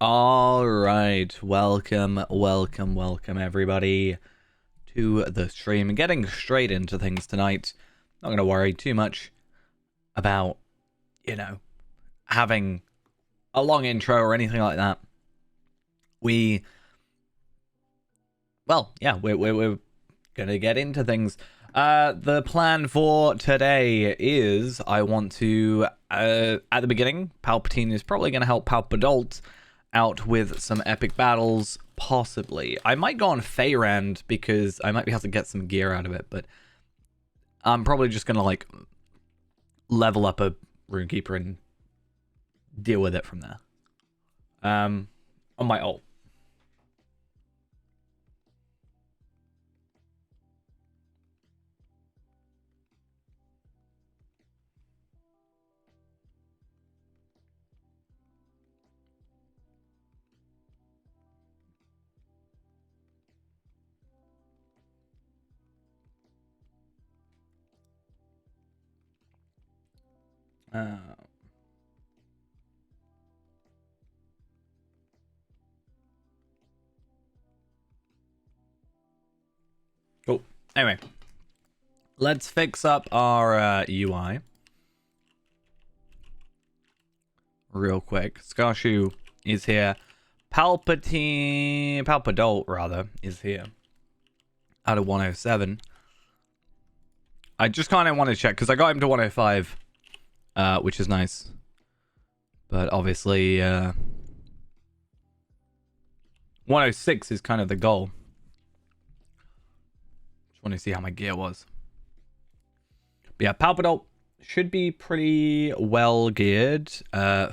All right, welcome everybody to the stream. Getting straight into things tonight. Not going to worry too much about, you know, having a long intro or anything like that. We're going to get into things. The plan for today is I want to, at the beginning, Palpatine is probably going to help Palpadult out with some epic battles, possibly. I might go on Feyrand because I might be able to get some gear out of it, but I'm probably just gonna like level up a Runekeeper and deal with it from there. On my ult. Uh, cool. Anyway, let's fix up our UI real quick. Scarshoe is here. Palpadult rather is here. Out of 107. I just kind of want to check because I got him to 105, which is nice. But obviously, 106 is kind of the goal. Just want to see how my gear was. But yeah, Palpadult should be pretty well geared.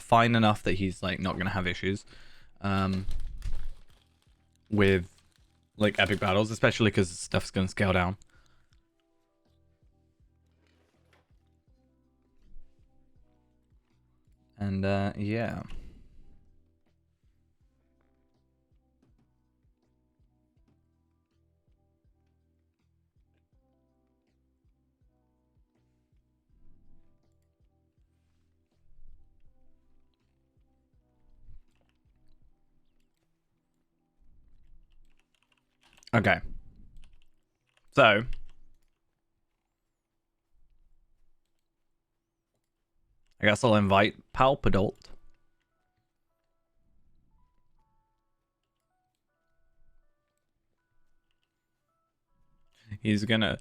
Fine enough that he's like not gonna have issues with like epic battles, especially because stuff's gonna scale down. And yeah. Okay. So I guess I'll invite Palpadult. He's gonna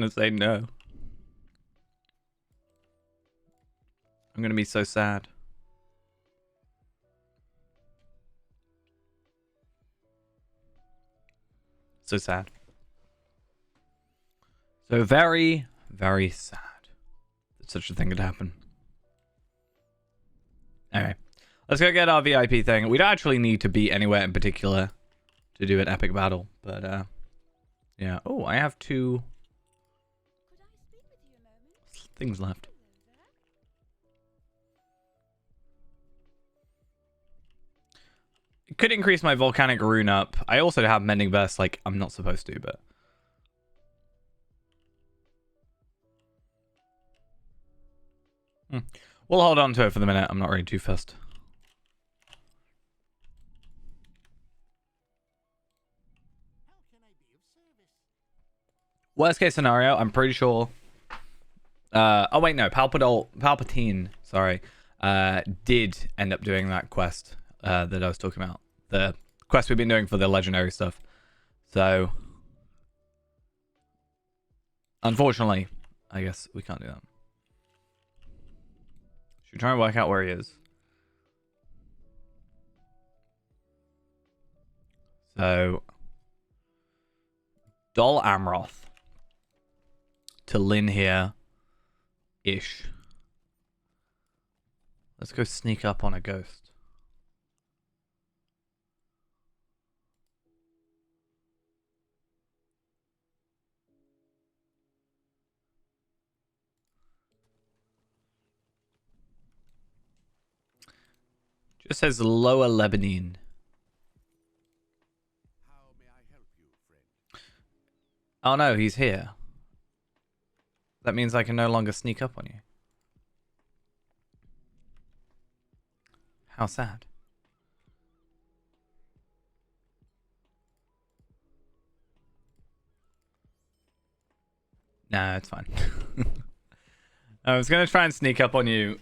say no. I'm gonna be so sad. So sad. So very, very sad that such a thing could happen. Anyway, let's go get our VIP thing. We don't actually need to be anywhere in particular to do an epic battle, but yeah. Oh, I have 2 things left. It could increase my volcanic rune up. I also have mending burst, like I'm not supposed to, but we'll hold on to it for the minute. I'm not ready too fast. Worst case scenario, I'm pretty sure. Oh wait, no, Palpatine, sorry, did end up doing that quest that I was talking about. The quest we've been doing for the legendary stuff. So, unfortunately, I guess we can't do that. Should we try and work out where he is? So, Dol Amroth to Lyn here ish. Let's go sneak up on a ghost. Just says Lower Lebanine. How may I help you, friend? Oh no, he's here. That means I can no longer sneak up on you. How sad. Nah, it's fine. I was gonna try and sneak up on you,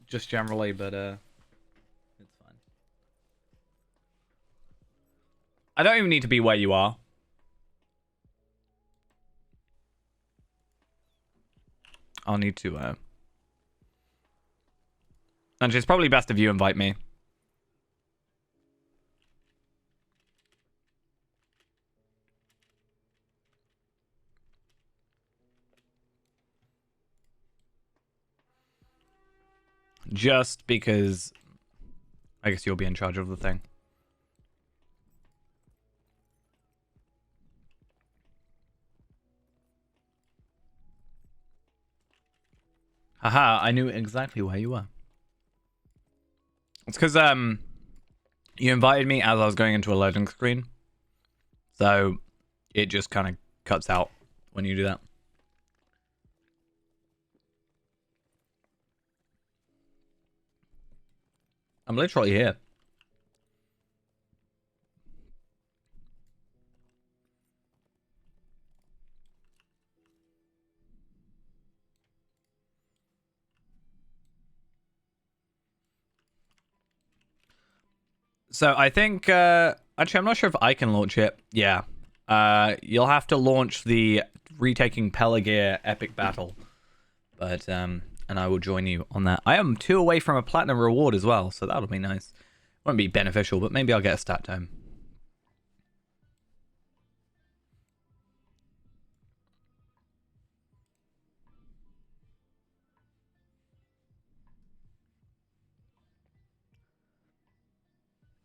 just generally, but it's fine. I don't even need to be where you are. I'll need to. And it's probably best if you invite me. Just because I guess you'll be in charge of the thing. Haha, I knew exactly where you were. It's because you invited me as I was going into a loading screen. So it just kind of cuts out when you do that. I'm literally here. So I think actually I'm not sure if I can launch it. Yeah. You'll have to launch the Retaking Pelagear epic battle. But and I will join you on that. I am 2 away from a platinum reward as well, so that'll be nice. Won't be beneficial, but maybe I'll get a stat tome.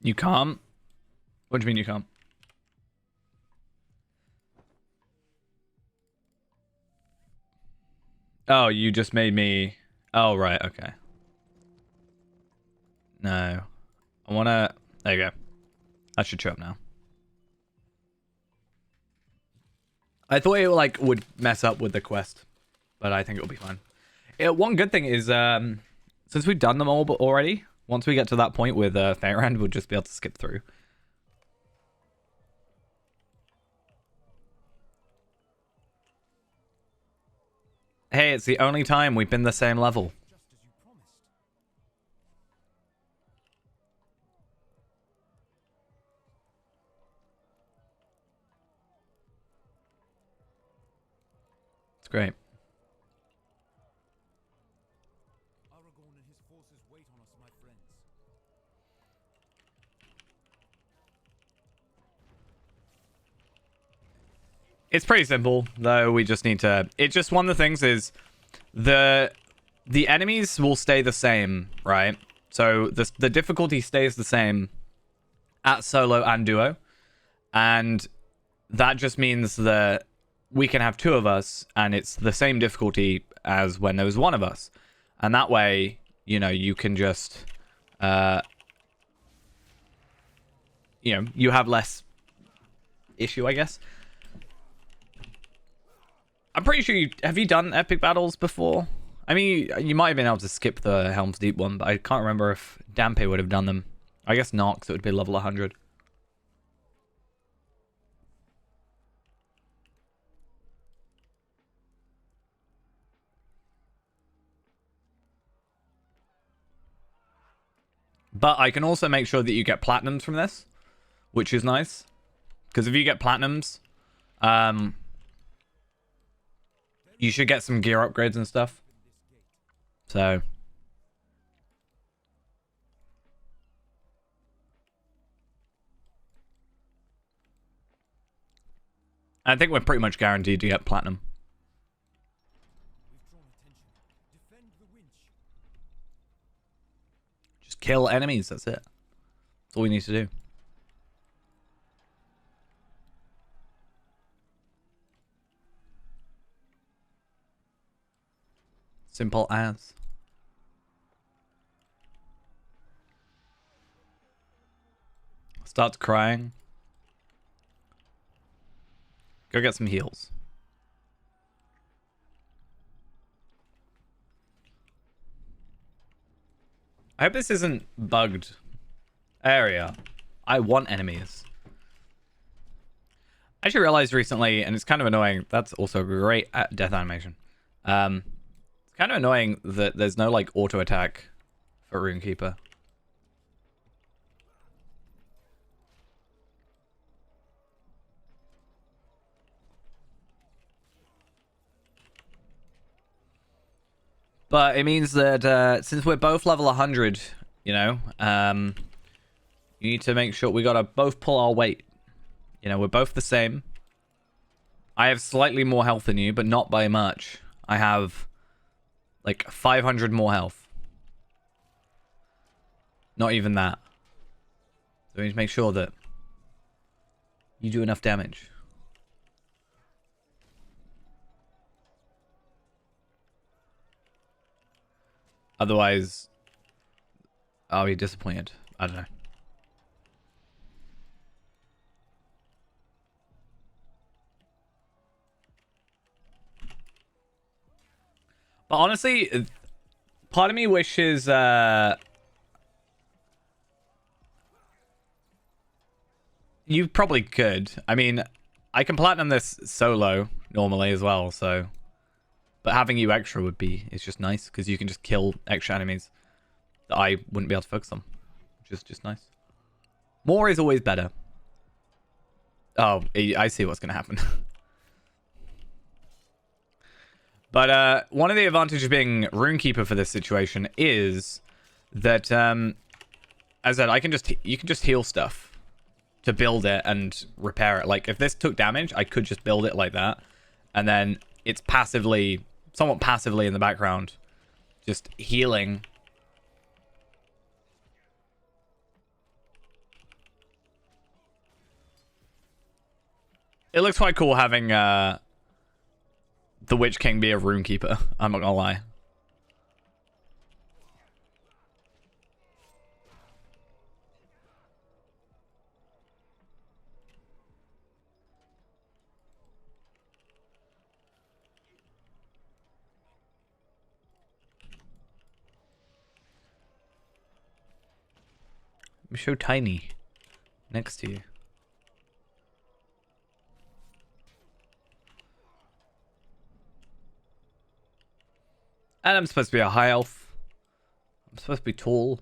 You can't? What do you mean you can't? Oh, you just made me... Oh, right, okay. No. I wanna... There you go. That should show up now. I thought it like would mess up with the quest, but I think it'll be fine. One good thing is, since we've done them all already, once we get to that point with Fairand, we'll just be able to skip through. Hey, it's the only time we've been the same level. It's great. Aragorn and his forces wait on us, my friends. It's pretty simple, though. We just need to... It's just one of the things is the enemies will stay the same, right? So the difficulty stays the same at solo and duo. And that just means that we can have 2 of us and it's the same difficulty as when there was 1 of us. And that way, you know, you can just... you know, you have less issue, I guess. I'm pretty sure have you done epic battles before? I mean, you might have been able to skip the Helm's Deep one, but I can't remember if Dampe would have done them. I guess not, because it would be level 100. But I can also make sure that you get platinums from this, which is nice. Because if you get platinums, you should get some gear upgrades and stuff. So... I think we're pretty much guaranteed to get platinum. We've drawn attention. Defend the winch. Just kill enemies, that's it. That's all we need to do. Simple as. Starts crying. Go get some heals. I hope this isn't bugged area. I want enemies. actually realized recently, and it's kind of annoying, that's also great at death animation. It's kind of annoying that there's no, like, auto attack for Runekeeper. But it means that since we're both level 100, you know, you need to make sure we gotta both pull our weight. You know, we're both the same. I have slightly more health than you, but not by much. I have like 500 more health. Not even that. So we need to make sure that you do enough damage. Otherwise, I'll be disappointed. I don't know. But honestly, part of me wishes you probably could. I mean, I can platinum this solo normally as well, so but having you extra would be, it's just nice because you can just kill extra enemies that I wouldn't be able to focus on, which is just nice. More is always better. Oh, I see what's going to happen. But one of the advantages of being Runekeeper for this situation is that, as I said, you can just heal stuff to build it and repair it. Like, if this took damage, I could just build it like that. And then it's passively, somewhat passively in the background, just healing. It looks quite cool having the Witch King be a Runekeeper. I'm not gonna lie. I'm so tiny next to you. And I'm supposed to be a high elf. I'm supposed to be tall.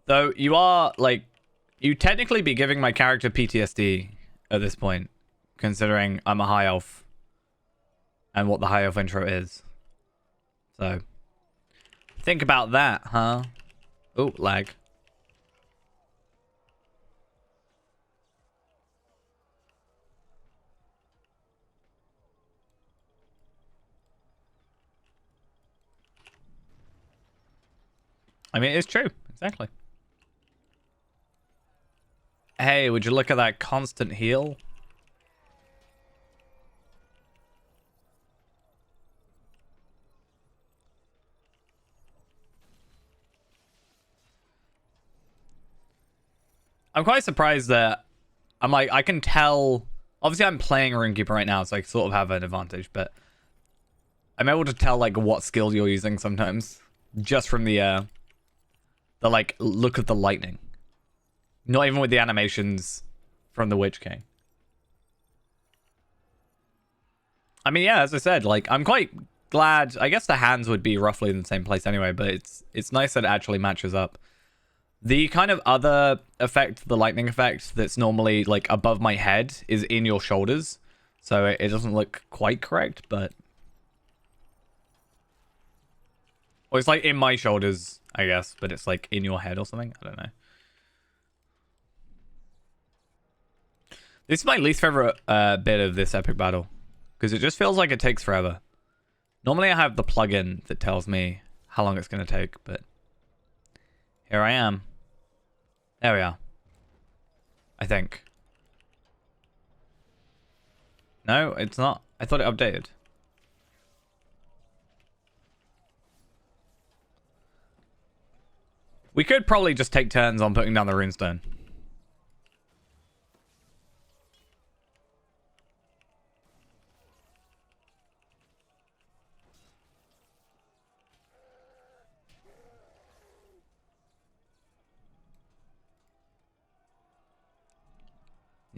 Though you are, like, you technically be giving my character PTSD at this point, considering I'm a high elf and what the high elf intro is. So, think about that, huh? Oh, lag. I mean, it's true. Exactly. Hey, would you look at that constant heal? I'm quite surprised that I'm like, I can tell. Obviously, I'm playing Runekeeper right now, so I sort of have an advantage, but I'm able to tell, like, what skill you're using sometimes just from the like, look of the lightning. Not even with the animations from the Witch King. I mean, yeah, as I said, like, I'm quite glad. I guess the hands would be roughly in the same place anyway, but it's nice that it actually matches up. The kind of other effect, the lightning effect, that's normally, like, above my head is in your shoulders. So it doesn't look quite correct, but... Or it's, like, in my shoulders, I guess, but it's, like, in your head or something. I don't know. This is my least favorite bit of this epic battle. Because it just feels like it takes forever. Normally I have the plugin that tells me how long it's going to take, but... Here I am. There we are. I think. No, it's not. I thought it updated. We could probably just take turns on putting down the runestone.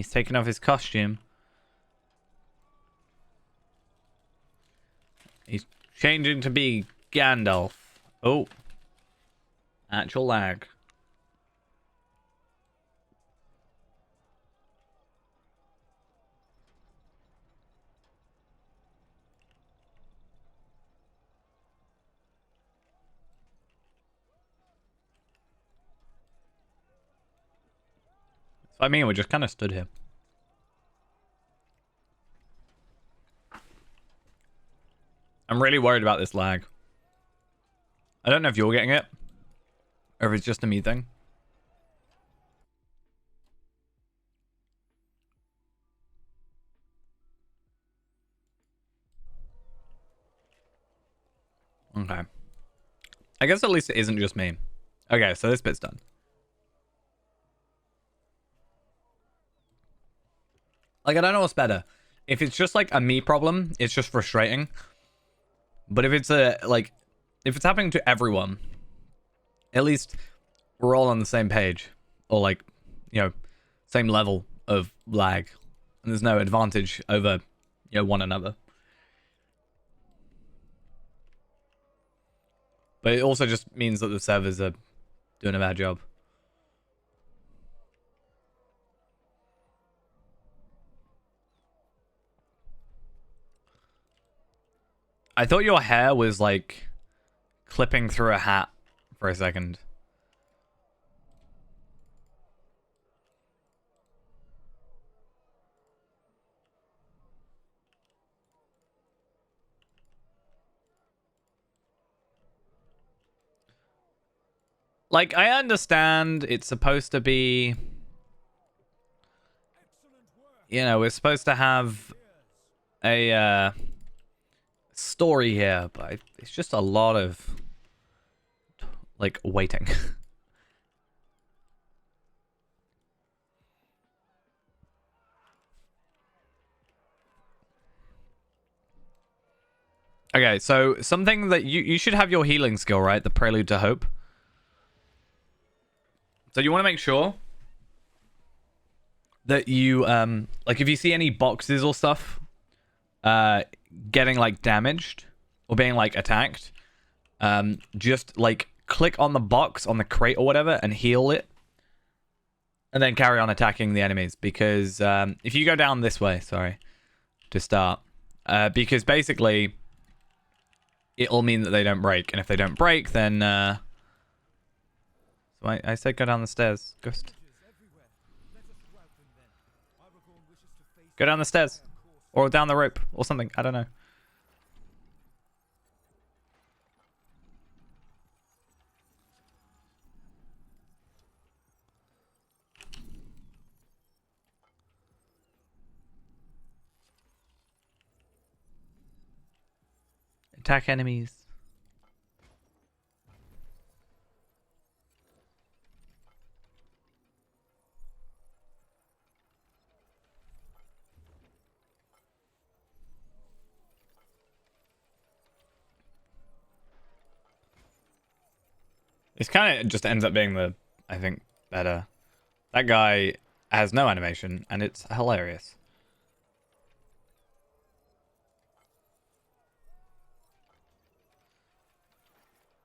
He's taking off his costume. He's changing to be Gandalf. Oh. Actual lag. I mean, we just kind of stood here. I'm really worried about this lag. I don't know if you're getting it, or if it's just a me thing. Okay. I guess at least it isn't just me. Okay, so this bit's done. Like, I don't know what's better. If it's just like a me problem, it's just frustrating. But if it's if it's happening to everyone, at least we're all on the same page. Or like, you know, same level of lag. And there's no advantage over, you know, one another. But it also just means that the servers are doing a bad job. I thought your hair was like clipping through a hat for a second. Like, I understand it's supposed to be, you know, we're supposed to have a story here, but it's just a lot of like waiting. Okay, so something that you should have your healing skill, right? The Prelude to Hope. So you want to make sure that you like if you see any boxes or stuff getting like damaged or being like attacked, just like click on the box on the crate or whatever and heal it, and then carry on attacking the enemies. Because if you go down this way, sorry, to start, because basically it'll mean that they don't break, and if they don't break, then so I said go down the stairs, Ghost. Go down the stairs. Or down the rope. Or something. I don't know. Attack enemies. This kind of just ends up being the, I think, better. That guy has no animation, and it's hilarious.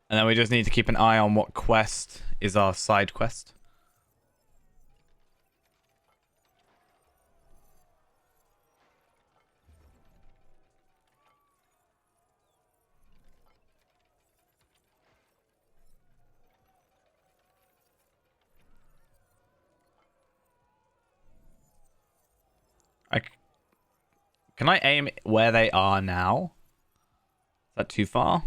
And then we just need to keep an eye on what quest is our side quest. Can I aim where they are now? Is that too far?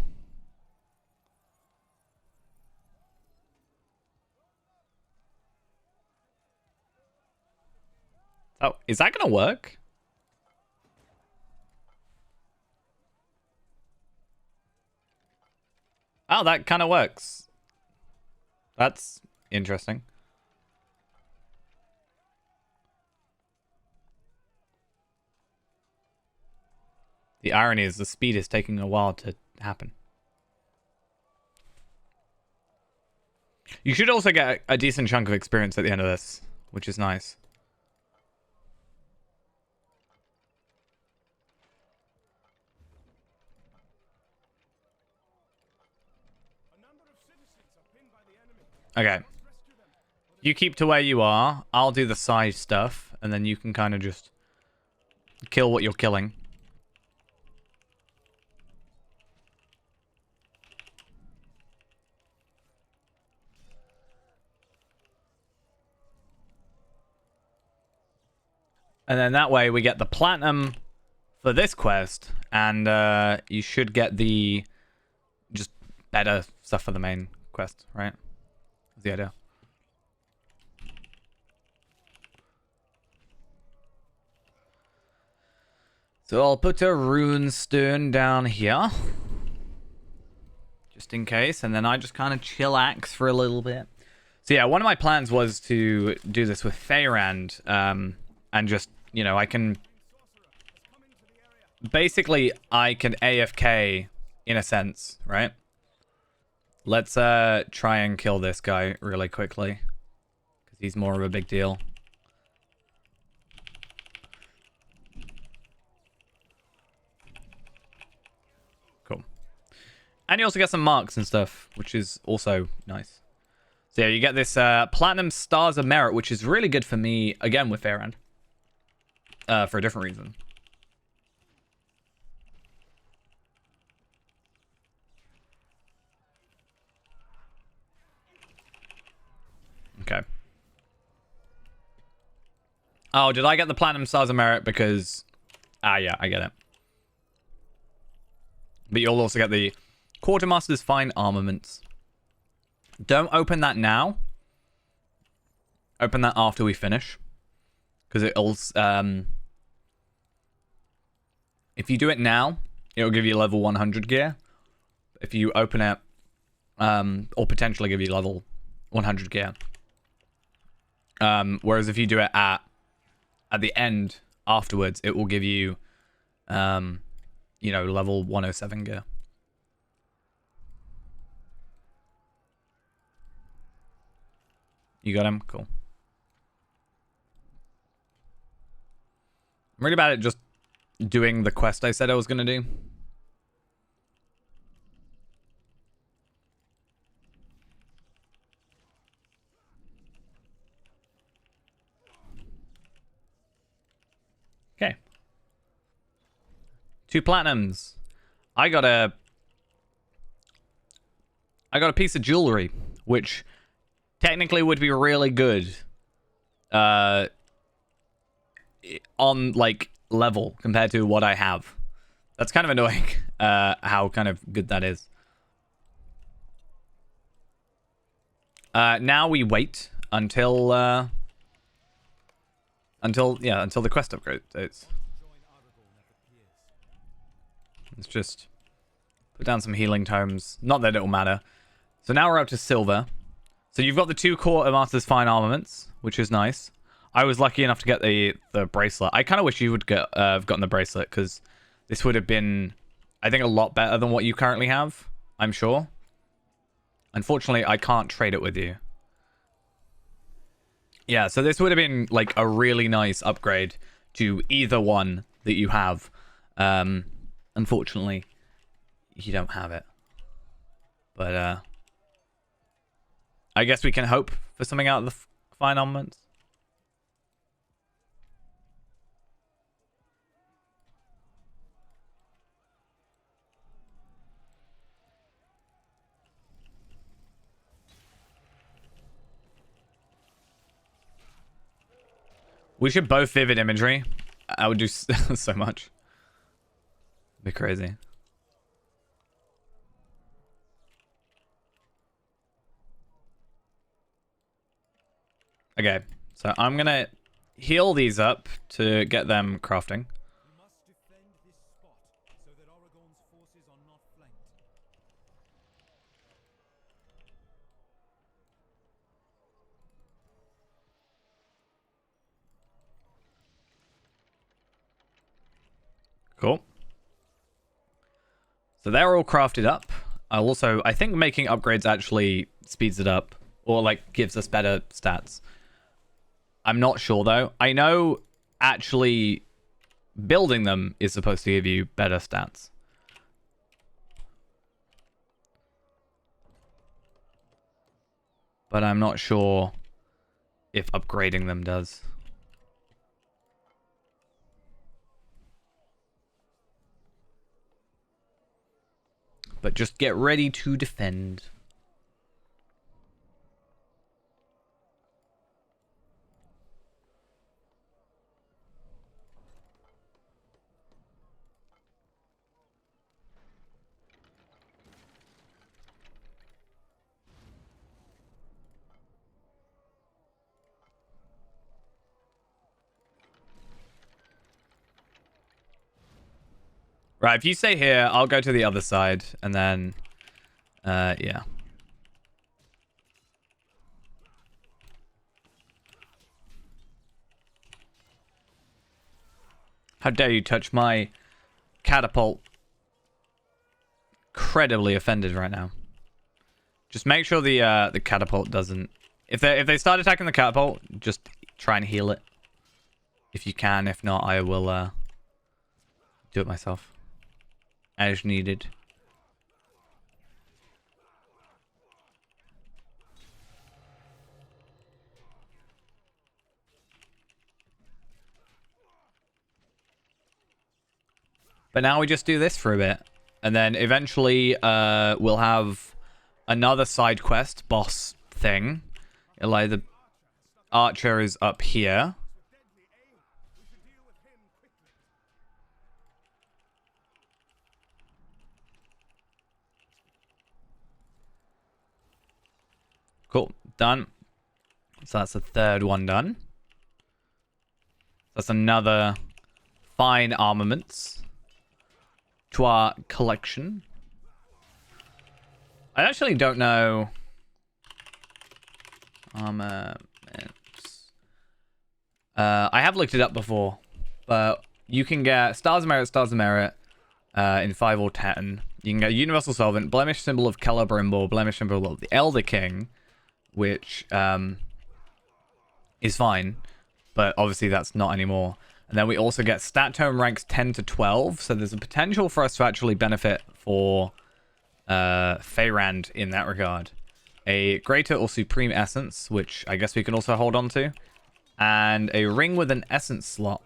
Oh, is that gonna work? Oh, that kind of works. That's interesting. The irony is the speed is taking a while to happen. You should also get a decent chunk of experience at the end of this, which is nice. Okay. You keep to where you are. I'll do the side stuff, and then you can kind of just kill what you're killing. And then that way we get the platinum for this quest, and you should get the just better stuff for the main quest, right? That's the idea. So I'll put a rune stone down here, just in case, and then I just kind of chillax for a little bit. So yeah, one of my plans was to do this with Feyrand, and just, you know, I can... Basically, I can AFK, in a sense, right? Let's try and kill this guy really quickly, because he's more of a big deal. Cool. And you also get some marks and stuff, which is also nice. So yeah, you get this Platinum Stars of Merit, which is really good for me, again, with Feyrand. For a different reason. Okay. Oh, did I get the Platinum Stars of Merit because... Ah, yeah, I get it. But you'll also get the Quartermaster's Fine Armaments. Don't open that now. Open that after we finish. Because it'll... if you do it now, it'll give you level 100 gear. If you open it... or potentially give you level 100 gear. Whereas if you do it at the end afterwards, it will give you, you know, level 107 gear. You got him? Cool. I'm really bad at just doing the quest I said I was going to do. Okay. 2 platinums. I got a piece of jewelry, which technically would be really good on, like, level compared to what I have. That's kind of annoying, how kind of good that is. Now we wait until the quest upgrade dates. Let's just put down some healing tomes. Not that it'll matter. So now we're up to silver. So you've got the 2 Quartermaster's Fine Armaments, which is nice. I was lucky enough to get the bracelet. I kind of wish you would have gotten the bracelet, because this would have been, I think, a lot better than what you currently have, I'm sure. Unfortunately, I can't trade it with you. Yeah, so this would have been, like, a really nice upgrade to either one that you have. Unfortunately, you don't have it. But, I guess we can hope for something out of the Fine Armaments. We should both Vivid Imagery. I would do so much. Be crazy. Okay, so I'm gonna heal these up to get them crafting. We must defend this spot so that Aragon's forces are not flanked. Cool. So they're all crafted up. I think making upgrades actually speeds it up, or like gives us better stats. I'm not sure though. I know actually building them is supposed to give you better stats. but I'm not sure if upgrading them does. But just get ready to defend. Right, if you stay here, I'll go to the other side, and then, yeah. How dare you touch my catapult? Incredibly offended right now. Just make sure the catapult doesn't... If they start attacking the catapult, just try and heal it. If you can, if not, I will, do it myself. As needed. But now we just do this for a bit. And then eventually we'll have another side quest boss thing. Like the archer is up here. Cool, done. So that's the third one done. That's another fine armaments to our collection. I actually don't know. I have looked it up before, but you can get Stars of Merit, in 5 or 10. You can get Universal Solvent, Blemish Symbol of Celebrimbor, Blemish Symbol of the Elder King, which is fine, but obviously that's not anymore. And then we also get Stat Tome ranks 10 to 12, so there's a potential for us to actually benefit for Feyrand in that regard. A Greater or Supreme Essence, which I guess we can also hold on to, and a Ring with an Essence slot.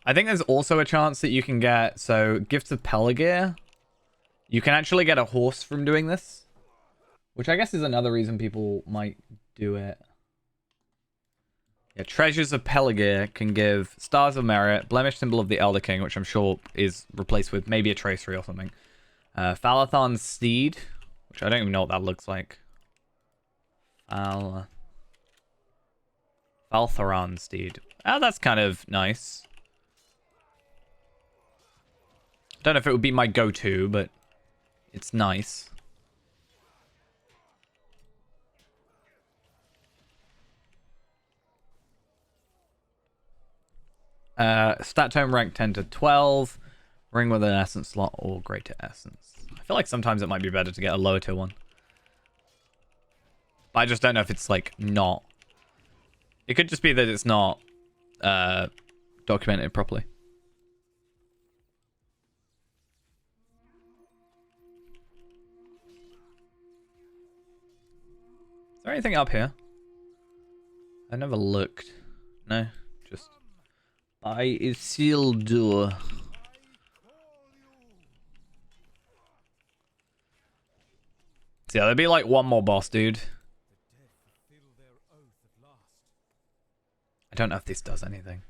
I think there's also a chance that you can get, so Gifts of Pelargir, you can actually get a horse from doing this, which I guess is another reason people might do it. Yeah, Treasures of Pelargir can give Stars of Merit, Blemish Symbol of the Elder King, which I'm sure is replaced with maybe a Tracery or something. Falathon's Steed, which I don't even know what that looks like. Faltharan Steed. Oh, that's kind of nice. Don't know if it would be my go-to, but it's nice. Stat tome rank 10 to 12. Ring with an essence slot or greater essence. I feel like sometimes it might be better to get a lower tier one. But I just don't know if it's like not. It could just be that it's not documented properly. Is there anything up here? I never looked. No, just by Isildur. So yeah, there'll be like one more boss, dude. I don't know if this does anything.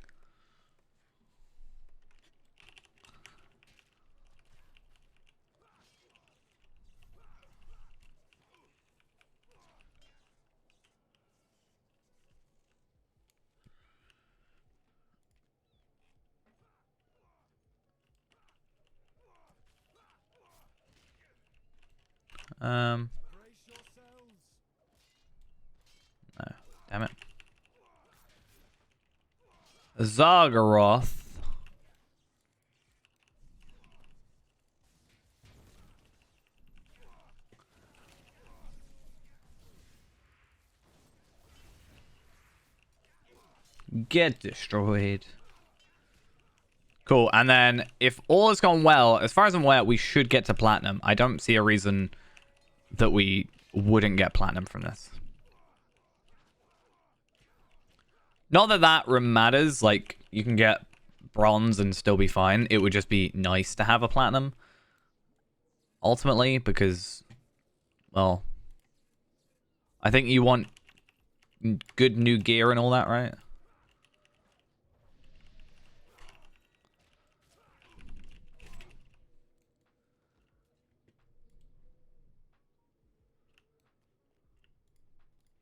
No, damn it. Zargaroth. Get destroyed. Cool, and then if all has gone well, as far as I'm aware, we should get to platinum. I don't see a reason that we wouldn't get platinum from this. Not that that matters. Like, you can get bronze and still be fine. It would just be nice to have a platinum. Ultimately, because, well, I think you want good new gear and all that, right?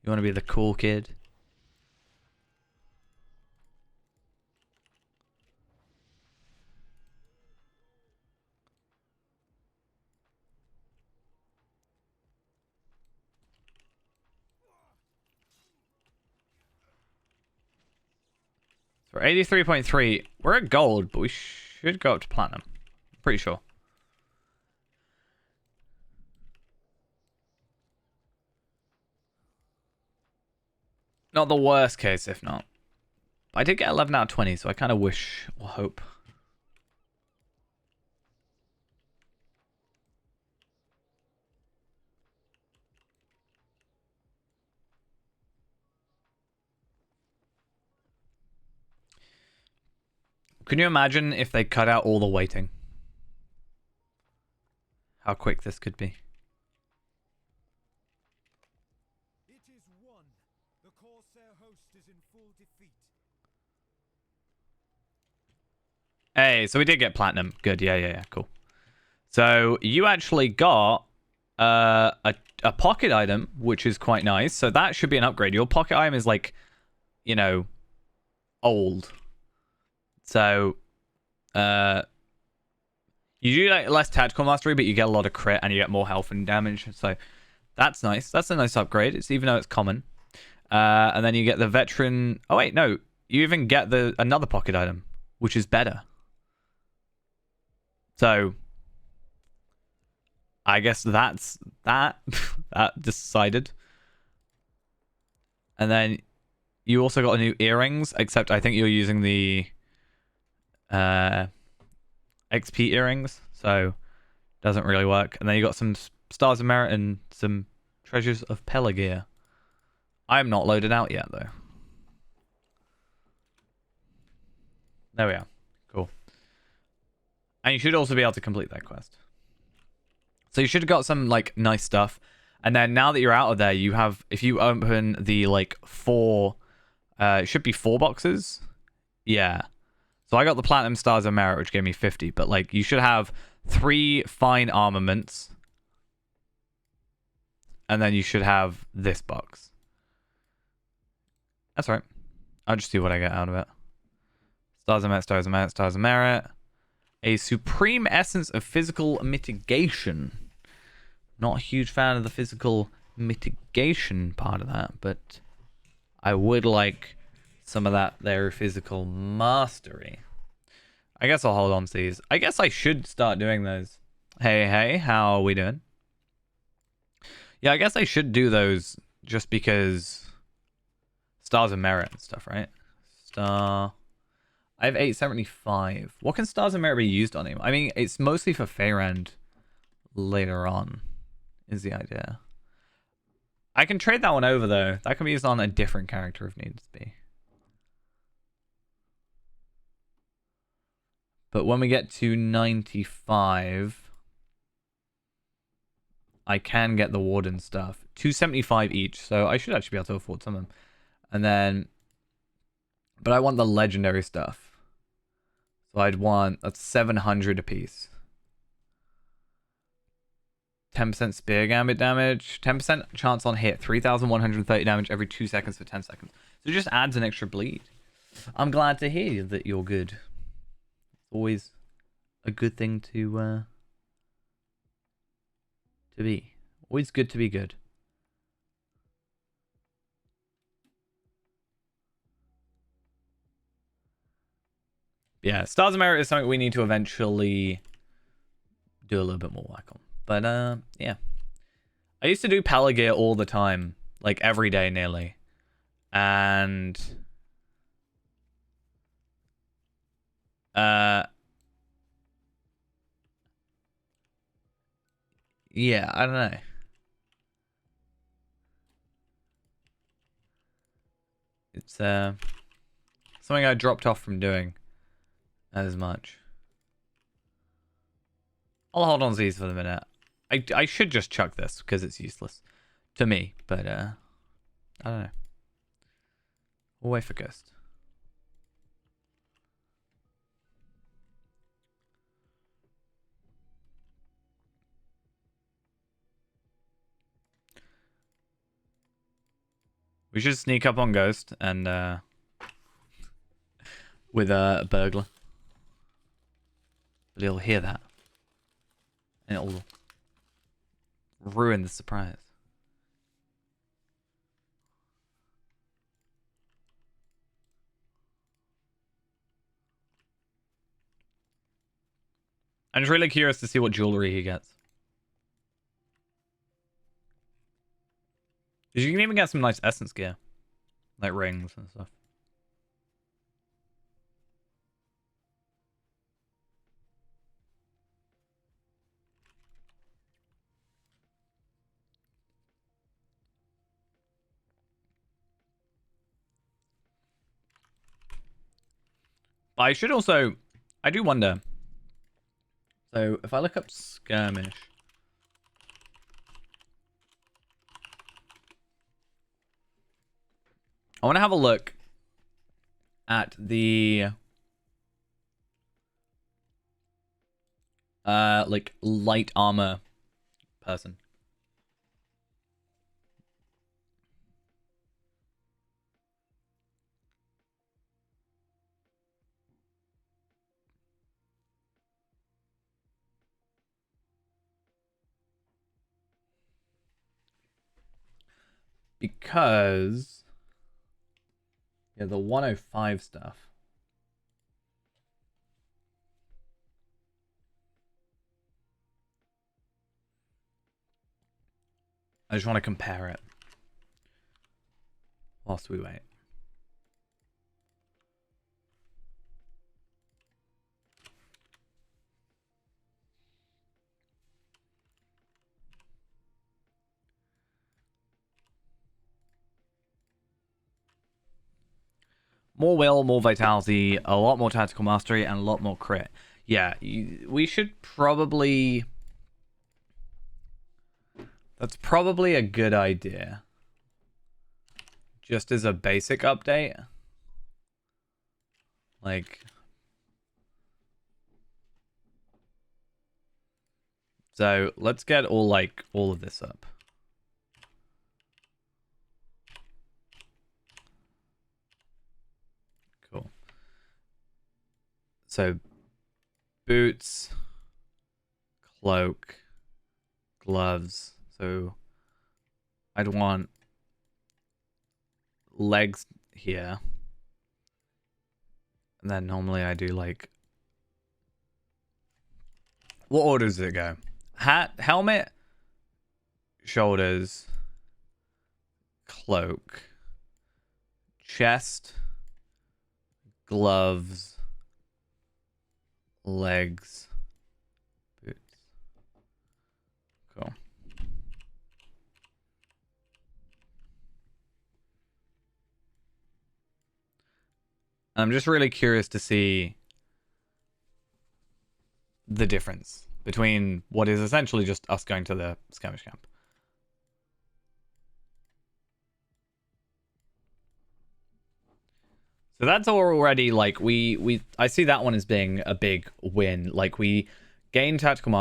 You want to be the cool kid? So we're 83.3. We're at gold, but we should go up to platinum. Pretty sure. Not the worst case, if not. I did get 11 out of 20, so I kind of wish or hope. Can you imagine if they cut out all the waiting? How quick this could be. It is won. The Corsair host is in full defeat. Hey, so we did get platinum. Good. Yeah. Cool. So you actually got a pocket item, which is quite nice. So that should be an upgrade. Your pocket item is like, you know, old. So, you do like less tactical mastery, but you get a lot of crit and you get more health and damage. So that's nice. That's a nice upgrade. It's even though it's common. And then you get the veteran. Oh wait, no. You even get the another pocket item, which is better. So I guess that's that. That decided. And then you also got a new earrings, except I think you're using the XP earrings, so doesn't really work. And then you got some Stars of Merit and some Treasures of Pelagear. I'm not loaded out yet, though. There we are. Cool. And you should also be able to complete that quest. So you should have got some, like, nice stuff. And then now that you're out of there, you have... If you open the, like, 4... it should be 4 boxes. Yeah. So I got the Platinum Stars of Merit, which gave me 50. But, like, you should have 3 fine armaments. And then you should have this box. That's right. I'll just see what I get out of it. Stars of Merit, Stars of Merit, Stars of Merit. A Supreme Essence of Physical Mitigation. Not a huge fan of the physical mitigation part of that, but I would like some of that there physical mastery. I guess I'll hold on to these. I guess I should start doing those. Hey, how are we doing? Yeah, I guess I should do those just because Stars of Merit and stuff, right? Star... I have 875. What can Stars of Merit be used on him? I mean, it's mostly for Feyrand later on, is the idea. I can trade that one over, though. That can be used on a different character if needs to be. But when we get to 95, I can get the Warden stuff. 275 each, so I should actually be able to afford some of them. And then... But I want the legendary stuff. So I'd want... That's 700 apiece. 10% spear gambit damage. 10% chance on hit. 3,130 damage every 2 seconds for 10 seconds. So it just adds an extra bleed. I'm glad to hear that you're good. Always a good thing to be. Always good to be good. Yeah, Stars of Merit is something we need to eventually do a little bit more work on. But, yeah. I used to do Pelagear all the time. Like, every day, nearly. And... yeah, I don't know. It's something I dropped off from doing as much. I'll hold on to these for the minute. I should just chuck this because it's useless to me, but I don't know. We'll wait for Ghost. We should sneak up on Ghost and with a burglar. But he'll hear that. And it'll ruin the surprise. I'm just really curious to see what jewelry he gets. You can even get some nice essence gear. Like rings and stuff. But I should also... I do wonder. So, if I look up skirmish... I want to have a look at the like light armor person. Because yeah, the 105 stuff. I just want to compare it whilst we wait. More will, more vitality, a lot more tactical mastery, and a lot more crit. Yeah, we should probably... That's probably a good idea. Just as a basic update. Like... So, let's get all of this up. Cool. So, boots, cloak, gloves. So, I'd want legs here. And then normally I do like... What order does it go? Hat, helmet, shoulders, cloak, chest, gloves, legs, boots. Cool. I'm just really curious to see the difference between what is essentially just us going to the skirmish camp. So that's already like I see that one as being a big win. Like we gain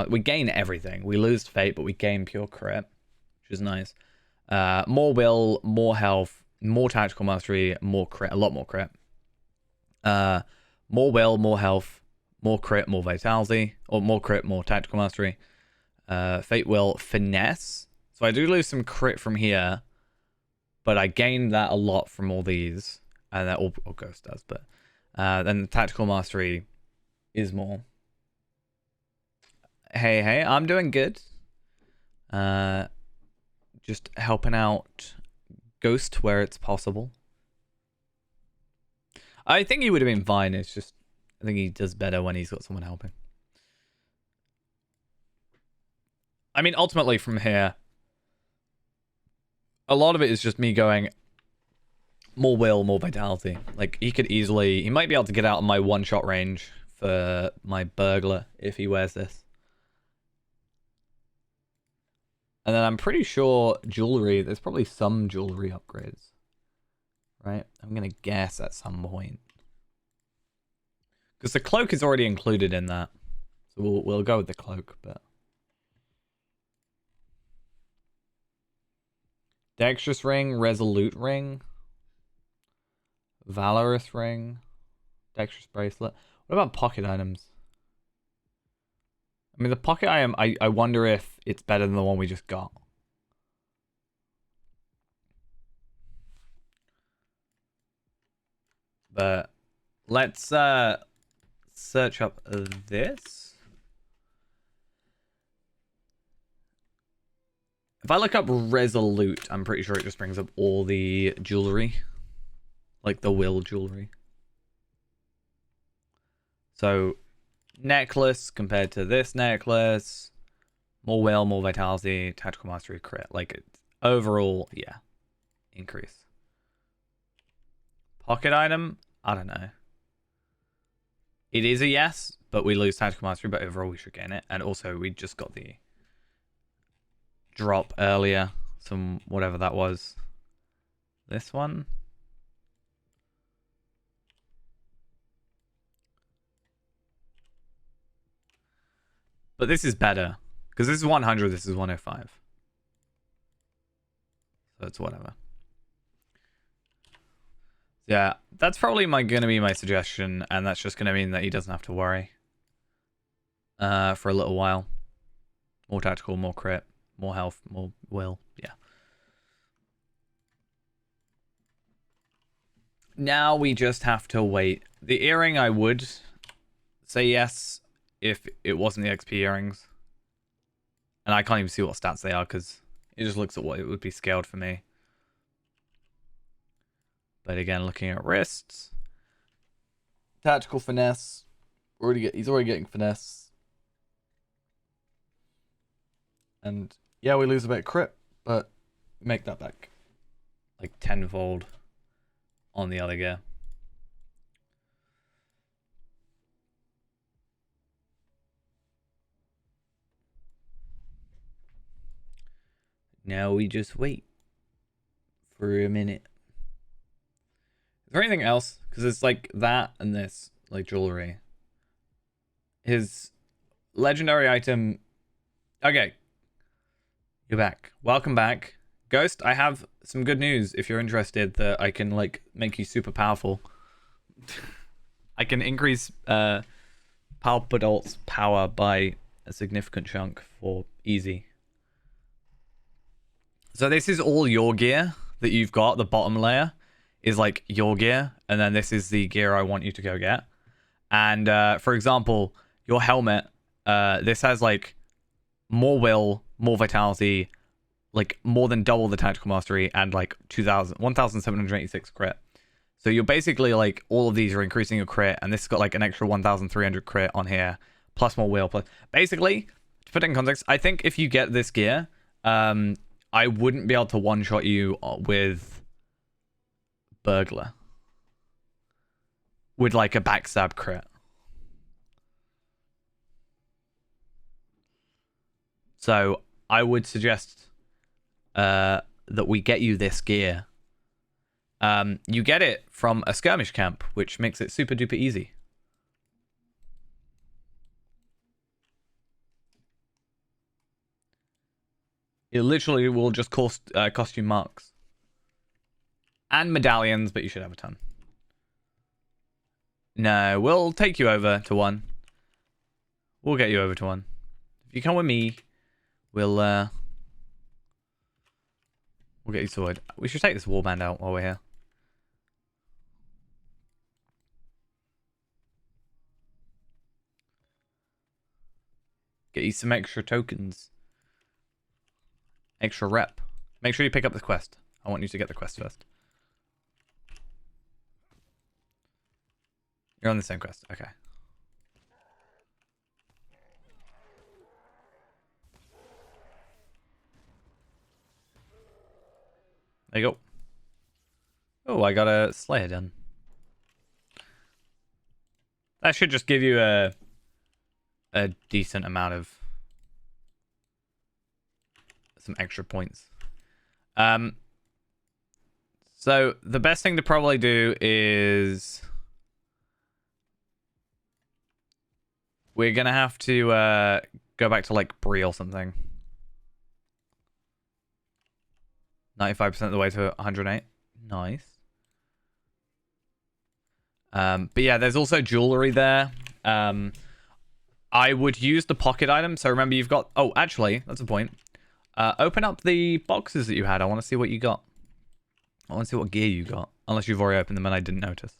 we gain everything. We lose fate, but we gain pure crit, which is nice. More will, more health, more tactical mastery, more crit, a lot more crit. More will, more health, more crit, more vitality, or more crit, more tactical mastery. Fate will, finesse. So I do lose some crit from here, but I gain that a lot from all these. And that all Ghost does, but then the tactical mastery is more. Hey, I'm doing good. Just helping out Ghost where it's possible. I think he would have been fine. It's just, I think he does better when he's got someone helping. I mean, ultimately from here, a lot of it is just me going, More will, more vitality. Like, he could easily... He might be able to get out of my one-shot range for my burglar if he wears this. And then I'm pretty sure jewelry... There's probably some jewelry upgrades. Right? I'm going to guess at some point. Because the cloak is already included in that. So we'll go with the cloak, but... Dexterous ring, resolute ring... Valorous ring, dexterous bracelet. What about pocket items? I mean, the pocket item, I wonder if it's better than the one we just got. But let's search up this. If I look up resolute, I'm pretty sure it just brings up all the jewelry. Like the will jewelry. So, necklace compared to this necklace. More will, more vitality, tactical mastery, crit. Like, overall, yeah. Increase. Pocket item? I don't know. It is a yes, but we lose tactical mastery, but overall we should gain it. And also, we just got the drop earlier. Some, whatever that was. This one? But this is better. Because this is 100, this is 105. So it's whatever. Yeah, that's probably going to be my suggestion. And that's just going to mean that he doesn't have to worry. For a little while. More tactical, more crit, more health, more will. Yeah. Now we just have to wait. The earring, I would say yes if it wasn't the XP earrings. And I can't even see what stats they are because it just looks at what it would be scaled for me. But again, looking at wrists. Tactical finesse. He's already getting finesse. And yeah, we lose a bit of crit, but make that back. Like tenfold on the other gear. Now we just wait for a minute. Is there anything else? Because it's like that and this, like jewelry. His legendary item. Okay. You're back. Welcome back. Ghost, I have some good news if you're interested that I can like make you super powerful. I can increase Palpadolt's power by a significant chunk for easy. So this is all your gear that you've got. The bottom layer is like your gear, and then this is the gear I want you to go get. And for example, your helmet, this has like more will, more vitality, like more than double the tactical mastery, and like 1,786 crit. So you're basically like all of these are increasing your crit, and this has got like an extra 1,300 crit on here, plus more will. Plus, basically, to put it in context, I think if you get this gear, I wouldn't be able to one-shot you with burglar with like a backstab crit. So I would suggest that we get you this gear. You get it from a skirmish camp, which makes it super duper easy. It literally will just cost you marks. And medallions, but you should have a ton. No, we'll take you over to one. We'll get you over to one. If you come with me, we'll get you sorted. We should take this warband out while we're here. Get you some extra tokens. Extra rep. Make sure you pick up the quest. I want you to get the quest first. You're on the same quest. Okay. There you go. Oh, I got a Slayer done. That should just give you a decent amount of some extra points. So the best thing to probably do is we're gonna have to go back to like Bree or something. 95% of the way to 108. Nice. But yeah, there's also jewelry there. I would use the pocket item. So remember, you've got... Oh, actually, that's a point. Open up the boxes that you had. I want to see what you got. I want to see what gear you got. Unless you've already opened them and I didn't notice.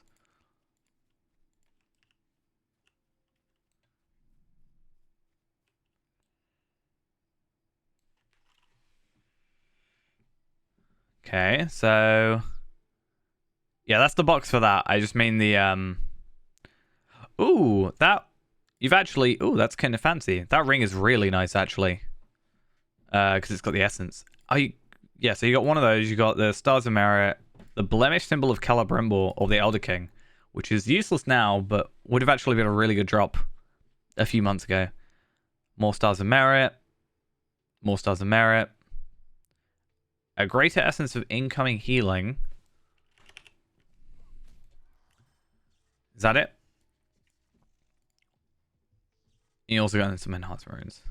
Okay, so... Yeah, that's the box for that. I just mean the... Ooh, that... You've actually... Ooh, that's kind of fancy. That ring is really nice, actually. Because it's got the essence. Yeah, so you got one of those. You got the Stars of Merit, the Blemish symbol of Celebrimbor, or the Elder King, which is useless now, but would have actually been a really good drop a few months ago. More Stars of Merit. More Stars of Merit. A greater essence of incoming healing. Is that it? You also got some enhancement runes.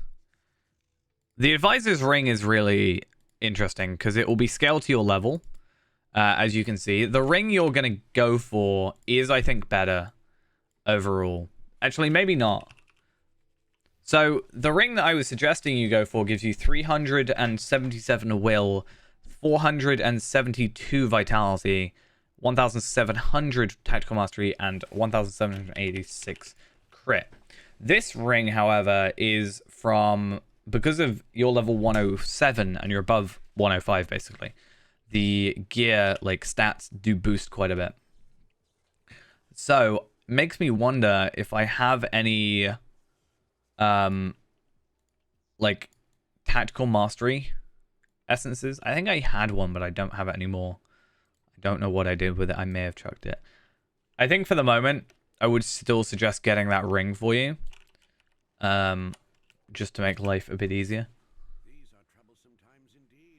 The Advisor's Ring is really interesting because it will be scaled to your level, as you can see. The ring you're going to go for is, I think, better overall. Actually, maybe not. So, the ring that I was suggesting you go for gives you 377 will, 472 vitality, 1,700 tactical mastery, and 1,786 crit. This ring, however, is from... Because of your level 107 and you're above 105, basically, the gear, like, stats do boost quite a bit. So, makes me wonder if I have any, like, tactical mastery essences. I think I had one, but I don't have it anymore. I don't know what I did with it. I may have chucked it. I think for the moment, I would still suggest getting that ring for you. Just to make life a bit easier. These are troublesome times indeed.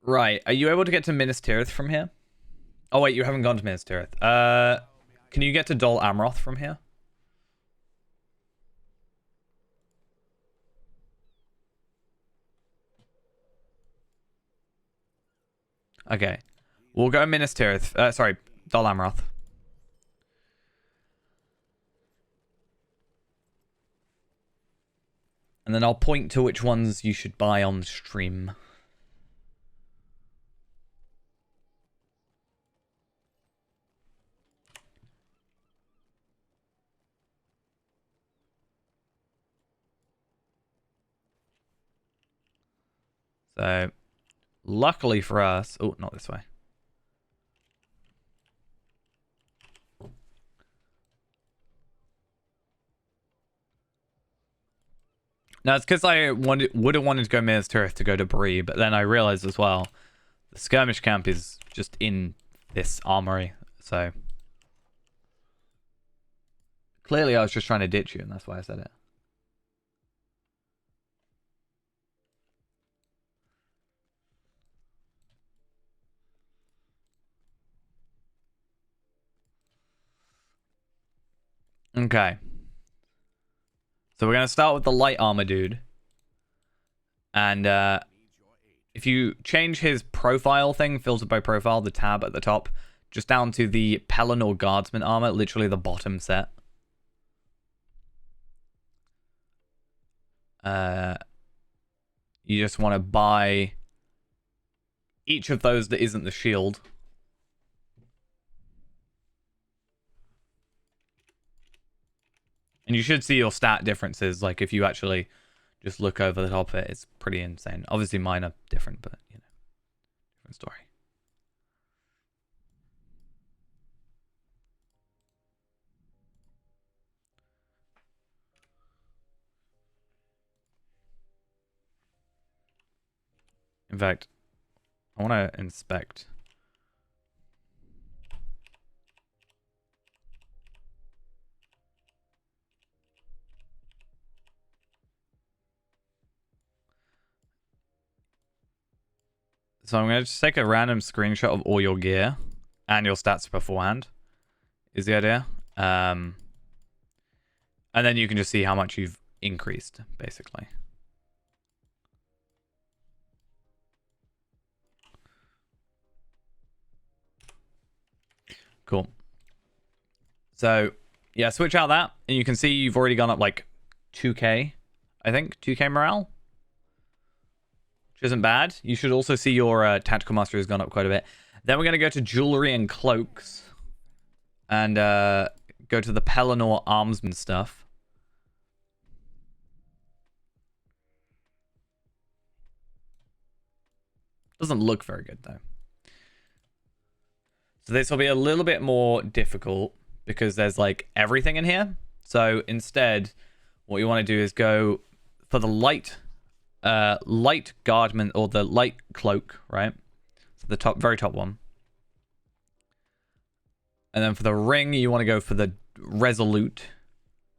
Right. Are you able to get to Minas Tirith from here? Oh, wait, you haven't gone to Minas Tirith. Can you get to Dol Amroth from here? Okay. We'll go Minas Tirith. Sorry, Dol Amroth. And then I'll point to which ones you should buy on stream. So, luckily for us... Oh, not this way. No, it's because I would have wanted to go Minas Tirith to go to Bree, but then I realized as well, the skirmish camp is just in this armory, so... Clearly I was just trying to ditch you, and that's why I said it. Okay. So we're going to start with the light armor dude. And if you change his profile thing, filtered by profile, the tab at the top, just down to the Pelennor Guardsman armor, literally the bottom set. You just want to buy each of those that isn't the shield. And you should see your stat differences, like if you actually just look over the top of it, it's pretty insane. Obviously mine are different, but, you know, different story. In fact, I want to inspect. So I'm going to just take a random screenshot of all your gear and your stats beforehand, is the idea. And then you can just see how much you've increased, basically. Cool. So, yeah, switch out that, and you can see you've already gone up like 2k, I think. 2k morale. Which isn't bad. You should also see your tactical mastery has gone up quite a bit. Then we're going to go to jewelry and cloaks. And go to the Pelennor armsman stuff. Doesn't look very good, though. So this will be a little bit more difficult because there's like everything in here. So instead, what you want to do is go for the light guardman, or the light cloak, right? So the top, very top one. And then for the ring, you want to go for the resolute.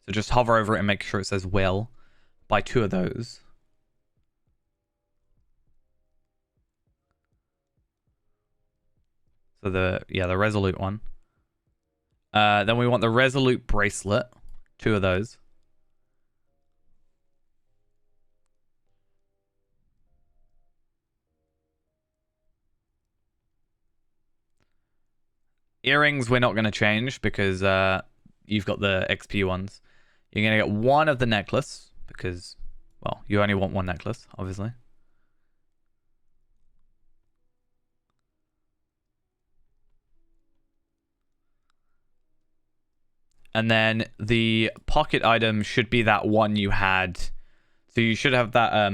So just hover over it and make sure it says will. Buy 2 of those. So the resolute one. Then we want the resolute bracelet. 2 of those. Earrings we're not going to change because you've got the XP ones. You're going to get 1 of the necklace because, well, you only want 1 necklace, obviously. And then the pocket item should be that one you had. So you should have that,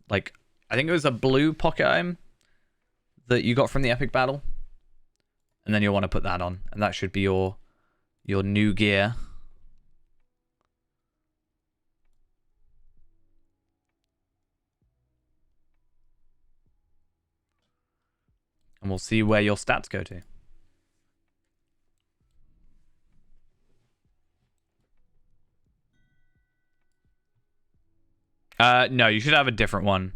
like, I think it was a blue pocket item that you got from the epic battle. And then you'll want to put that on. And that should be your new gear. And we'll see where your stats go to. No, you should have a different one.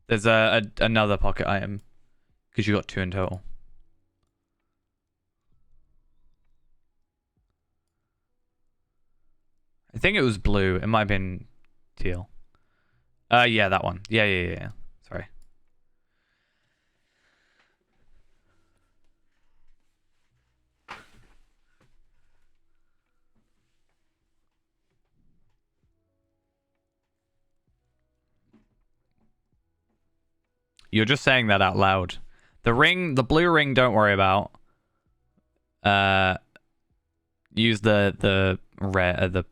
There's another pocket item. Because you got 2 in total. I think it was blue. It might have been teal. Yeah, that one. Yeah. Sorry. You're just saying that out loud. The ring, the blue ring, don't worry about. Use the red, the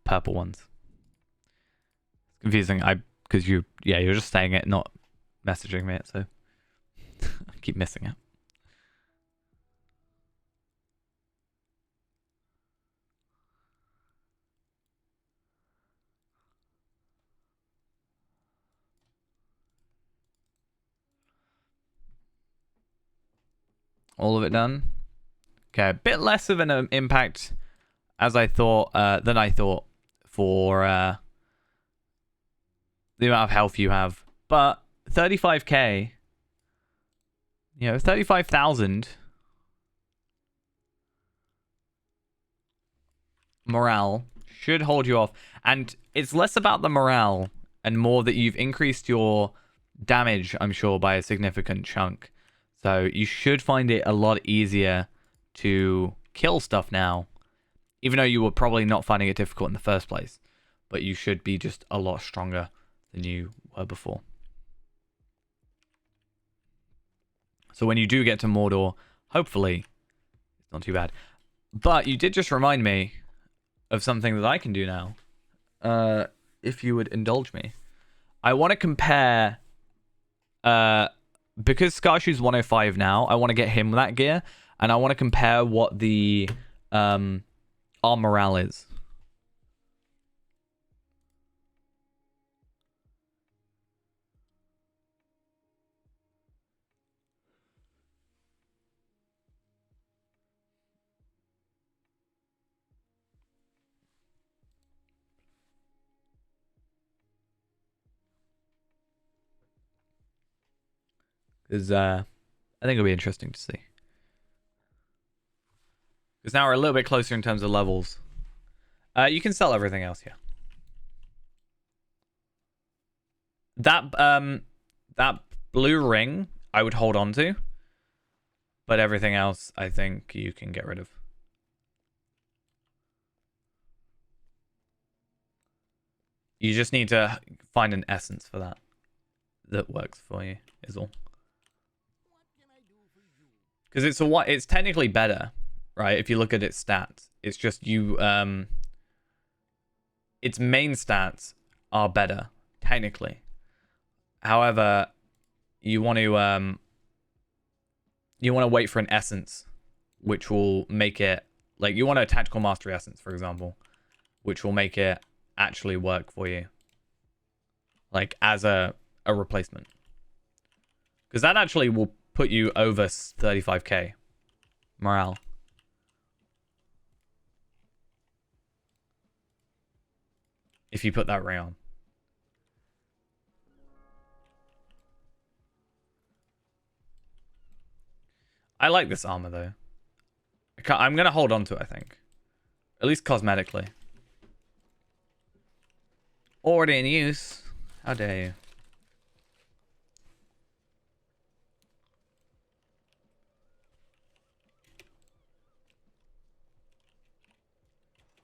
purple ones. It's confusing. Because you're just saying it, not messaging me it, so I keep missing it. All of it done. Okay, a bit less of an impact as I thought than I thought for the amount of health you have, but 35k, 35,000 morale should hold you off, and it's less about the morale and more that you've increased your damage, I'm sure, by a significant chunk. So you should find it a lot easier to kill stuff now, even though you were probably not finding it difficult in the first place. But you should be just a lot stronger than you were before. So when you do get to Mordor, hopefully, it's not too bad. But you did just remind me of something that I can do now. If you would indulge me. I want to compare... because Scarshoe's 105 now, I want to get him that gear. And I want to compare what the our morale is. Because I think it'll be interesting to see. Because now we're a little bit closer in terms of levels. You can sell everything else here. That blue ring I would hold on to. But everything else I think you can get rid of. You just need to find an essence for that works for you, is all. Because it's technically better, right? If you look at its stats, it's just you its main stats are better technically. However, you want to wait for an essence, which will make it like you want a tactical mastery essence, for example, which will make it actually work for you, like as a replacement, because that actually will put you over 35k morale. If you put that ring on. I like this armor though. I'm gonna hold on to it, I think. At least cosmetically. Already in use. How dare you.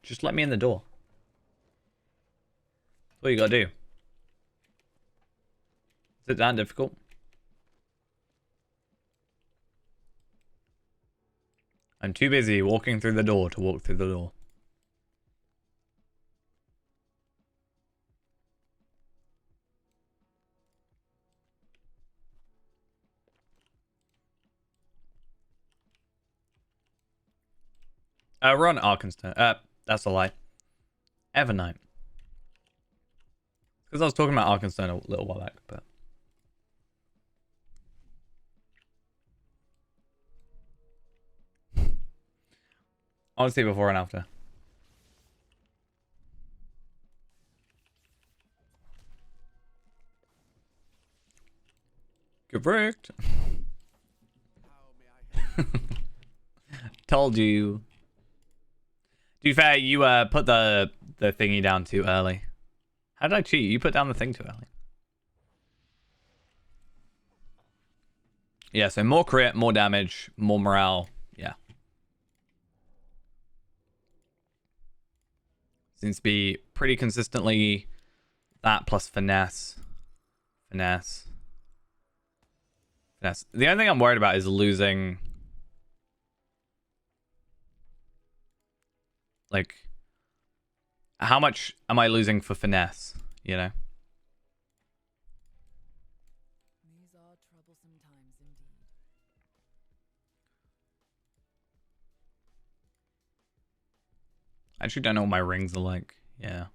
Just let me in the door. That's what you gotta do. Is it that difficult? I'm too busy walking through the door to walk through the door. We're on Arkenstone. That's a lie. Evernight. Because I was talking about Arkenstone a little while back, but... honestly, before and after. Correct. Told you. To be fair, you put the thingy down too early. How did I cheat? You put down the thing too early. Yeah, so more crit, more damage, more morale. Yeah. Seems to be pretty consistently that plus finesse. Finesse. Finesse. The only thing I'm worried about is losing... like... how much am I losing for finesse, you know? These are troublesome times indeed. I actually don't know what my rings are like. Yeah.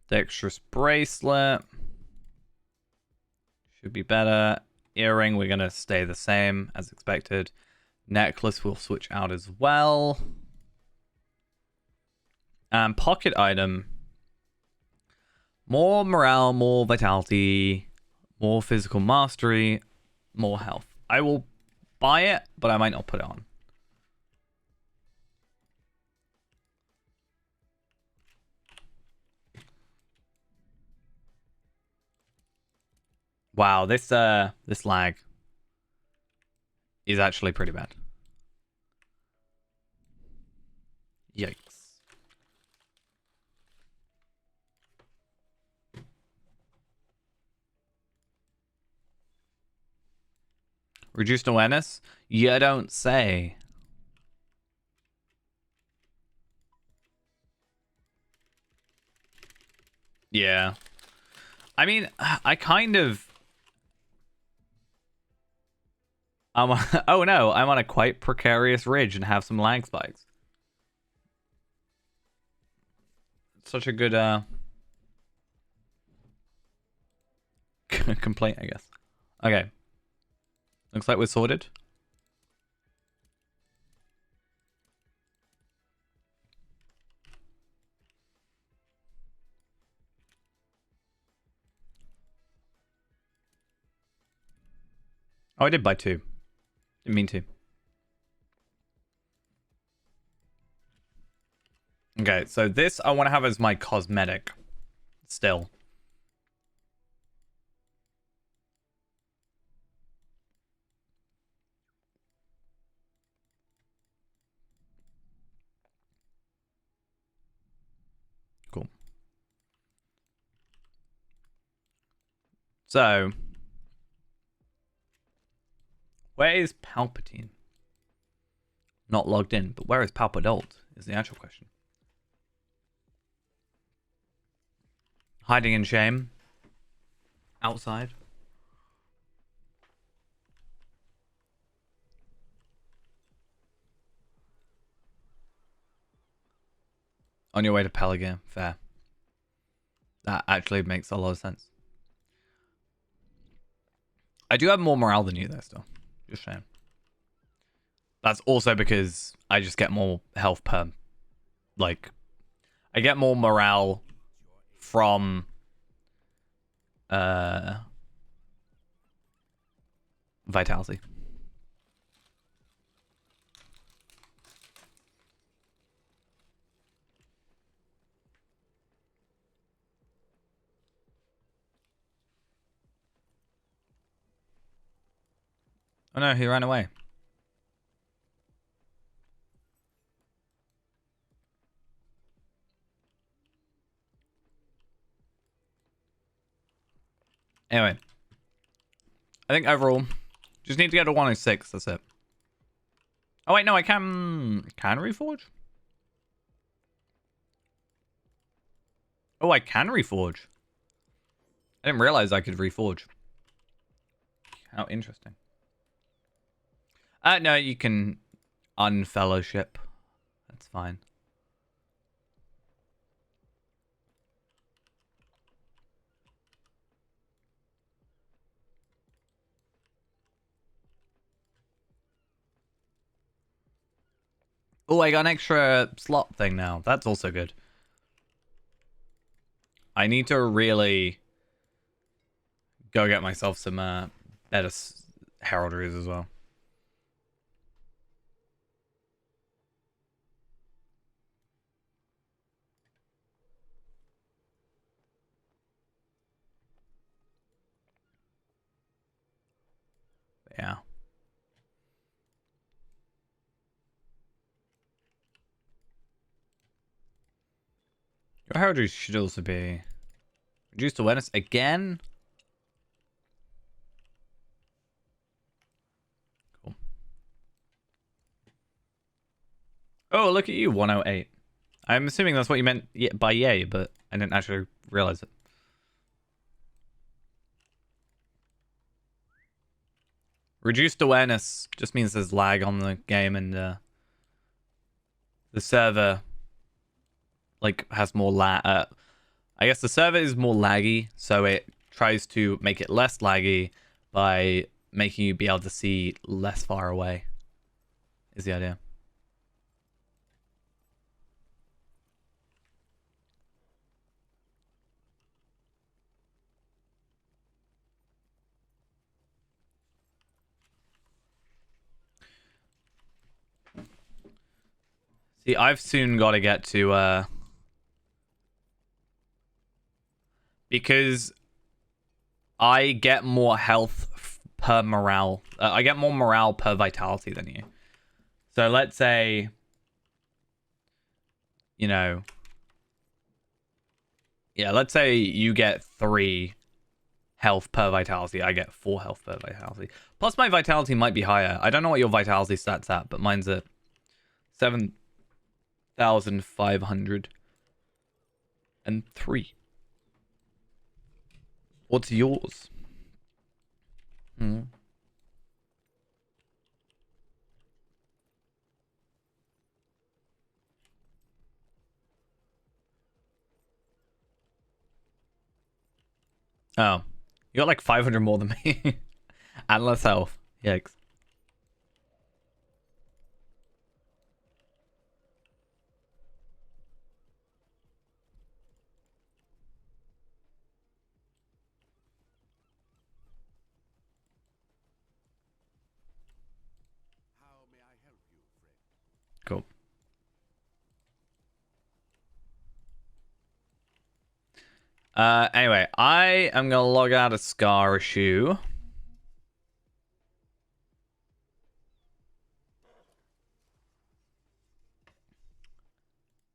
Dexterous bracelet. Should be better. Earring, we're going to stay the same as expected. Necklace will switch out as well. And pocket item. More morale, more vitality, more physical mastery, more health. I will buy it, but I might not put it on. Wow, this lag is actually pretty bad. Yikes. Reduced awareness? You don't say. Yeah. I mean, I kind of... oh no, I'm on a quite precarious ridge and have some lag spikes. Such a good complaint, I guess. Okay. Looks like we're sorted. Oh, I did buy 2. Didn't mean to. Okay, so this I want to have as my cosmetic still. Cool. So, where is Palpatine? Not logged in, but where is Palpadult is the actual question. Hiding in shame. Outside. On your way to Peлагir. Fair. That actually makes a lot of sense. I do have more morale than you though still. Just saying. That's also because I just get more health per... Like, I get more morale from... Vitality. Oh no, he ran away. Anyway. I think overall, just need to get to 106, that's it. Oh wait, no, I can reforge? Oh, I can reforge. I didn't realize I could reforge. How interesting. No, you can unfellowship. That's fine. Oh, I got an extra slot thing now. That's also good. I need to really go get myself some better heraldries as well. Yeah. Your heraldries should also be reduced awareness again. Cool. Oh, look at you, 108. I'm assuming that's what you meant by yay, but I didn't actually realize it. Reduced awareness just means there's lag on the game and the server like has more lag. I guess the server is more laggy, so it tries to make it less laggy by making you be able to see less far away. Is the idea. See, I've soon got to get to because I get more health per morale. I get more morale per vitality than you. So let's say, you know, yeah, let's say you get 3 health per vitality. I get 4 health per vitality. Plus my vitality might be higher. I don't know what your vitality stats at, but mine's at 7,503. What's yours? Hmm. Oh, you got like 500 more than me. And less health. Yikes. Anyway, I am gonna log out of Scar Issue.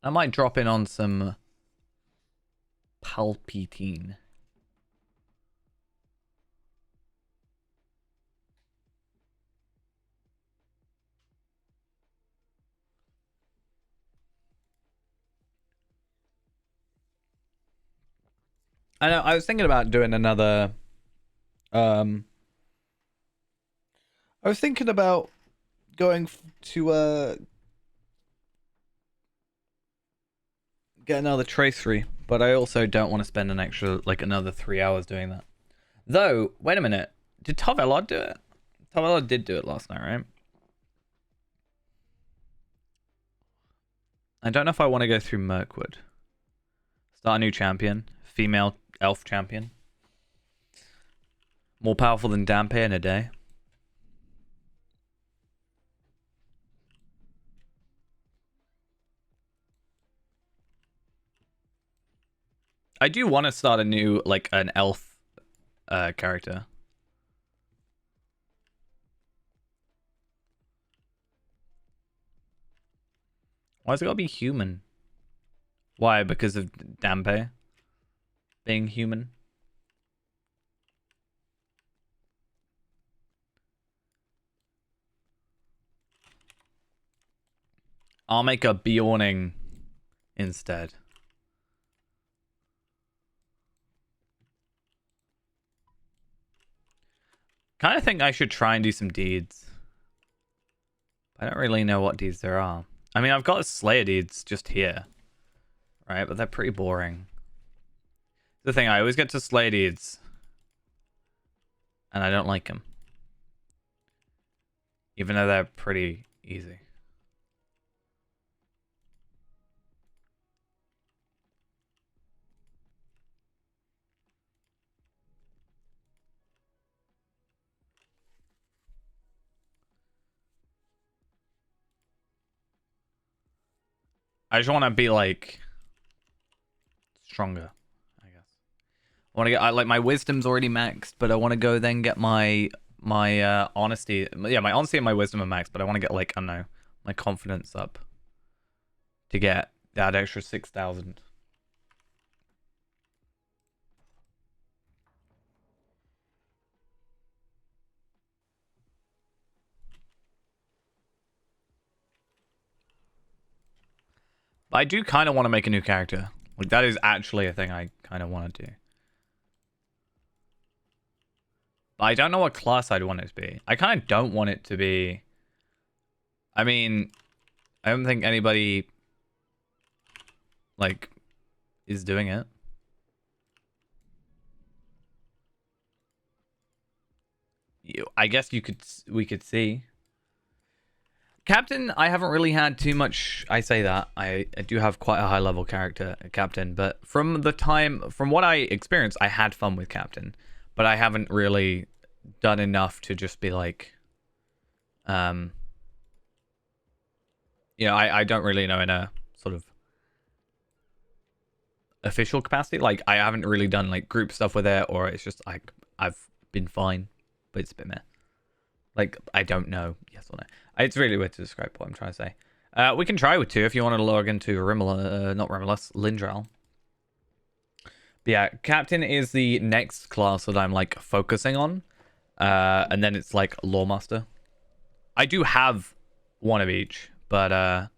I might drop in on some Palpatine. I know, I was thinking about doing another I was thinking about going to get another tracery, but I also don't want to spend an extra like another 3 hours doing that. Though, wait a minute. Did Tavelod do it? Tavelod did do it last night, right? I don't know if I want to go through Mirkwood. Start a new champion. Female elf champion. More powerful than Dampe in a day. I do want to start a new, like, an elf character. Why's it gotta be human? Why? Because of Dampe being human? I'll make a Bjorning instead. Kind of think I should try and do some deeds. I don't really know what deeds there are. I mean, I've got Slayer deeds just here. Right, but they're pretty boring. The thing, I always get to Slayer deeds. And I don't like them. Even though they're pretty easy. I just want to be like stronger, I guess. I want to get like my wisdom's already maxed, but I want to go then get my honesty. Yeah, my honesty and my wisdom are maxed, but I want to get like I don't know, my confidence up to get that extra 6,000. But I do kind of want to make a new character. Like, that is actually a thing I kind of want to do. But I don't know what class I'd want it to be. I kind of don't want it to be... I mean, I don't think anybody, like, is doing it. I guess we could see. Captain, I haven't really had too much. I say that I do have quite a high level character, Captain, but from what I experienced, I had fun with Captain, but I haven't really done enough to just be like, I don't really know in a sort of official capacity. Like, I haven't really done like group stuff with it, or it's just like I've been fine, but it's a bit meh. Like, I don't know, yes or no. It's really weird to describe what I'm trying to say. We can try with 2 if you want to log into Lindral. But yeah, Captain is the next class that I'm, like, focusing on. And then it's, like, Lawmaster. I do have one of each, but I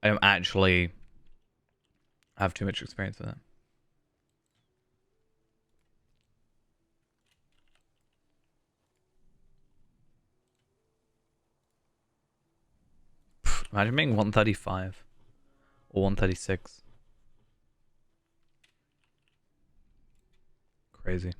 don't actually have too much experience with it. Imagine being 135 or 136. Crazy.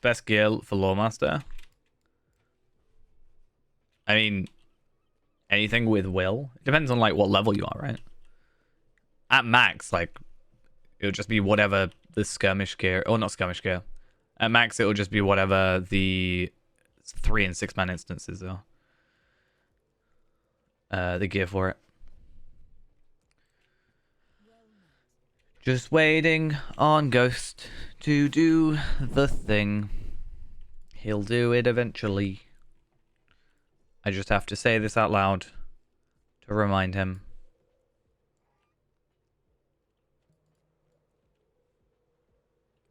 Best gear for Lawmaster? I mean, anything with will. It depends on like what level you are, right? At max, like, it'll just be whatever the skirmish gear, or not skirmish gear. At max, it'll just be whatever the It's 3 and 6 man instances though. The gear for it. Just waiting on Ghost to do the thing. He'll do it eventually. I just have to say this out loud to remind him.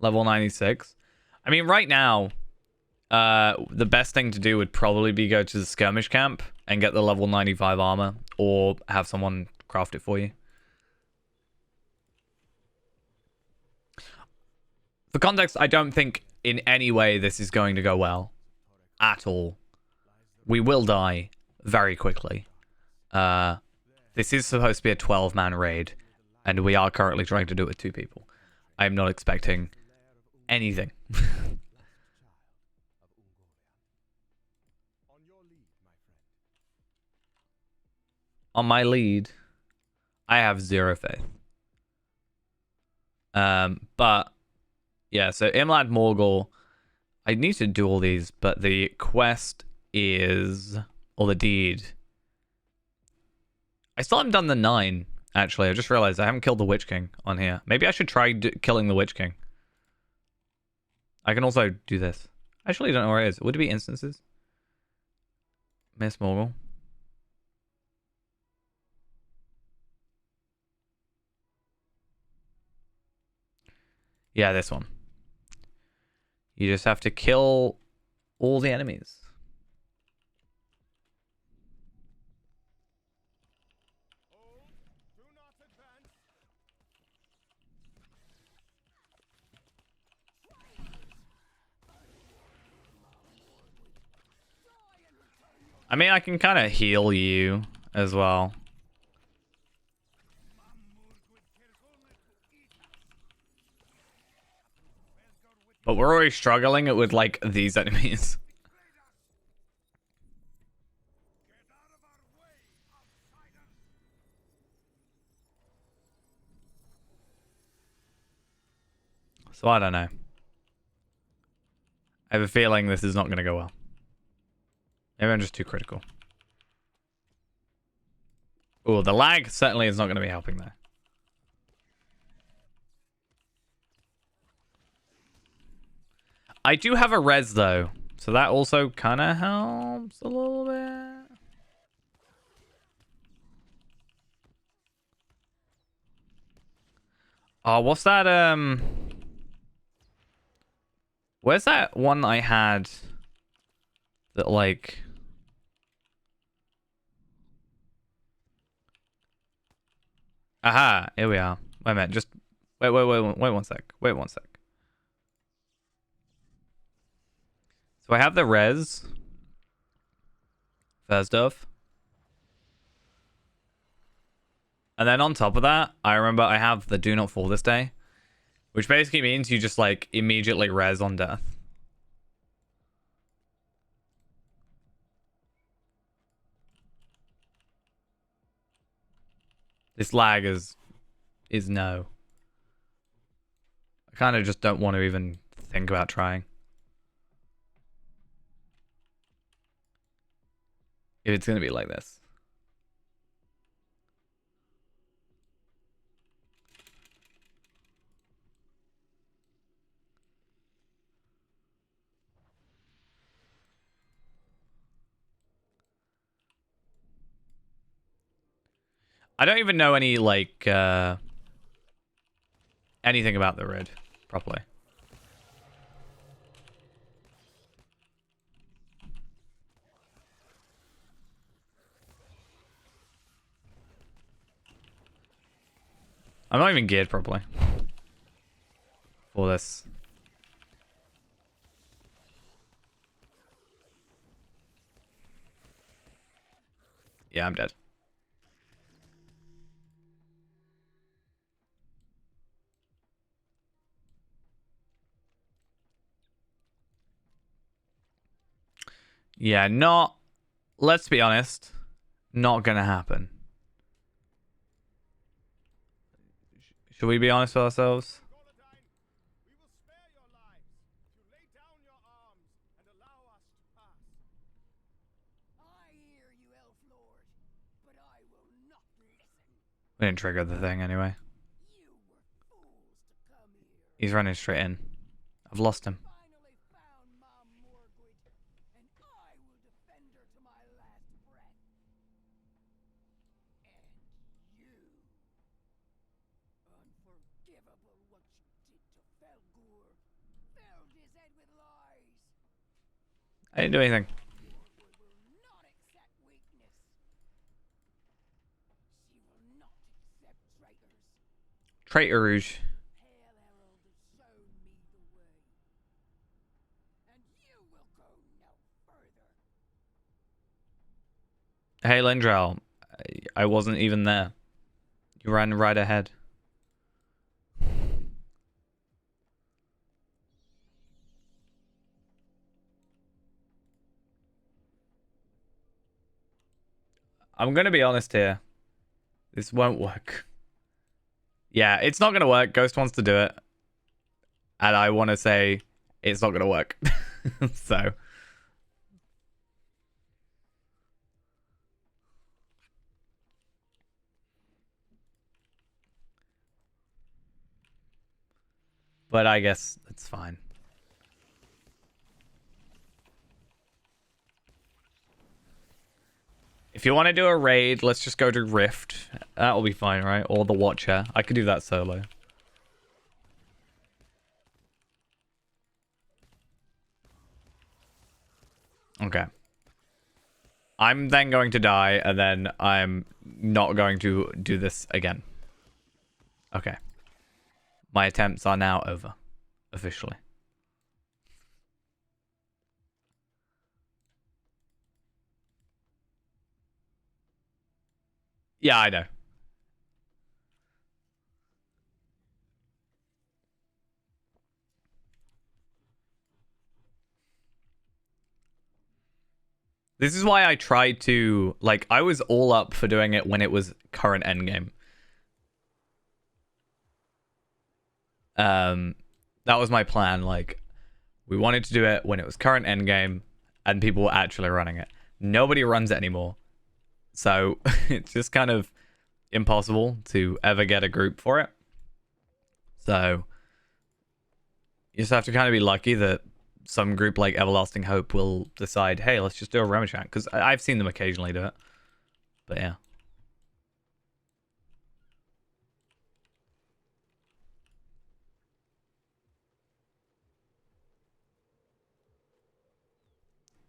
Level 96. I mean, right now, the best thing to do would probably be go to the skirmish camp and get the level 95 armor, or have someone craft it for you. For context, I don't think in any way this is going to go well. At all. We will die very quickly. This is supposed to be a 12-man raid, and we are currently trying to do it with 2 people. I am not expecting anything. On my lead, I have 0 faith. But yeah, so Imlad Morgul, I need to do all these, but the quest is, or the deed. I still haven't done the 9, actually. I just realized I haven't killed the Witch King on here. Maybe I should try killing the Witch King. I can also do this. I actually don't know where it is. Would it be instances? Miss Morgul. Yeah, this one. You just have to kill all the enemies. I mean, I can kind of heal you as well. But we're already struggling with, like, these enemies. So I don't know. I have a feeling this is not going to go well. Maybe I'm just too critical. Oh, the lag certainly is not going to be helping there. I do have a res though, so that also kind of helps a little bit. Oh, what's that? Where's that one I had that like? Aha! Here we are. Wait a minute. Just wait 1 sec. Wait 1 sec. So I have the res. First off. And then on top of that, I remember I have the do not fall this day. Which basically means you just like immediately res on death. This lag is no. I kind of just don't want to even think about trying. If it's going to be like this. I don't even know any, like, anything about the red properly. I'm not even geared properly for this. Yeah, I'm dead. Yeah, let's be honest, not gonna happen. Should we be honest with ourselves? We will spare your lives if you lay down your arms and allow us to pass. We didn't trigger the thing anyway. He's running straight in. I've lost him. Finally found Mom Morgwood, and I will defend her to my last breath. And you. Unforgivable what you did to Felgur. Filled his head with lies. I didn't do anything. Morgwood will not accept weakness. She will not accept traitors. Traitor Rouge. Pale Herald has shown me the way. And you will go no further. Hey, Lindrell. I wasn't even there. You ran right ahead. I'm gonna be honest here. This won't work. Yeah, it's not gonna work. Ghost wants to do it. And I want to say it's not gonna work. So. But I guess it's fine. If you want to do a raid, let's just go to Rift. That'll be fine, right? Or the Watcher. I could do that solo. Okay. I'm then going to die, and then I'm not going to do this again. Okay. My attempts are now over. Officially. Yeah, I know. This is why I tried to, like, I was all up for doing it when it was current endgame. That was my plan. Like, we wanted to do it when it was current endgame and people were actually running it. Nobody runs it anymore. So it's just kind of impossible to ever get a group for it. So you just have to kind of be lucky that some group like Everlasting Hope will decide, hey, let's just do a Remichan. Because I've seen them occasionally do it. But yeah.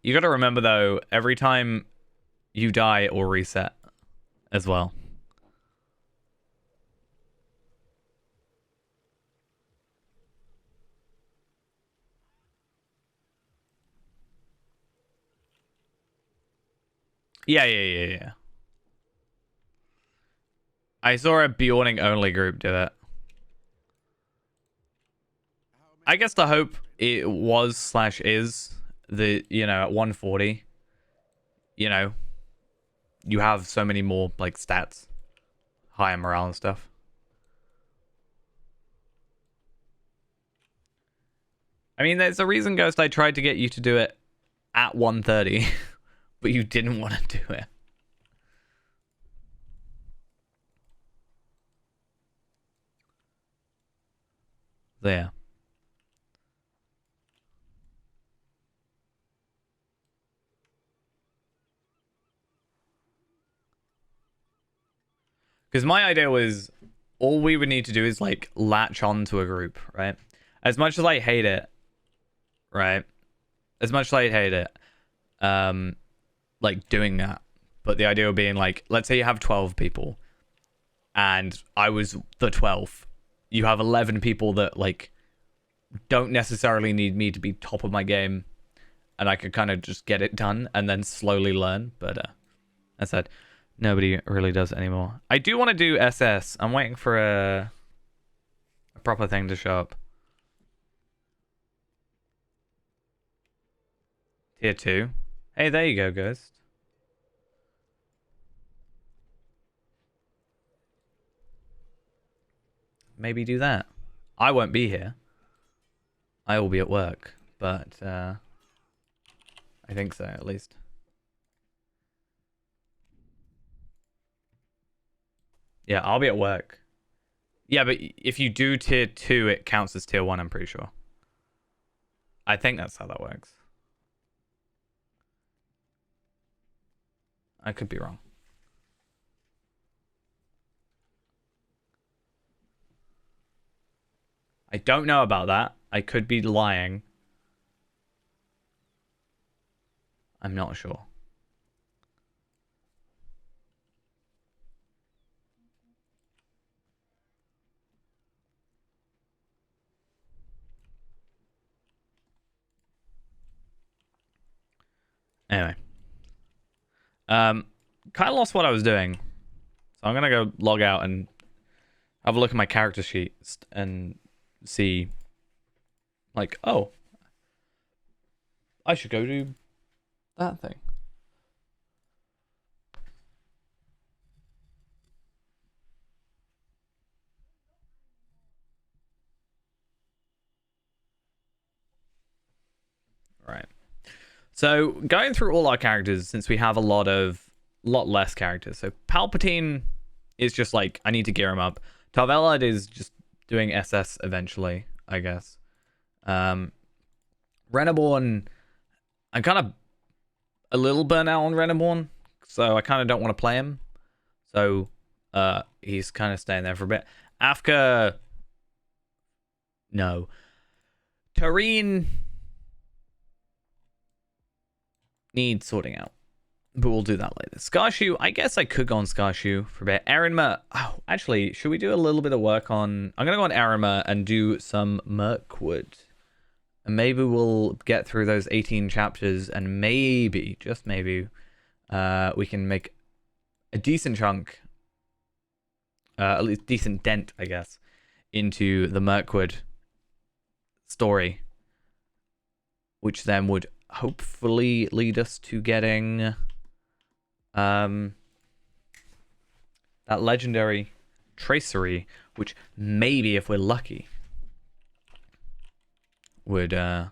You got to remember, though, every time you die, it will reset as well. Yeah. I saw a Bjorning only group do it. I guess the hope it was / is the, you know, at 140, you know, you have so many more like stats, higher morale and stuff. I mean, there's a reason, Ghost, I tried to get you to do it at 130, but you didn't want to do it. There. Because my idea was all we would need to do is like latch on to a group, right? As much as I hate it, right? As much as I hate it, like doing that. But the idea of being like, let's say you have 12 people and I was the 12th. You have 11 people that like don't necessarily need me to be top of my game and I could kind of just get it done and then slowly learn. But as I said, nobody really does it anymore. I do want to do SS. I'm waiting for a proper thing to show up. Tier 2. Hey, there you go, Ghost. Maybe do that. I won't be here. I will be at work, but I think so, at least. Yeah, I'll be at work. Yeah, but if you do tier 2, it counts as tier 1, I'm pretty sure. I think that's how that works. I could be wrong. I don't know about that. I could be lying. I'm not sure. Anyway. Kind of lost what I was doing. So I'm going to go log out and have a look at my character sheet and see, like, oh, I should go do that thing. Right. So going through all our characters, since we have a lot less characters. So Palpatine is just like, I need to gear him up. Tarvelad is just doing SS eventually, I guess. Renaborn, I'm kind of a little burnt out on Renaborn, so I kind of don't want to play him. So he's kind of staying there for a bit. Afka, no. Tareen needs sorting out, but we'll do that later. Skarshu, I guess I could go on Skarshu for a bit. Erinma, oh, actually, should we do a little bit of work on... I'm going to go on Erinma and do some Mirkwood. And maybe we'll get through those 18 chapters and maybe, just maybe, we can make a decent chunk, at least decent dent, I guess, into the Mirkwood story, which then would hopefully lead us to getting that legendary tracery, which maybe, if we're lucky, would kind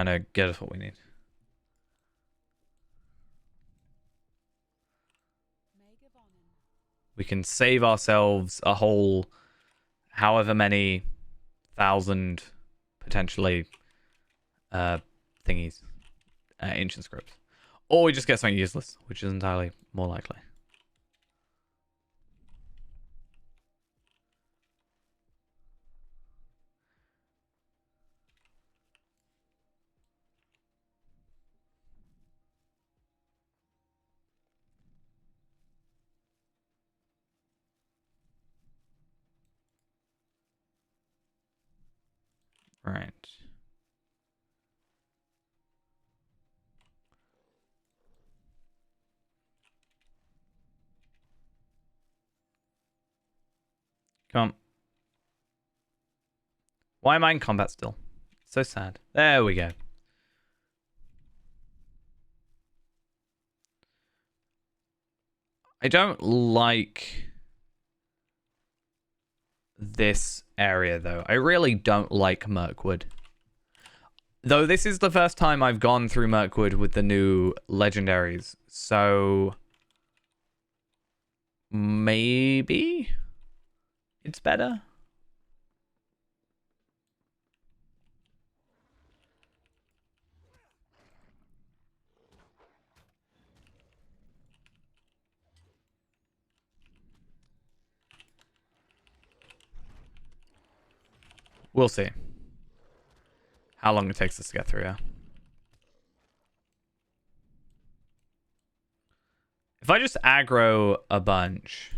of get us what we need. We can save ourselves a whole however many thousand potentially thingies, ancient scripts, or we just get something useless, which is entirely more likely. Right. Come on. Why am I in combat still? So sad. There we go. I don't like this area, though. I really don't like Mirkwood. Though this is the first time I've gone through Mirkwood with the new legendaries, so maybe it's better. We'll see how long it takes us to get through here. If I just aggro a bunch,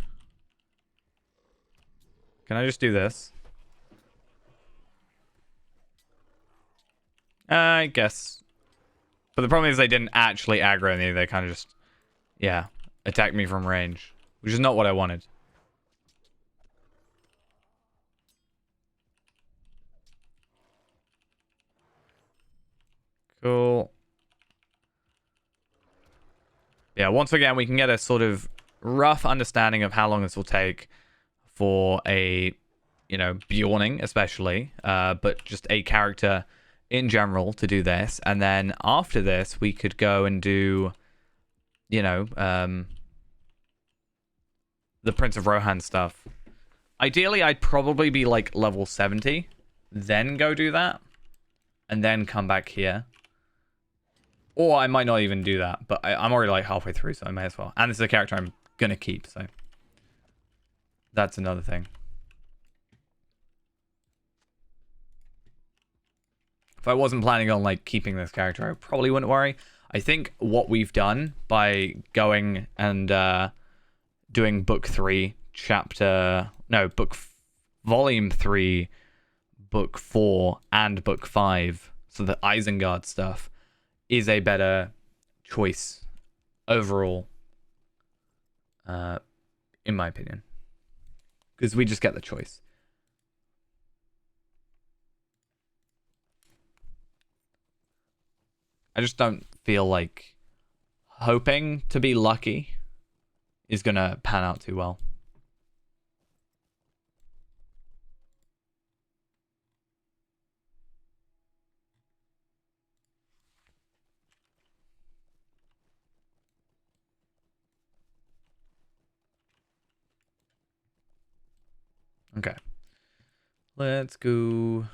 can I just do this? I guess. But the problem is they didn't actually aggro me. They kind of just, yeah, attacked me from range, which is not what I wanted. Cool. Yeah, once again, we can get a sort of rough understanding of how long this will take for a, you know, Bjorning especially, but just a character in general to do this. And then after this, we could go and do, you know, the Prince of Rohan stuff. Ideally, I'd probably be like level 70, then go do that, and then come back here. Or I might not even do that, but I'm already like halfway through, so I may as well. And this is a character I'm gonna keep, so that's another thing. If I wasn't planning on like keeping this character, I probably wouldn't worry. I think what we've done by going and doing book 3, volume 3, book 4, and book 5, so the Isengard stuff is a better choice overall, in my opinion, because we just get the choice. I just don't feel like hoping to be lucky is gonna pan out too well. Okay. Let's go.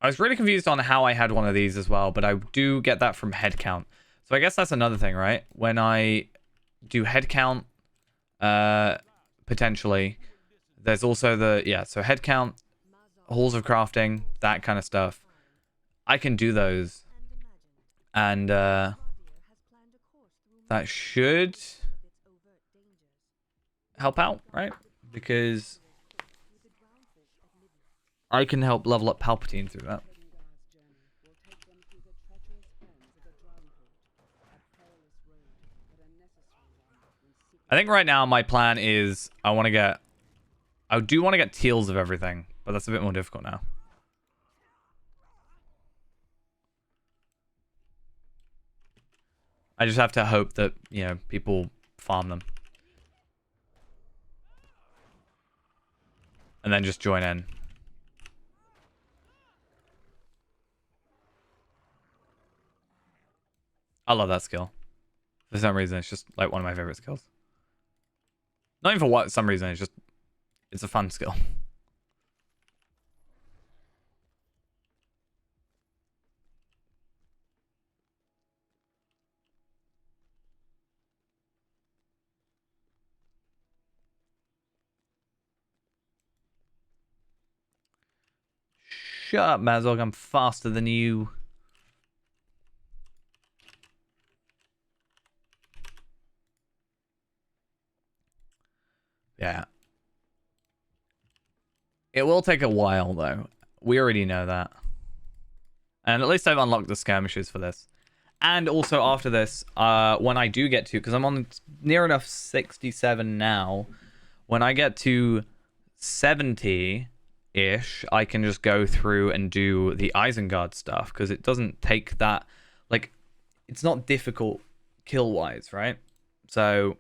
I was really confused on how I had one of these as well, but I do get that from head count. So I guess that's another thing, right? When I do head count, potentially, there's also so head count, halls of crafting, that kind of stuff. I can do those. And that should help out, right? Because I can help level up Palpatine through that. I think right now my plan is I do want to get teals of everything, but that's a bit more difficult now. I just have to hope that, you know, people farm them. And then just join in. I love that skill. For some reason, it's just like one of my favorite skills. Not even for some reason, it's a fun skill. Shut up, Mazog, I'm faster than you. Yeah. It will take a while, though. We already know that. And at least I've unlocked the skirmishes for this. And also after this, when I do get to... Because I'm on near enough 67 now. When I get to 70-ish, I can just go through and do the Isengard stuff. Because it doesn't take that... Like, it's not difficult kill-wise, right? So...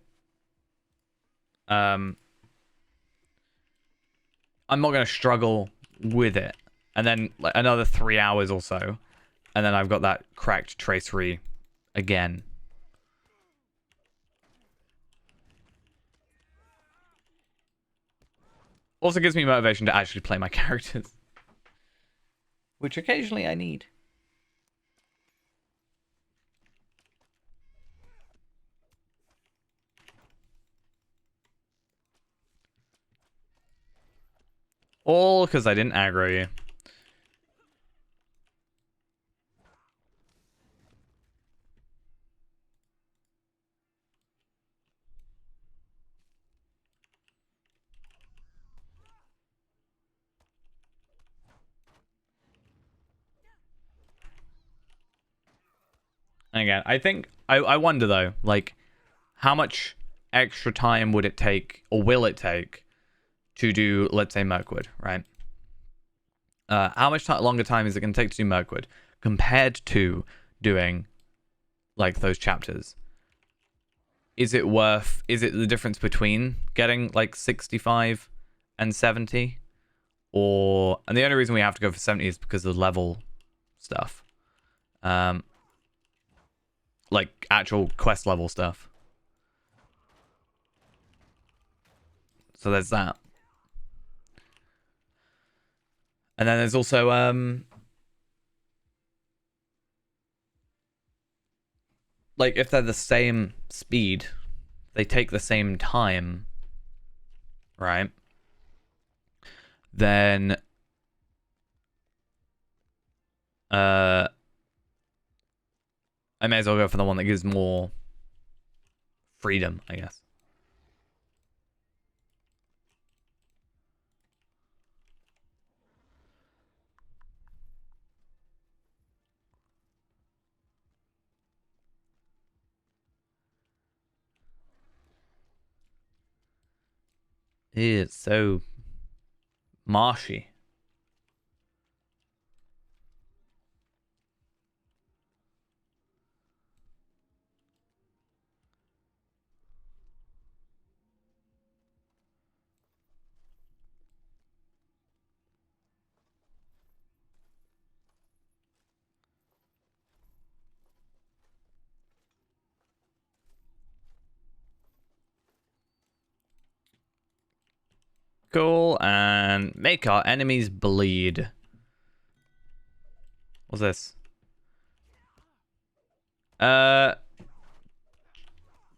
I'm not going to struggle with it. And then like, another 3 hours or so. And then I've got that cracked tracery again. Also gives me motivation to actually play my characters. Which occasionally I need. All because I didn't aggro you. And again, I think, I wonder though, like, how much extra time would it take, or will it take, to do, let's say, Mirkwood, right? How much longer time is it going to take to do Mirkwood compared to doing, like, those chapters? Is it the difference between getting, like, 65 and 70? And the only reason we have to go for 70 is because of the level stuff. like actual quest level stuff. So there's that. And then there's also like if they're the same speed, they take the same time, right? Then I may as well go for the one that gives more freedom, I guess. It's so marshy. Cool, and make our enemies bleed. What's this?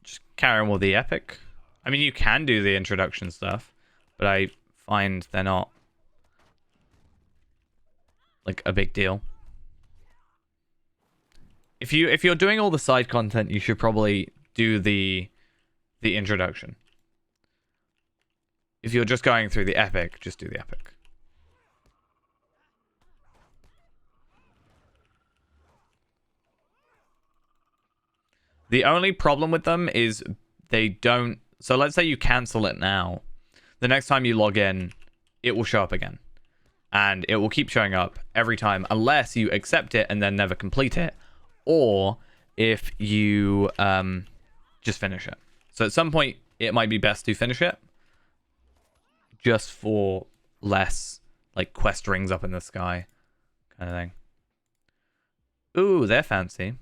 Just carry on with the epic. I mean, you can do the introduction stuff, but I find they're not like a big deal. If you're doing all the side content, you should probably do the introduction. If you're just going through the epic, just do the epic. The only problem with them is they don't... So let's say you cancel it now. The next time you log in, it will show up again. And it will keep showing up every time unless you accept it and then never complete it. Or if you just finish it. So at some point, it might be best to finish it. Just for less, like, quest rings up in the sky kind of thing. Ooh, they're fancy.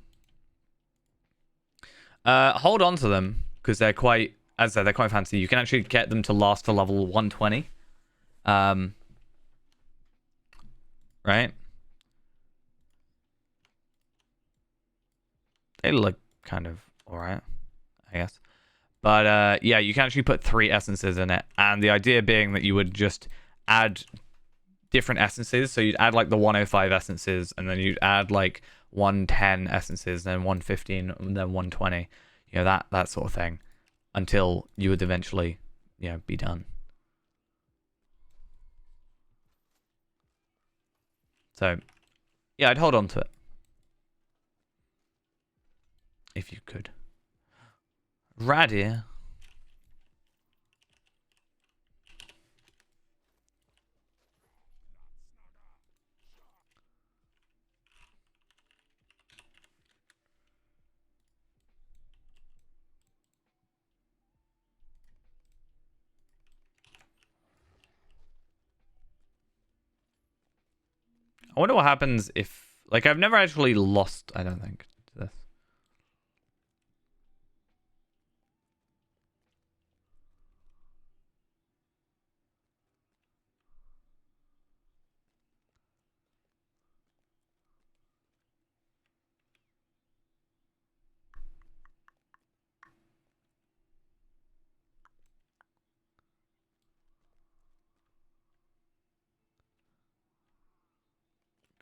Hold on to them, because they're quite, as I said, they're quite fancy. You can actually get them to last to level 120. Right? They look kind of alright, I guess. But yeah, you can actually put 3 essences in it. And the idea being that you would just add different essences. So you'd add like the 105 essences, and then you'd add like 110 essences, then 115, and then 120. You know, that sort of thing. Until you would eventually, you know, be done. So, yeah, I'd hold on to it. If you could. Radia. I wonder what happens if... Like, I've never actually lost, I don't think, to this.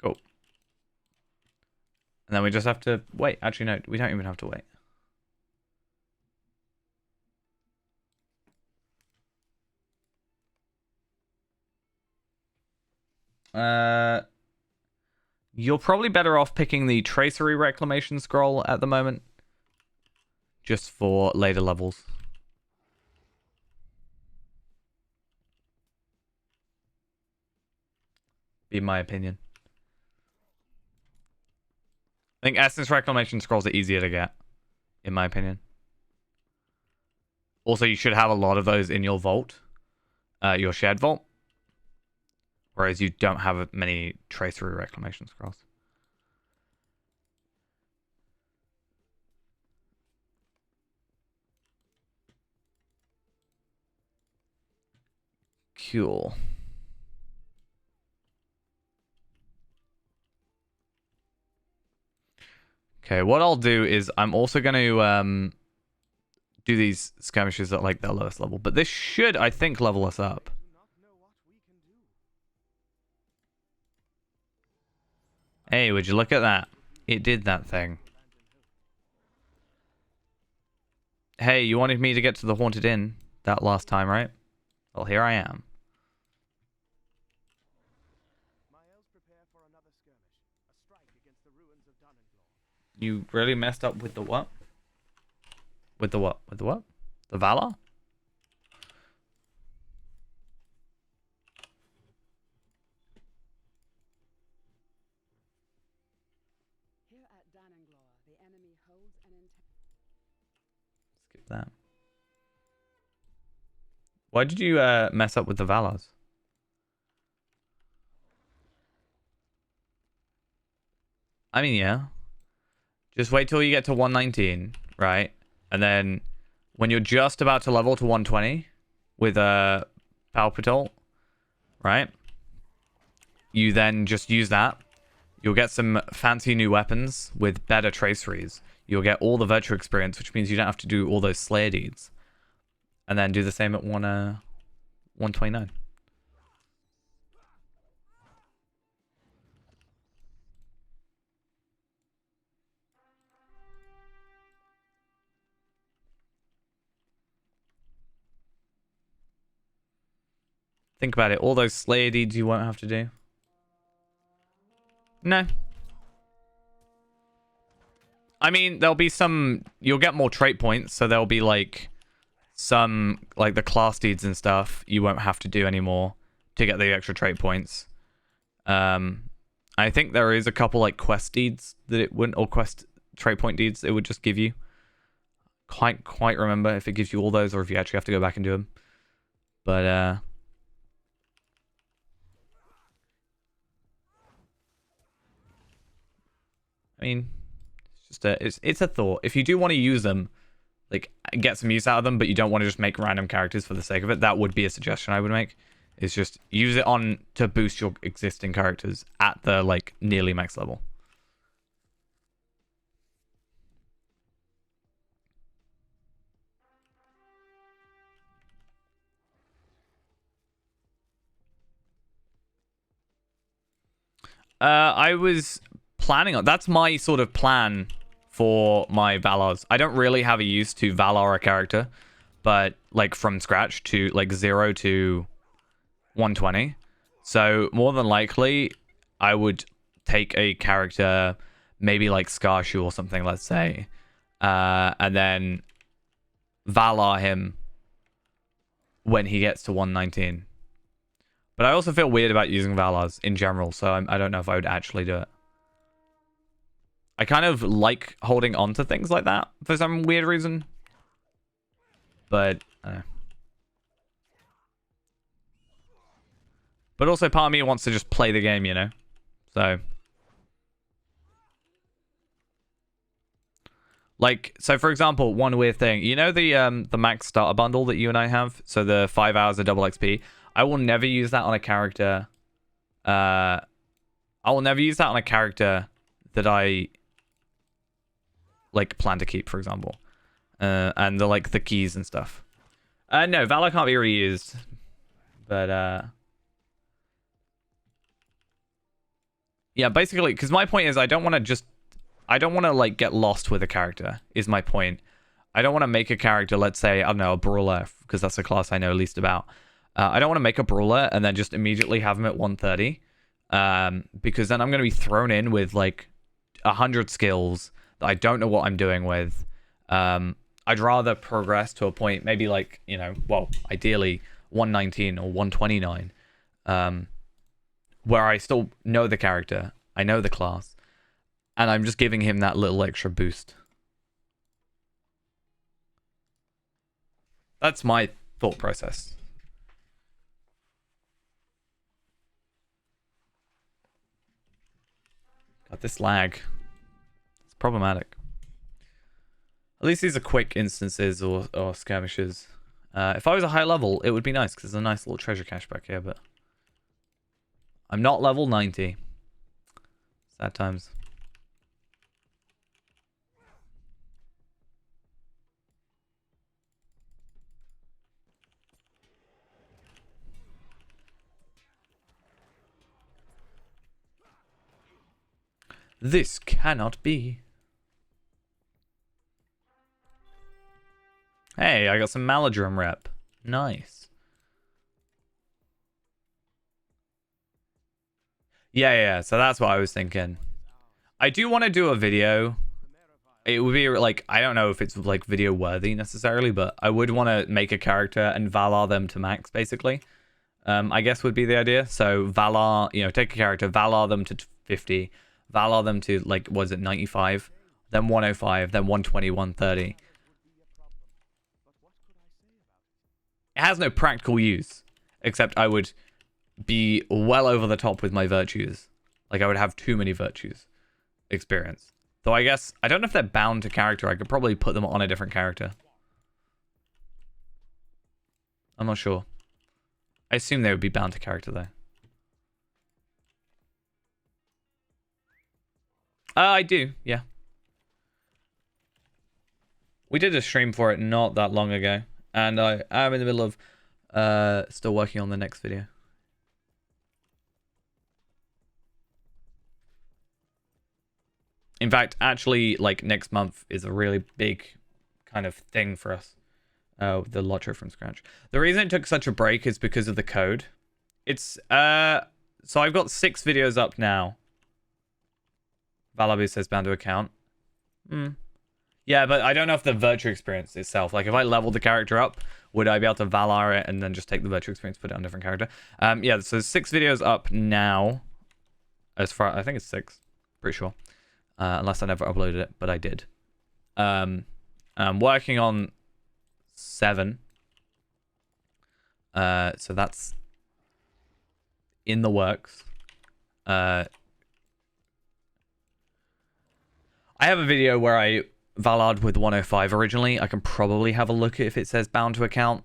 Cool. And then we just have to wait. Actually, no, we don't even have to wait. You're probably better off picking the Tracery Reclamation Scroll at the moment. Just for later levels. Be my opinion. I think Essence Reclamation Scrolls are easier to get. In my opinion. Also, you should have a lot of those in your vault. Your shared vault. Whereas you don't have many Tracery Reclamation Scrolls. Cool. Okay, what I'll do is I'm also going to do these skirmishes at like their lowest level. But this should, I think, level us up. Hey, would you look at that? It did that thing. Hey, you wanted me to get to the Haunted Inn that last time, right? Well, here I am. You really messed up with the what? With the what? With the what? The Valor? Here at Dananglor, the enemy holds an Skip that. Why did you mess up with the Valors? I mean, yeah. Just wait till you get to 119, right? And then when you're just about to level to 120 with a Palpitolt, right? You then just use that. You'll get some fancy new weapons with better traceries. You'll get all the virtue experience, which means you don't have to do all those Slayer deeds. And then do the same at 129. Think about it. All those Slayer deeds you won't have to do. No. I mean, there'll be some... You'll get more trait points, so there'll be, like... Some, like, the class deeds and stuff you won't have to do anymore to get the extra trait points. I think there is a couple, like, quest deeds that it wouldn't... Or quest trait point deeds it would just give you. Can't quite remember if it gives you all those or if you actually have to go back and do them. But, I mean, it's just it's a thought. If you do want to use them, like get some use out of them, but you don't want to just make random characters for the sake of it, that would be a suggestion I would make. Is just use it on to boost your existing characters at the like nearly max level. I was planning on... That's my sort of plan for my Valors. I don't really have a use to Valor a character, but like from scratch to like 0 to 120. So more than likely, I would take a character, maybe like Scarshoe or something, let's say, and then Valar him when he gets to 119. But I also feel weird about using Valars in general, so I don't know if I would actually do it. I kind of like holding on to things like that for some weird reason. But, I don't know. But also part of me wants to just play the game, you know? So... Like, so for example, one weird thing. You know the max starter bundle that you and I have? So the 5 hours of double XP? I will never use that on a character. I will never use that on a character that I like plan to keep, for example. And the like the keys and stuff. No, Valor can't be reused. But yeah, basically, because my point is I don't want to like get lost with a character, is my point. I don't want to make a character, let's say, I don't know, a brawler, because that's the class I know least about. I don't want to make a brawler and then just immediately have him at 130. Because then I'm going to be thrown in with like 100 skills that I don't know what I'm doing with. I'd rather progress to a point, maybe like, you know, well, ideally 119 or 129. Where I still know the character. I know the class. And I'm just giving him that little extra boost. That's my thought process. God, this lag. It's problematic. At least these are quick instances or skirmishes. If I was a high level, it would be nice because there's a nice little treasure cache back here, but I'm not level 90. Sad times. This cannot be. Hey, I got some Maladrim rep. Nice. Yeah, so that's what I was thinking. I do want to do a video. It would be like, I don't know if it's like video worthy necessarily, but I would want to make a character and Valar them to max, basically. I guess would be the idea. So Valar, you know, take a character, Valar them to 50, Valar them to like, was it 95, then 105, then 120, 130. It has no practical use, except I would be well over the top with my virtues. Like, I would have too many virtues experience. Though I guess, I don't know if they're bound to character. I could probably put them on a different character. I'm not sure. I assume they would be bound to character, though. I do, yeah. We did a stream for it not that long ago. And I am in the middle of still working on the next video. In fact, actually, like, next month is a really big kind of thing for us. The Lotro from scratch. The reason it took such a break is because of the code. It's, so I've got 6 videos up now. Valabu says bound to account. Yeah, but I don't know if the virtue experience itself, like if I leveled the character up, would I be able to Valar it and then just take the virtue experience, put it on a different character? Yeah, so 6 videos up now. As far, I think it's 6, pretty sure. Unless I never uploaded it, but I did. I'm working on 7. So that's in the works. I have a video where I Valard with 105 originally. I can probably have a look at if it says bound to account.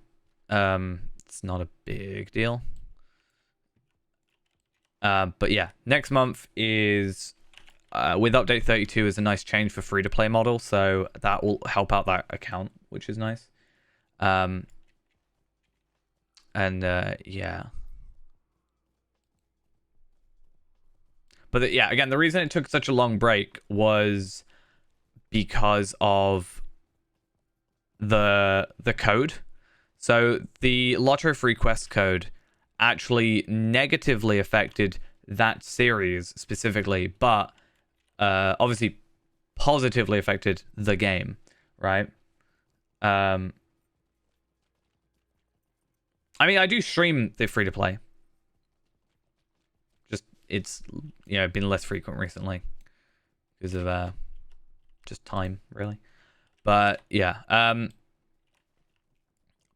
It's not a big deal. But yeah, next month is with update 32 is a nice change for free-to-play model, so that will help out that account, which is nice. Yeah. But yeah, again, the reason it took such a long break was because of the code. So the Lotro Free Quest code actually negatively affected that series specifically, but obviously positively affected the game, right? I mean, I do stream the free-to-play. Just, it's, you know, been less frequent recently because of just time, really. But yeah,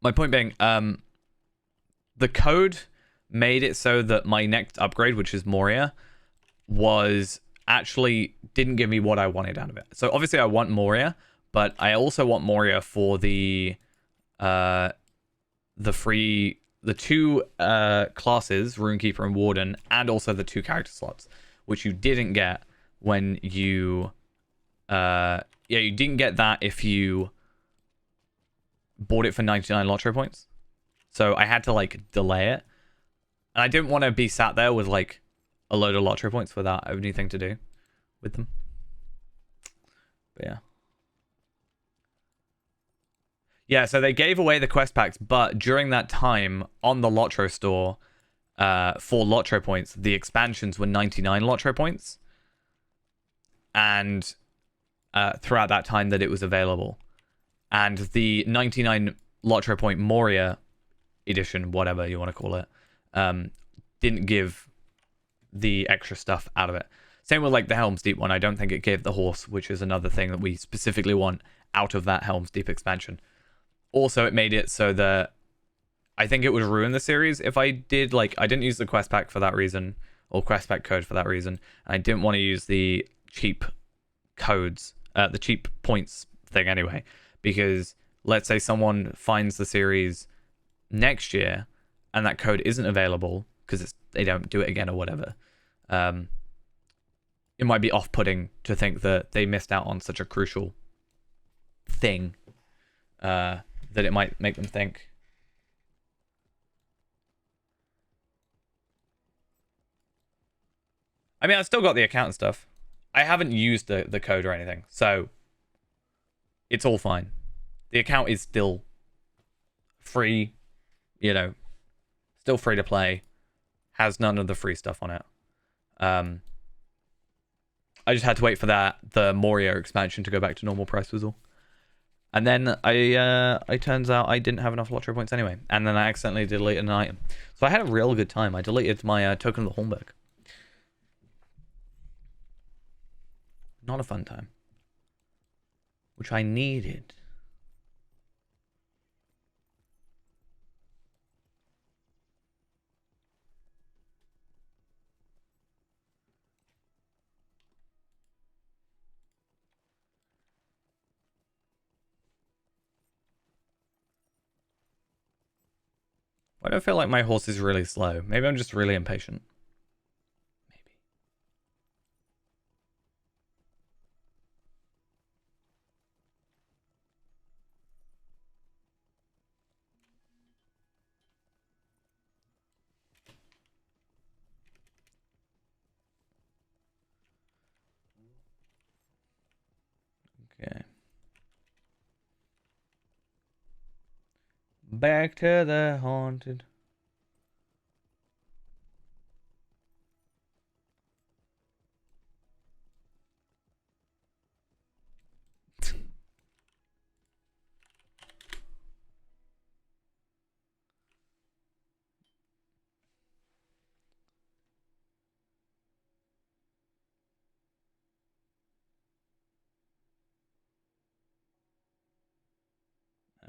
my point being, the code made it so that my next upgrade, which is Moria, was actually didn't give me what I wanted out of it. So obviously I want Moria, but I also want Moria for the two classes, Runekeeper and Warden, and also the 2 character slots, which you didn't get when you you didn't get that if you bought it for 99 Lotro points. So I had to like delay it. And I didn't want to be sat there with like a load of Lotro points without anything to do with them. But yeah. Yeah, so they gave away the quest packs, but during that time on the Lotro store, for Lotro points, the expansions were 99 Lotro points. And throughout that time that it was available. And the 99 Lotro point Moria edition, whatever you want to call it, didn't give the extra stuff out of it. Same with like the Helm's Deep one. I don't think it gave the horse, which is another thing that we specifically want out of that Helm's Deep expansion. Also, it made it so that I think it would ruin the series if I did, like, I didn't use the quest pack for that reason, or quest pack code for that reason. And I didn't want to use the cheap codes, the cheap points thing anyway, because let's say someone finds the series next year and that code isn't available because they don't do it again or whatever, it might be off-putting to think that they missed out on such a crucial thing, that it might make them think. I mean, I've still got the account and stuff. I haven't used the code or anything, so it's all fine. The account is still free, you know, still free to play, has none of the free stuff on it. I just had to wait for the Morio expansion to go back to normal price was all. And then I turns out I didn't have enough lottery points anyway, and then I accidentally deleted an item. So I had a real good time. I deleted my Token of the Hornberg. Not a fun time. Which I needed. Why do I feel like my horse is really slow? Maybe I'm just really impatient. Maybe. Okay. Back to the haunted.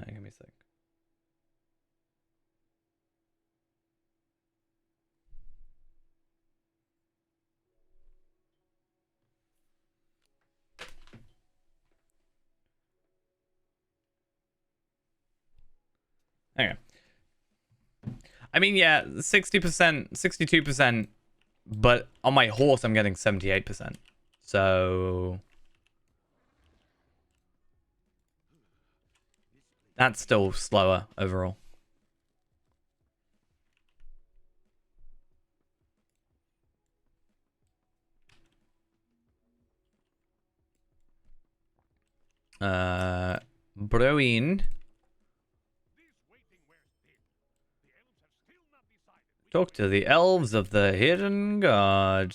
Give me a sec. Okay. I mean, yeah, 60%, 62%, but on my horse, I'm getting 78%. So that's still slower overall. Broin. Talk to the elves of the Hidden God.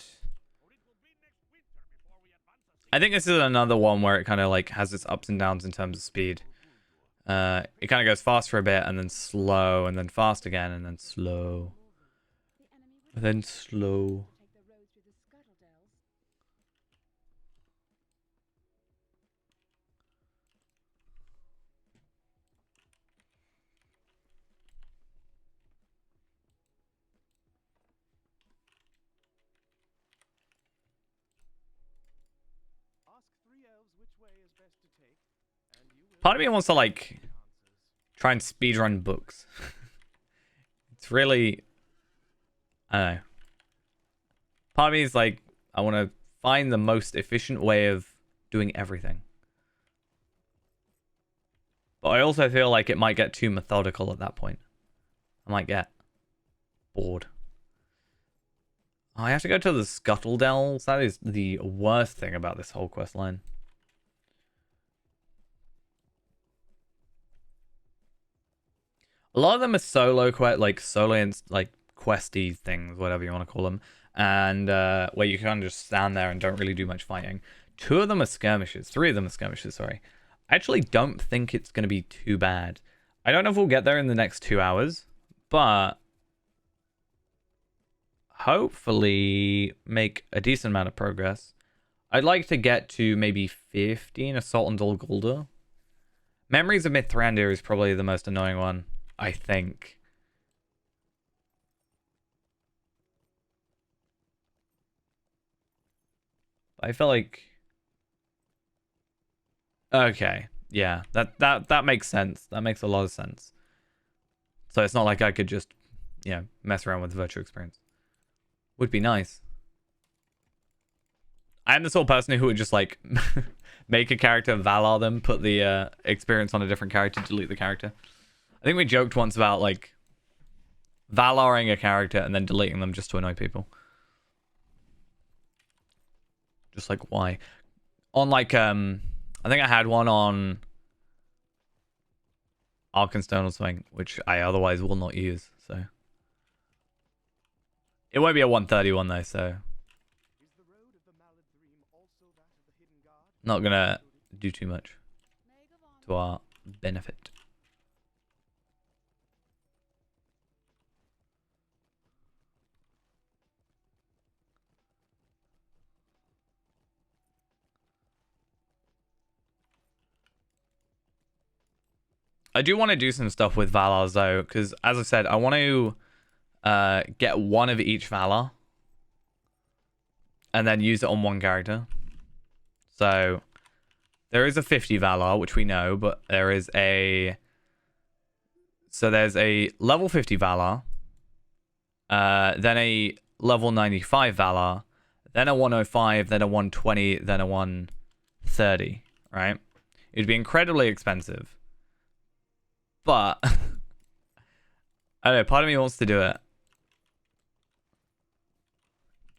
I think this is another one where it kind of like has its ups and downs in terms of speed. It kind of goes fast for a bit and then slow and then fast again and then slow. And then slow. Part of me wants to like try and speedrun books. It's really, I don't know. Part of me is like, I want to find the most efficient way of doing everything. But I also feel like it might get too methodical at that point. I might get bored. Oh, I have to go to the Scuttle Dells. That is the worst thing about this whole quest line. A lot of them are solo like solo and like questy things, whatever you want to call them, and where you kind of just stand there and don't really do much fighting. 2 of them are skirmishes. 3 of them are skirmishes. Sorry, I actually don't think it's going to be too bad. I don't know if we'll get there in the next 2 hours, but hopefully make a decent amount of progress. I'd like to get to maybe 15 Assault on Dol Guldur. Memories of Mithrandir is probably the most annoying one, I think. I feel like... Okay. Yeah, that makes sense. That makes a lot of sense. So it's not like I could just, mess around with the virtual experience. Would be nice. I am the sort of person who would just like make a character, Valar them, put the experience on a different character, delete the character. I think we joked once about like Valaring a character and then deleting them just to annoy people. Just like why? On like I think I had one on Arkenstone or something, which I otherwise will not use, so. It won't be a 131 though, so. Not gonna do too much to our benefit. I do want to do some stuff with Valars though, because as I said, I want to get one of each Valar and then use it on one character. So there is a 50 Valar, which we know, but there is a... So there's a level 50 Valar, then a level 95 Valar, then a 105, then a 120, then a 130, right? It'd be incredibly expensive. But I don't know, part of me wants to do it.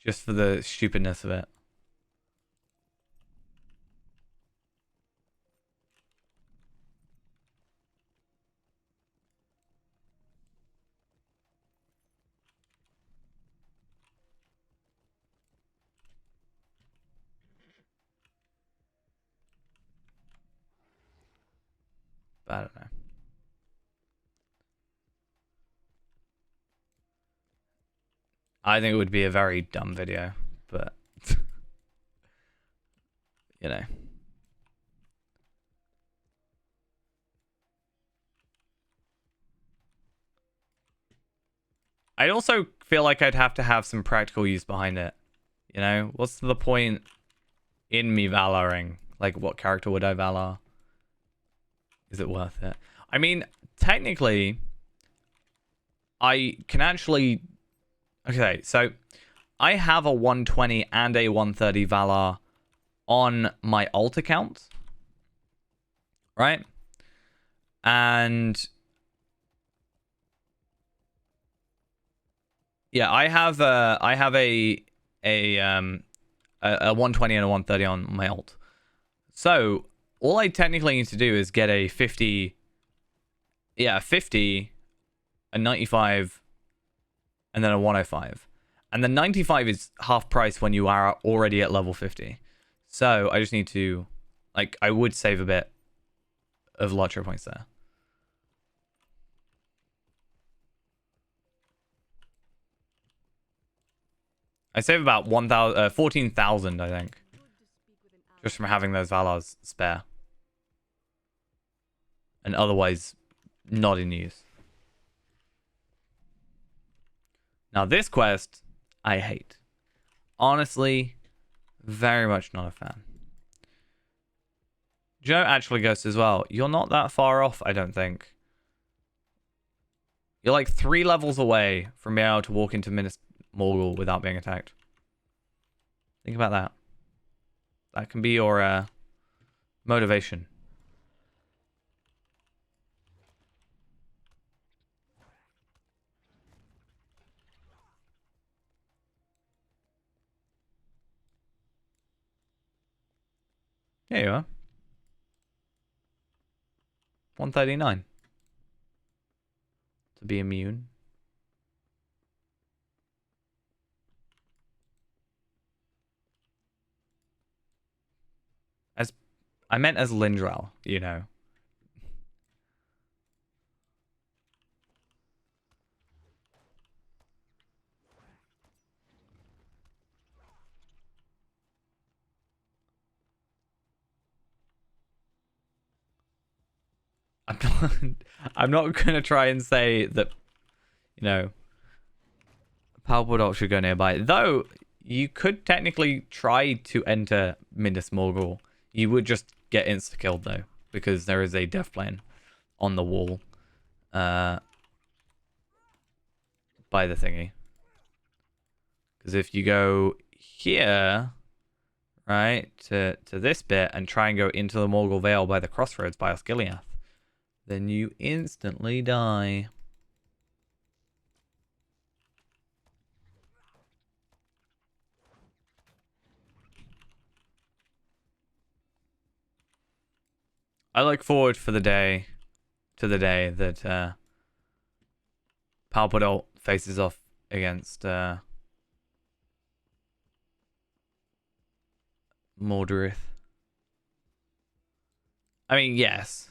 Just for the stupidness of it. But I don't know. I think it would be a very dumb video, but you know. I also feel like I'd have to have some practical use behind it. You know, what's the point in me Valaring? Like, what character would I Valar? Is it worth it? I mean, technically, I can actually... Okay, so I have a 120 and a 130 Valar on my alt account, right? And yeah, I have a 120 and a 130 on my alt. So all I technically need to do is get a 50, a 50, a 95, and then a 105. And the 95 is half price when you are already at level 50. So I just need to, like, I would save a bit of Lotro points there. I save about 14,000, I think. Just from having those Valars spare. And otherwise, not in use. Now this quest, I hate. Honestly, very much not a fan. Joe actually goes as well. You're not that far off, I don't think. You're like 3 levels away from being able to walk into Minas Morgul without being attacked. Think about that. That can be your motivation. There you are. 139. To be immune. I meant as Lindral, you know. I'm not gonna try and say that, you know, Palpable should go nearby. Though you could technically try to enter Minas Morgul. You would just get insta-killed though. because there is a death plane on the wall by the thingy. Because if you go here, right, to this bit and try and go into the Morgul Vale by the crossroads by Osgiliath, then you instantly die. I look forward to the day that Palpadol faces off against Mordorith. I mean, yes.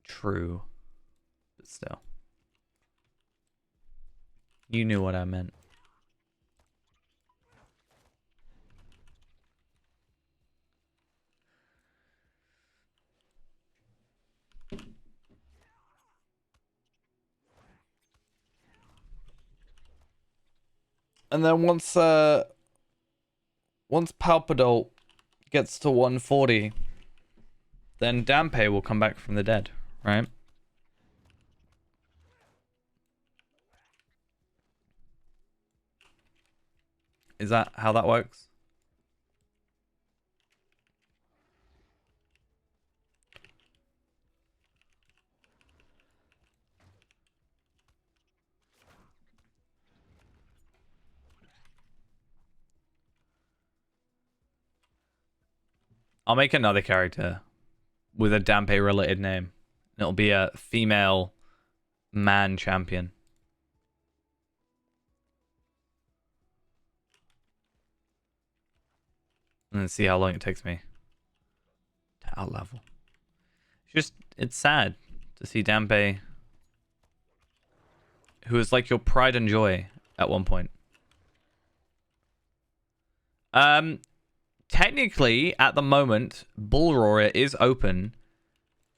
True. But still. You knew what I meant. And then once Palpadol gets to 140, then Dampe will come back from the dead, right? Is that how that works? I'll make another character with a Dampe related name. It'll be a female man champion. And then see how long it takes me to out level. It's sad to see Dampe, who is like your pride and joy at one point. Technically, at the moment, Bull Roarer is open,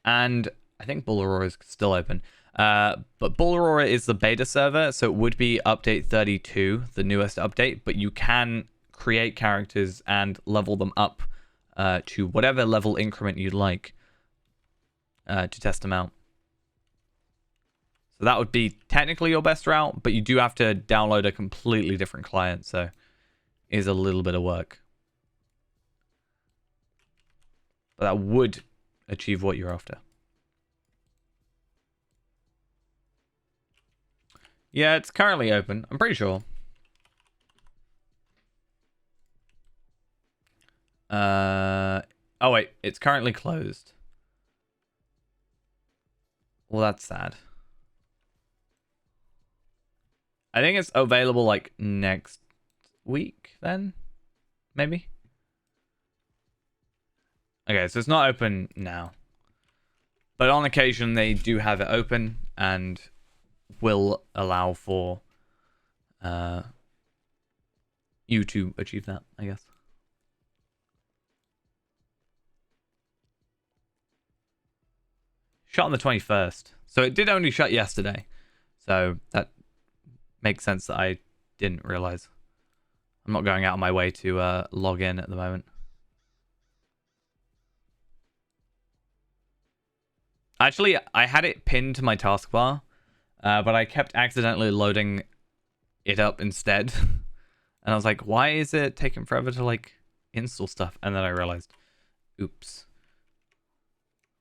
and I think Bull Roarer is still open. But Bull Roarer is the beta server, so it would be update 32, the newest update, but you can create characters and level them up to whatever level increment you'd like to test them out. So that would be technically your best route, but you do have to download a completely different client, so it is a little bit of work. But that would achieve what you're after. Yeah, it's currently open. I'm pretty sure. Oh wait, it's currently closed. Well, that's sad. I think it's available like next week then, maybe. Okay, so it's not open now. But on occasion, they do have it open and will allow for you to achieve that, I guess. Shut on the 21st. So it did only shut yesterday. So that makes sense that I didn't realize. I'm not going out of my way to log in at the moment. Actually, I had it pinned to my taskbar, but I kept accidentally loading it up instead. And I was like, why is it taking forever to like install stuff? And then I realized, oops,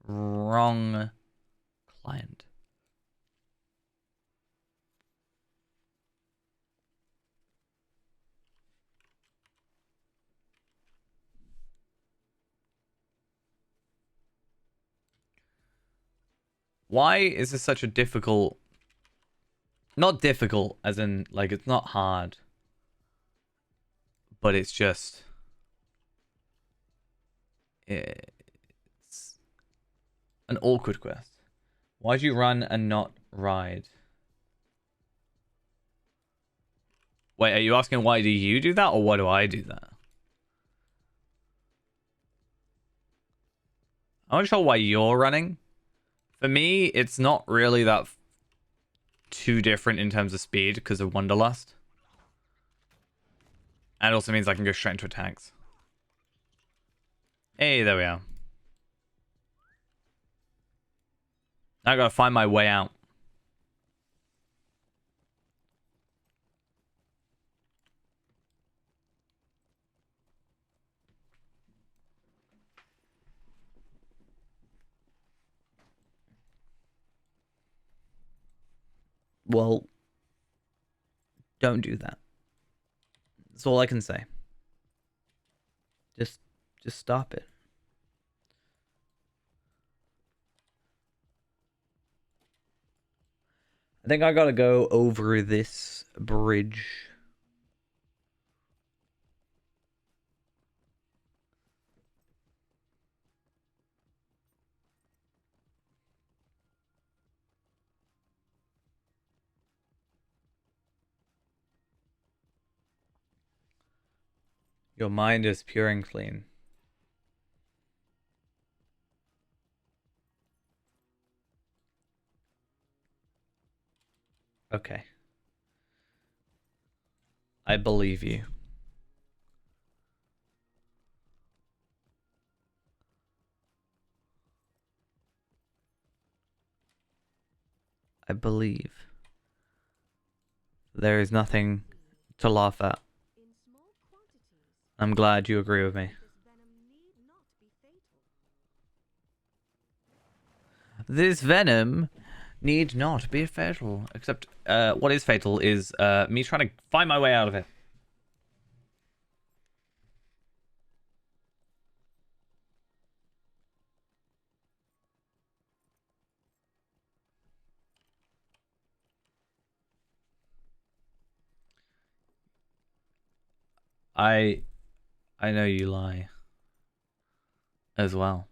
wrong client. Why is this such a difficult... Not difficult, as in, like, it's not hard. But it's just... It's an awkward quest. Why'd you run and not ride? Wait, are you asking why do you do that, or why do I do that? I'm not sure why you're running. For me, it's not really that too different in terms of speed because of Wanderlust. And it also means I can go straight into attacks. Hey, there we are. I gotta find my way out. Well, don't do that. That's all I can say. Just stop it. I think I gotta go over this bridge. Your mind is pure and clean. Okay. I believe you. I believe. There is nothing to laugh at. I'm glad you agree with me. This venom need not be fatal. Except, what is fatal is me trying to find my way out of it. I know you lie as well.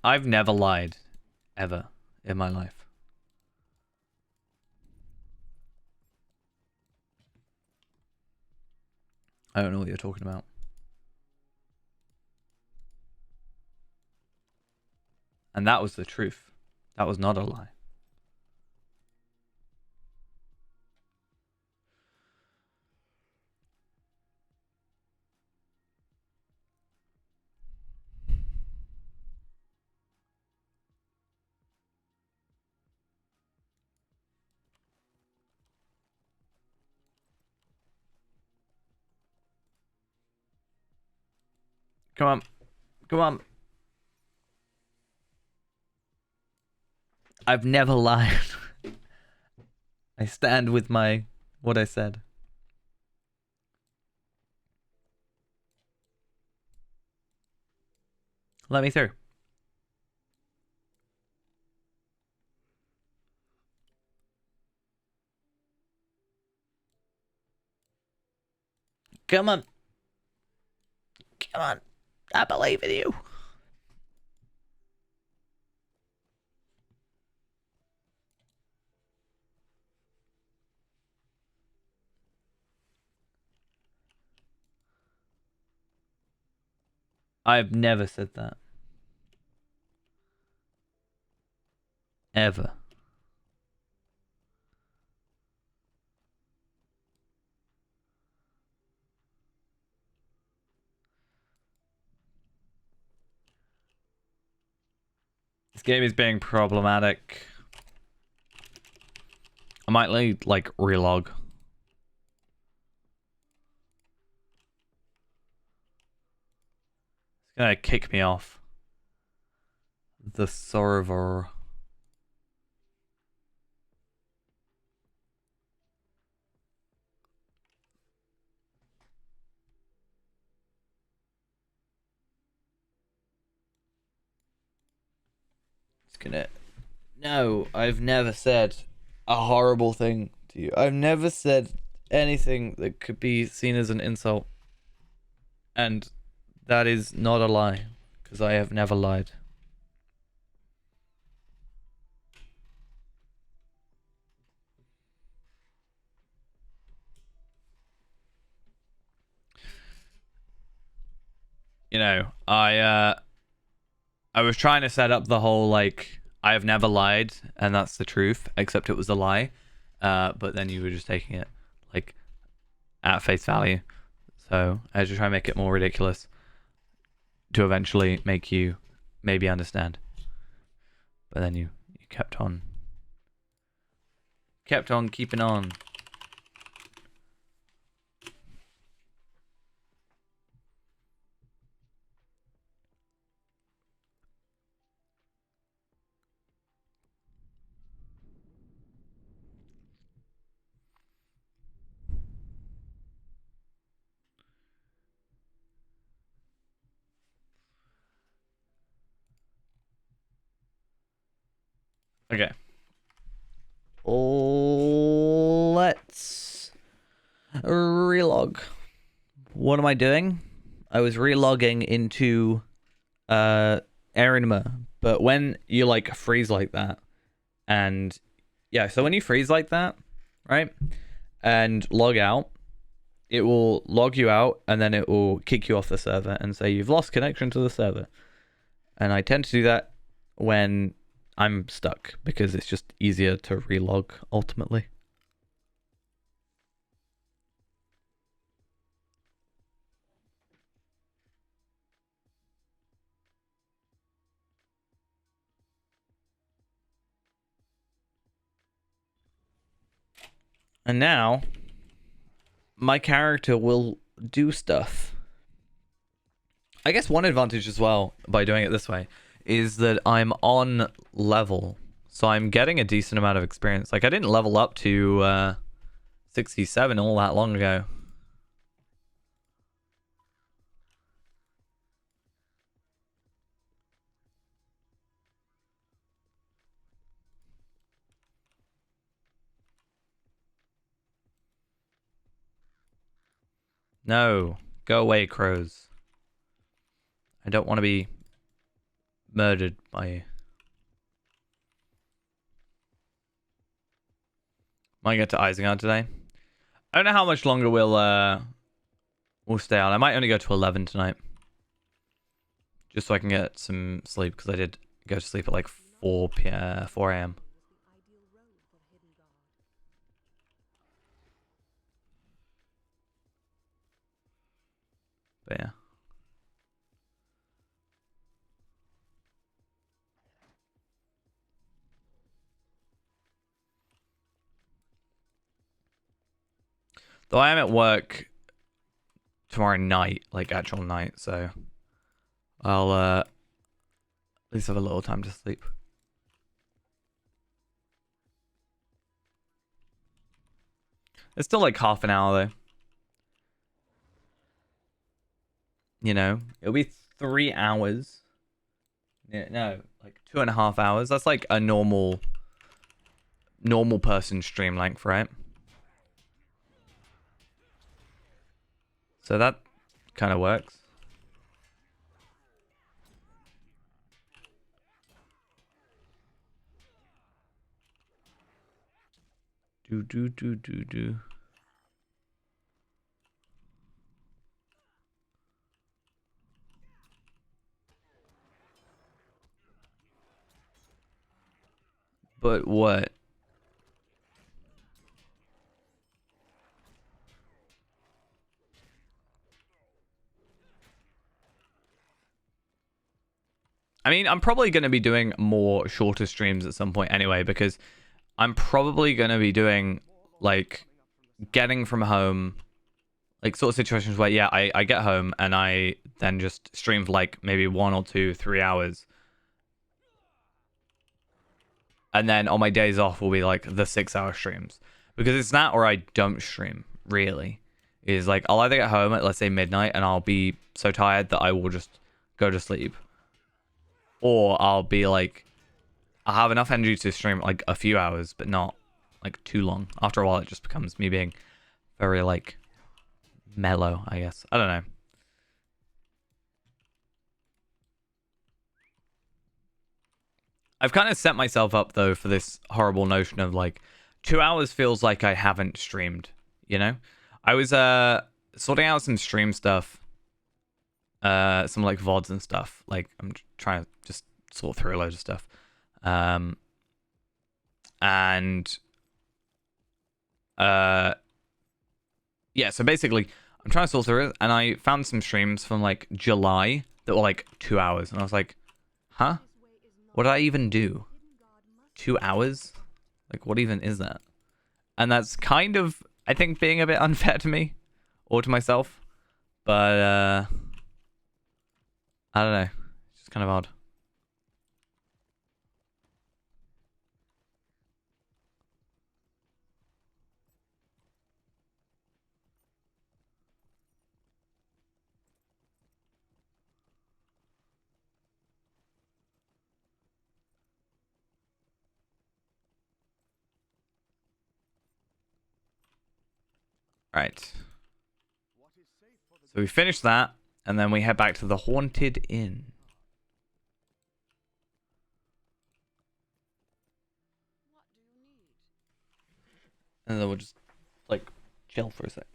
I've never lied, ever, in my life. I don't know what you're talking about. And that was the truth. That was not a lie. Come on. Come on. I've never lied. I stand with what I said. Let me through. Come on. Come on. I believe in you. I've never said that. Ever. This game is being problematic. I might like relog. It's gonna kick me off the server. It's gonna... No, I've never said a horrible thing to you. I've never said anything that could be seen as an insult. And that is not a lie, because I have never lied. You know, I was trying to set up the whole, like, I have never lied, and that's the truth, except it was a lie. But then you were just taking it, like, at face value. So I had to try and make it more ridiculous to eventually make you maybe understand. But then you kept on keeping on. Okay. Let's relog. What am I doing? I was relogging into Erinma, but when you like freeze like that, and yeah, so when you freeze like that, right, and log out, it will log you out, and then it will kick you off the server and say you've lost connection to the server. And I tend to do that when I'm stuck because it's just easier to relog ultimately. And now my character will do stuff. I guess one advantage as well by doing it this way is that I'm on level. So I'm getting a decent amount of experience. Like I didn't level up to 67 all that long ago. No, go away, crows. I don't want to be murdered by you. Might get to Isengard today. I don't know how much longer we'll stay on. I might only go to 11 tonight. Just so I can get some sleep, because I did go to sleep at like 4 a.m. But yeah. Though I am at work tomorrow night, like actual night, so I'll at least have a little time to sleep. It's still like half an hour though. You know, it'll be 3 hours. Yeah, no, like 2.5 hours. That's like a normal person stream length, right? So that kind of works. Do. But what? I mean, I'm probably going to be doing more shorter streams at some point anyway, because I'm probably going to be doing like getting from home, like sort of situations where, yeah, I get home and I then just stream for like maybe 1 or 2, 3 hours. And then on my days off will be like the 6-hour streams, because it's that or I don't stream really. Is like I'll either get home at, let's say, midnight and I'll be so tired that I will just go to sleep, or I'll be like, I'll have enough energy to stream like a few hours, but not like too long. After a while, it just becomes me being very like mellow, I guess. I don't know. I've kind of set myself up though for this horrible notion of like 2 hours feels like I haven't streamed, you know? I was sorting out some stream stuff, some like VODs and stuff. Like I'm trying to just sort through a load of stuff. And yeah, so basically, I'm trying to sort through it, and I found some streams from like July that were like 2 hours, and I was like, huh? What did I even do? 2 hours? Like, what even is that? And that's kind of, I think, being a bit unfair to me or to myself, but I don't know. It's just kind of odd. Right. So we finish that, and then we head back to the Haunted Inn. And then we'll just, like, chill for a sec.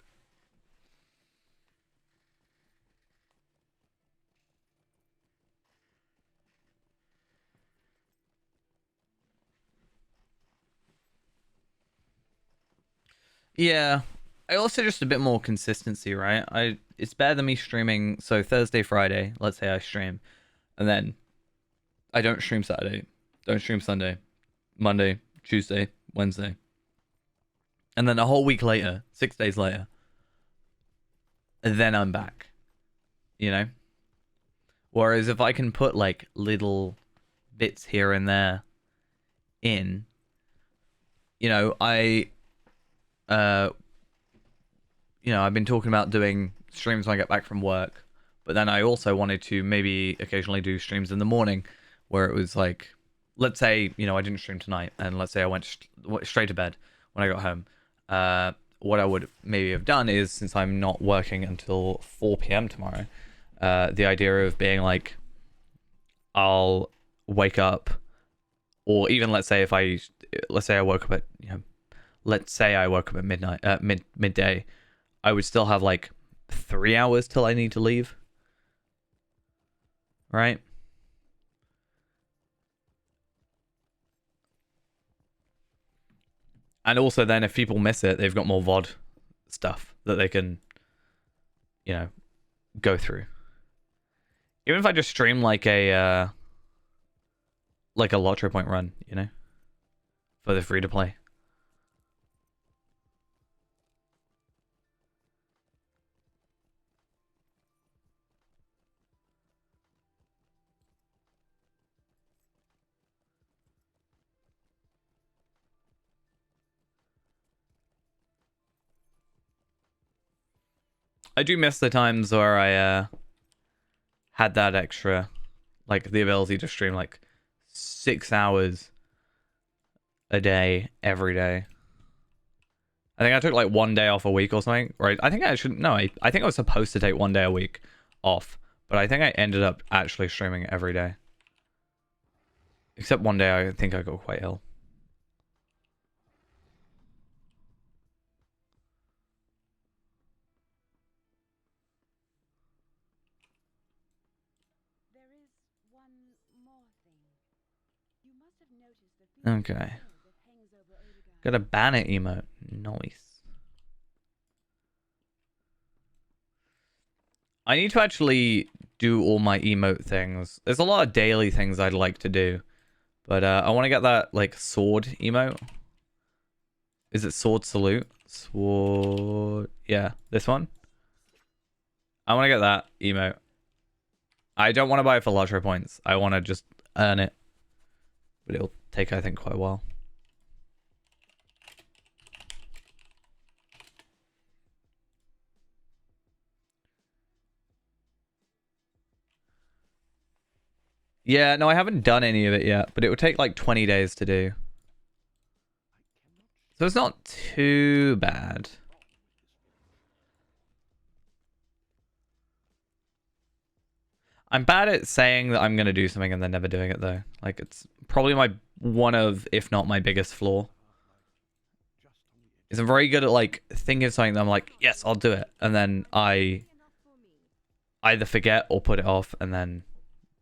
Yeah. I also just a bit more consistency, right? It's better than me streaming. So Thursday, Friday, let's say I stream, and then I don't stream Saturday, don't stream Sunday, Monday, Tuesday, Wednesday, and then a whole week later, 6 days later, and then I'm back. You know. Whereas if I can put like little bits here and there in, you know, I've been talking about doing streams when I get back from work, but then I also wanted to maybe occasionally do streams in the morning where it was like, let's say, I didn't stream tonight, and let's say I went straight to bed when I got home. What I would maybe have done is, since I'm not working until 4 p.m. tomorrow, the idea of being like, I'll wake up, or even let's say I woke up at, let's say I woke up at midnight, midday, I would still have like 3 hours till I need to leave. Right? And also then if people miss it, they've got more VOD stuff that they can, go through. Even if I just stream like a Lottery Point run, for the free to play. I do miss the times where I had that extra, like the ability to stream like 6 hours a day every day. I think I took like 1 day off a week or something, right? I think I should, no, I think I was supposed to take 1 day a week off, but I think I ended up actually streaming every day. Except one day I think I got quite ill. There is one more thing. You must have noticed the Okay. that hangs over Odegaard. Got a banner emote. Nice. I need to actually do all my emote things. There's a lot of daily things I'd like to do. But I want to get that, like, sword emote. Is it sword salute? Sword... Yeah, this one. I want to get that emote. I don't want to buy it for lottery points. I want to just earn it. But it'll take, I think, quite a while. Yeah, no, I haven't done any of it yet, but it would take like 20 days to do. So it's not too bad. I'm bad at saying that I'm going to do something and then never doing it though. Like, it's probably one of, if not my biggest flaw. Is I'm very good at like thinking of something that I'm like, yes, I'll do it. And then I either forget or put it off and then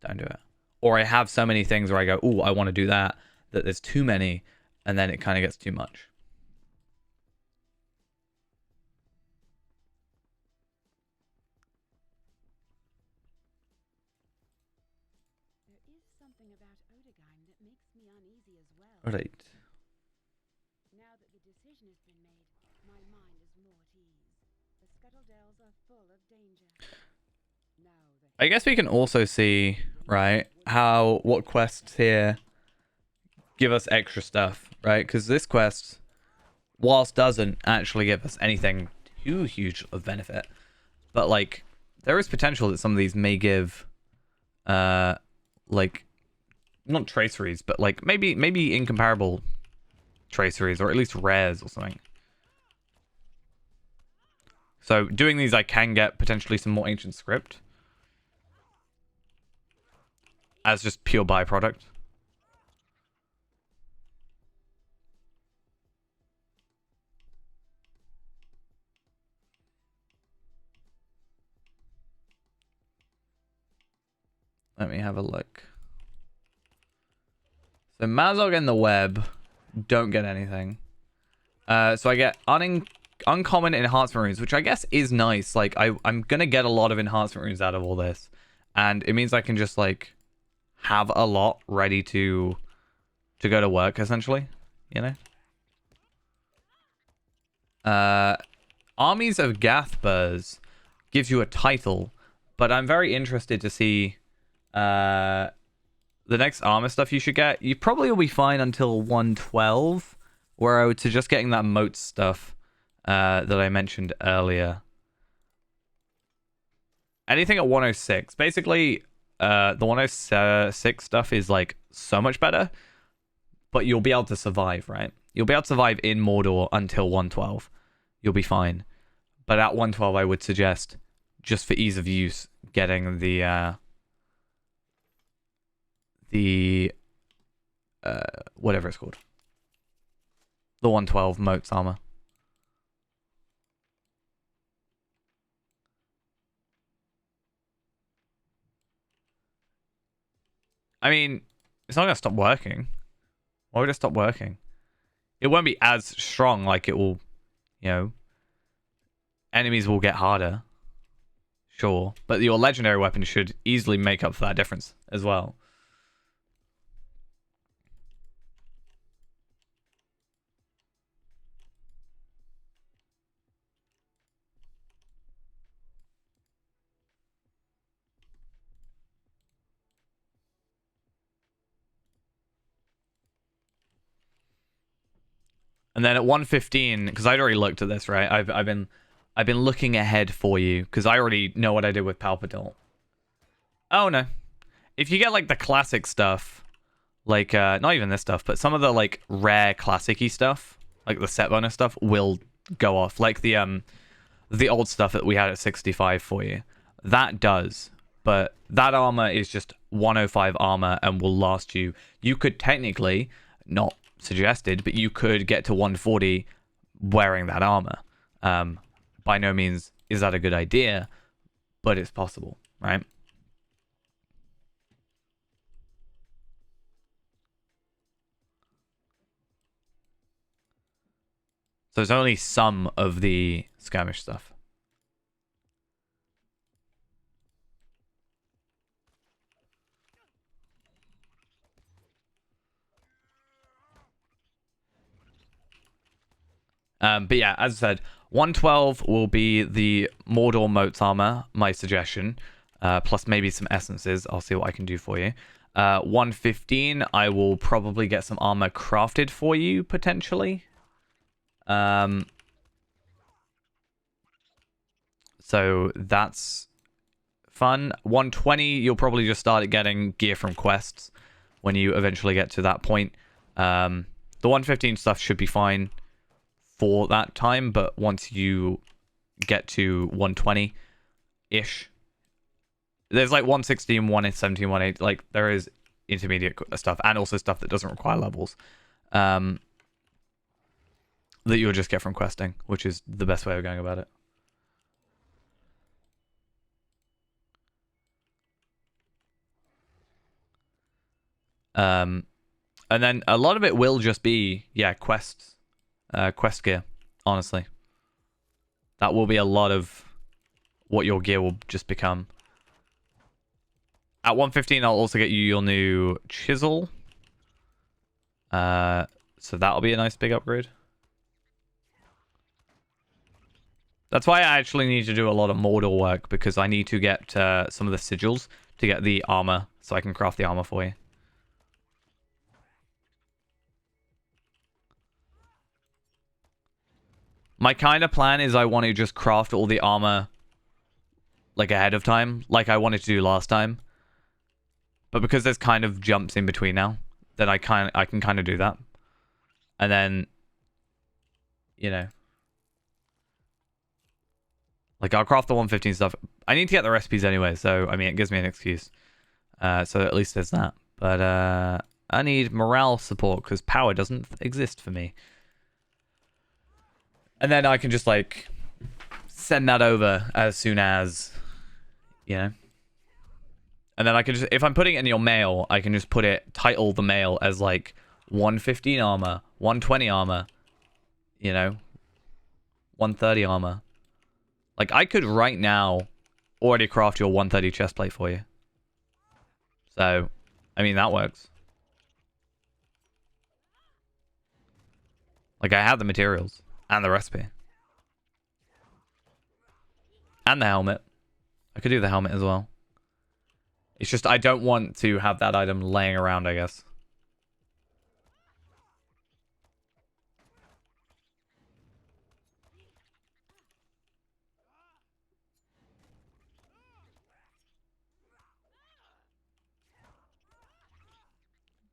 don't do it. Or I have so many things where I go, ooh, I want to do that there's too many, and then it kind of gets too much. something about Odegain that makes me uneasy as well. Right. Now that the decision has been made, my mind is more at ease. The Scuttledales are full of danger. Now the I guess we can also see, right, how what quests here give us extra stuff, right? Because this quest, whilst doesn't actually give us anything too huge of benefit, but like there is potential that some of these may give, like not traceries, but like maybe incomparable traceries or at least rares or something. So doing these, I can get potentially some more ancient script as just pure byproduct. Let me have a look. So Mazog and the Web don't get anything. So I get uncommon enhancement runes, which I guess is nice. Like I'm gonna get a lot of enhancement runes out of all this, and it means I can just like have a lot ready to go to work essentially, you know. Armies of Gathburs gives you a title, but I'm very interested to see the next armor stuff you should get. You probably will be fine until 112, where I would suggest getting that moat stuff that I mentioned earlier. Anything at 106. Basically, the 106 stuff is like so much better, but you'll be able to survive, right? You'll be able to survive in Mordor until 112. You'll be fine. But at 112, I would suggest, just for ease of use, getting the whatever it's called, the 112 moats armor. I mean, it's not gonna stop working. Why would it stop working? It won't be as strong. Like it will, you know, enemies will get harder, sure, but your legendary weapon should easily make up for that difference as well. And then at 115, because I'd already looked at this, right? I've been looking ahead for you because I already know what I did with Palpadol. Oh no, if you get like the classic stuff, like not even this stuff, but some of the like rare classic-y stuff, like the set bonus stuff, will go off. Like the old stuff that we had at 65 for you, that does. But that armor is just 105 armor and will last you. You could technically not suggested, but you could get to 140 wearing that armor. By no means is that a good idea, but it's possible, right? So it's only some of the skirmish stuff. But yeah, as I said, 112 will be the Mordor moats armor, my suggestion. Plus maybe some essences. I'll see what I can do for you. 115, I will probably get some armor crafted for you, potentially. So that's fun. 120, you'll probably just start getting gear from quests when you eventually get to that point. The 115 stuff should be fine for that time, but once you get to 120-ish, there's like 116, 117, 118, like there is intermediate stuff and also stuff that doesn't require levels that you'll just get from questing, which is the best way of going about it. And then a lot of it will just be, yeah, quests. Quest gear, honestly. That will be a lot of what your gear will just become. At 115, I'll also get you your new chisel. So that'll be a nice big upgrade. That's why I actually need to do a lot of Mordor work, because I need to get some of the sigils to get the armor, so I can craft the armor for you. My kind of plan is I want to just craft all the armor like ahead of time, like I wanted to do last time. But because there's kind of jumps in between now, then I can kind of do that. And then, you know, like I'll craft the 115 stuff. I need to get the recipes anyway, so I mean it gives me an excuse. So at least there's that. But I need morale support because power doesn't exist for me. And then I can just like send that over as soon as, you know. And then I can just, if I'm putting it in your mail, I can just title the mail as like 115 armor, 120 armor, you know, 130 armor. Like I could right now already craft your 130 chestplate for you. So, I mean, that works. Like I have the materials and the recipe. And the helmet. I could do the helmet as well. It's just I don't want to have that item laying around, I guess.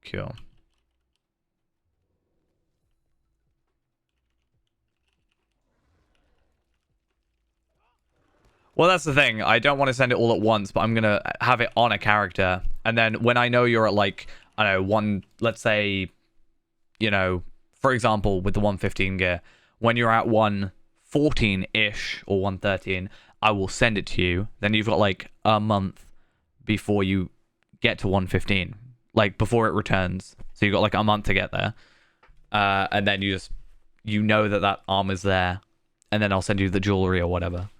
Cool. Well, that's the thing. I don't want to send it all at once, but I'm going to have it on a character. And then when I know you're at like, I don't know, let's say, you know, for example, with the 115 gear, when you're at 114-ish or 113, I will send it to you. Then you've got like a month before you get to 115, like before it returns. So you've got like a month to get there. And then you know that armor's there. And then I'll send you the jewelry or whatever.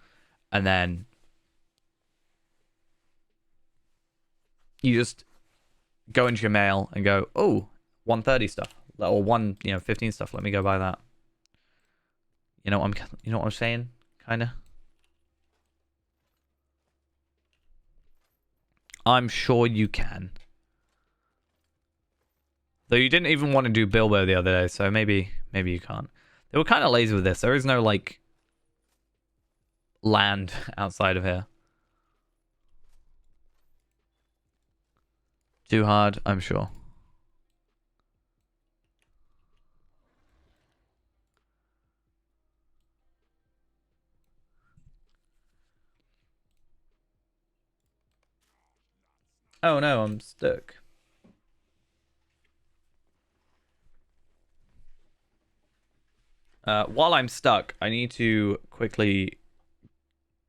And then you just go into your mail and go, oh, 130 stuff. Or 15 stuff. Let me go buy that. You know what I'm saying? Kinda. I'm sure you can. Though you didn't even want to do Bilbo the other day, so maybe you can't. They were kind of lazy with this. There is no like land outside of here. Too hard, I'm sure. Oh no, I'm stuck. While I'm stuck, I need to quickly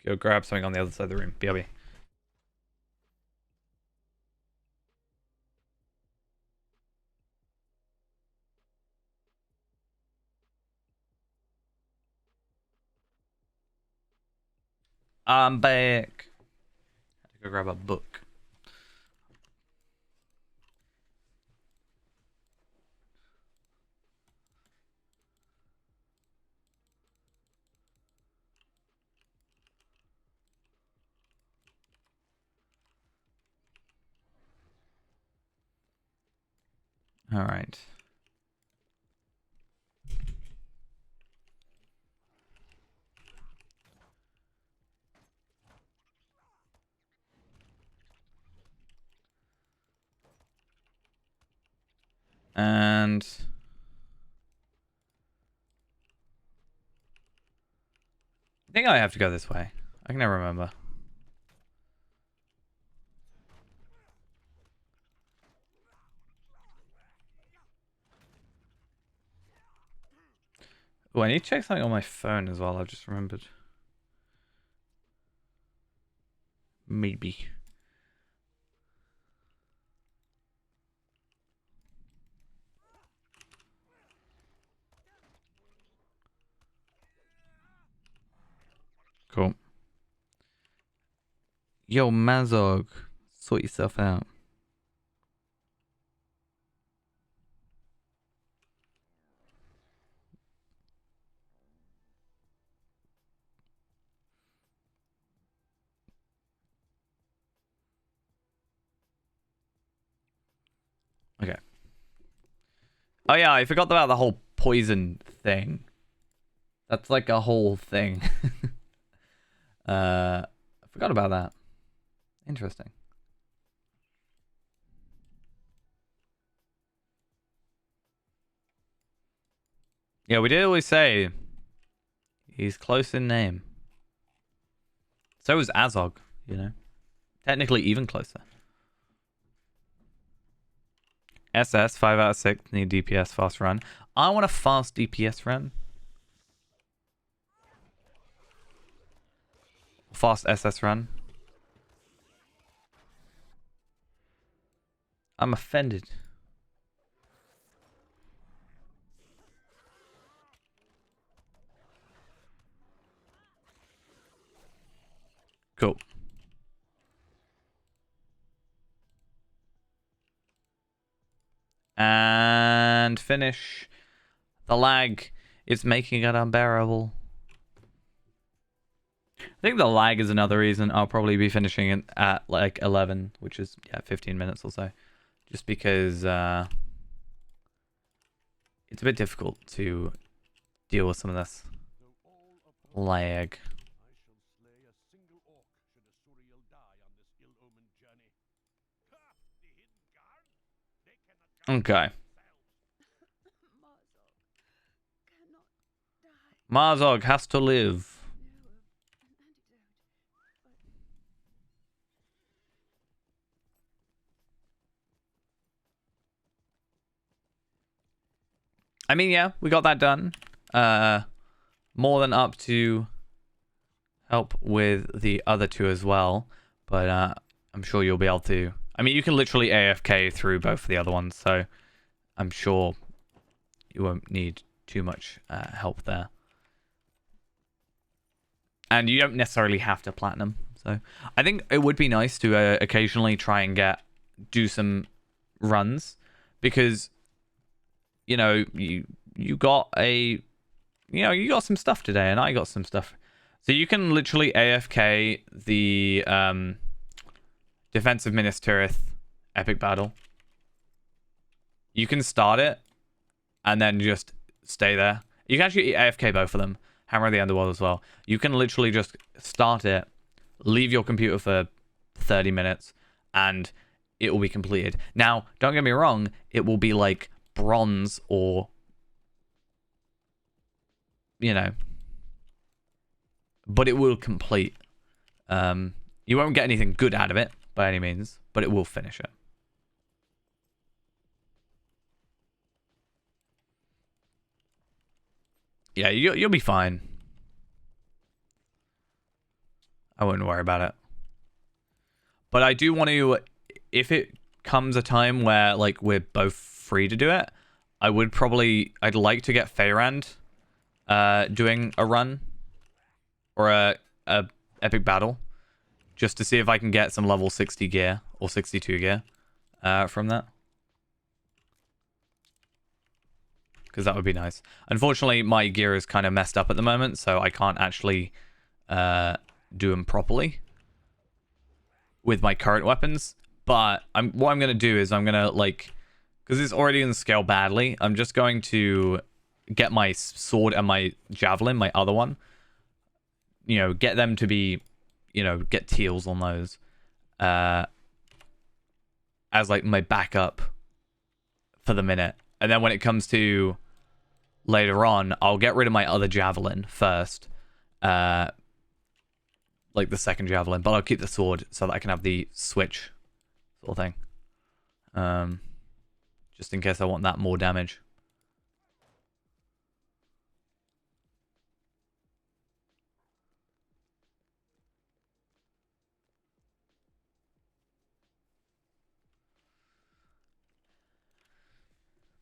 go grab something on the other side of the room. BRB. I'm back. I had to go grab a book. All right. And I think I have to go this way. I can never remember. Oh, I need to check something on my phone as well. I've just remembered. Maybe. Cool. Yo, Mazog. Sort yourself out. Okay. Oh yeah, I forgot about the whole poison thing. That's like a whole thing. I forgot about that. Interesting. Yeah, we did always say he's close in name. So is Azog, you know. Technically even closer. SS, 5 out of 6, need DPS fast run. I want a fast DPS run. Fast SS run. I'm offended. Cool. And finish. The lag is making it unbearable. I think the lag is another reason I'll probably be finishing it at like 11, which is 15 minutes or so. Just because it's a bit difficult to deal with some of this lag. Okay. Marzog has to live. I mean, yeah, we got that done. More than up to help with the other two as well. But I'm sure you'll be able to. I mean, you can literally AFK through both of the other ones, so I'm sure you won't need too much help there. And you don't necessarily have to platinum. So I think it would be nice to occasionally try and do some runs, because you know you got some stuff today, and I got some stuff. So you can literally AFK the Defensive Minas Tirith epic battle. You can start it and then just stay there. You can actually AFK both of them. Hammer of the Underworld as well. You can literally just start it, leave your computer for 30 minutes, and it will be completed. Now, don't get me wrong, it will be like bronze or, you know, but it will complete. You won't get anything good out of it by any means, but it will finish it. Yeah, you'll be fine. I wouldn't worry about it. But I do want to, if it comes a time where like we're both free to do it, I'd like to get Feyrand doing a run or a epic battle, just to see if I can get some level 60 gear or 62 gear from that. Because that would be nice. Unfortunately, my gear is kind of messed up at the moment, so I can't actually do them properly with my current weapons. But what I'm going to do is I'm going to, like, because it's already going to scale badly, I'm just going to get my sword and my javelin, my other one, you know, get them to be, you know, get teals on those as, like, my backup for the minute. And then when it comes to later on, I'll get rid of my other javelin first. Like the second javelin. But I'll keep the sword so that I can have the switch sort of thing. Just in case I want that more damage.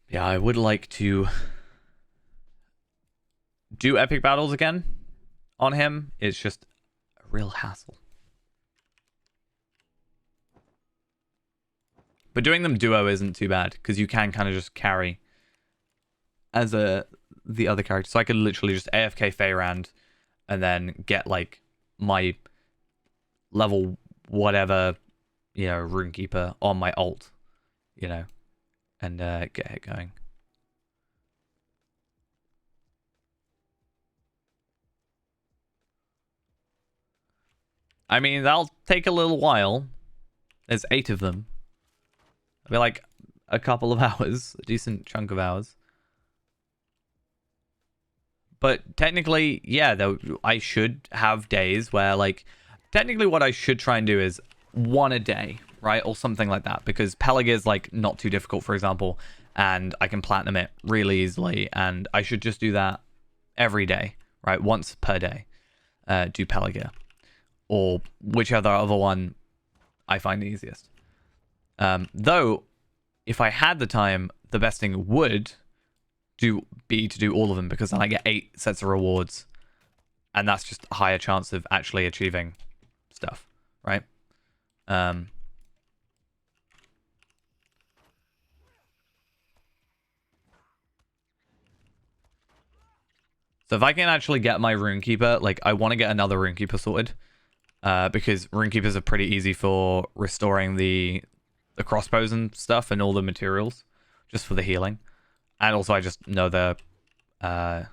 Yeah, I would like to do epic battles again on him. It's just a real hassle. But doing them duo isn't too bad because you can kind of just carry as the other character. So I could literally just AFK Feyrand and then get like my level whatever, you know, Runekeeper on my ult, you know, and get it going. I mean, that'll take a little while. There's 8 of them. It'll be like a couple of hours, a decent chunk of hours. But technically, yeah, though, I should have days where, like, technically what I should try and do is 1 a day, right? Or something like that. Because Pelargir is, like, not too difficult, for example. And I can platinum it really easily. And I should just do that every day, right? Once per day. Do Pelargir. Or whichever other one I find the easiest. Though, if I had the time, the best thing would be to do all of them, because then I get 8 sets of rewards. And that's just a higher chance of actually achieving stuff, right? So if I can actually get my Runekeeper, like, I want to get another Runekeeper sorted. Because Runekeepers are pretty easy for restoring the crossbows and stuff and all the materials, just for the healing. And also I just know I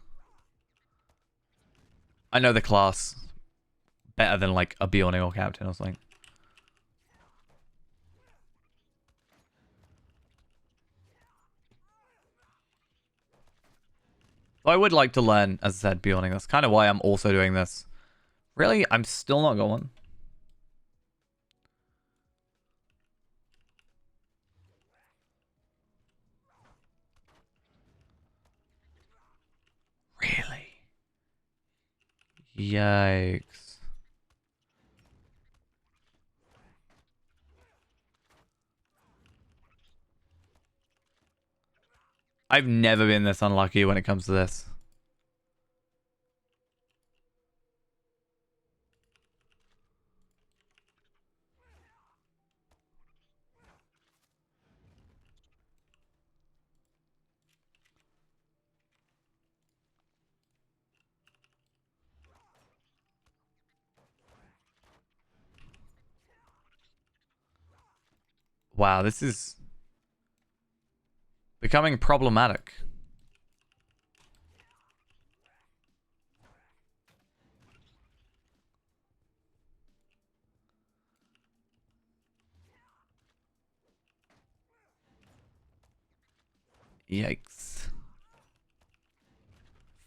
know the class better than like a Bjorning or Captain or something. I would like to learn, as I said, Bjorning. That's kind of why I'm also doing this. Really? I'm still not going. Really? Yikes. I've never been this unlucky when it comes to this. Wow, this is becoming problematic. Yikes.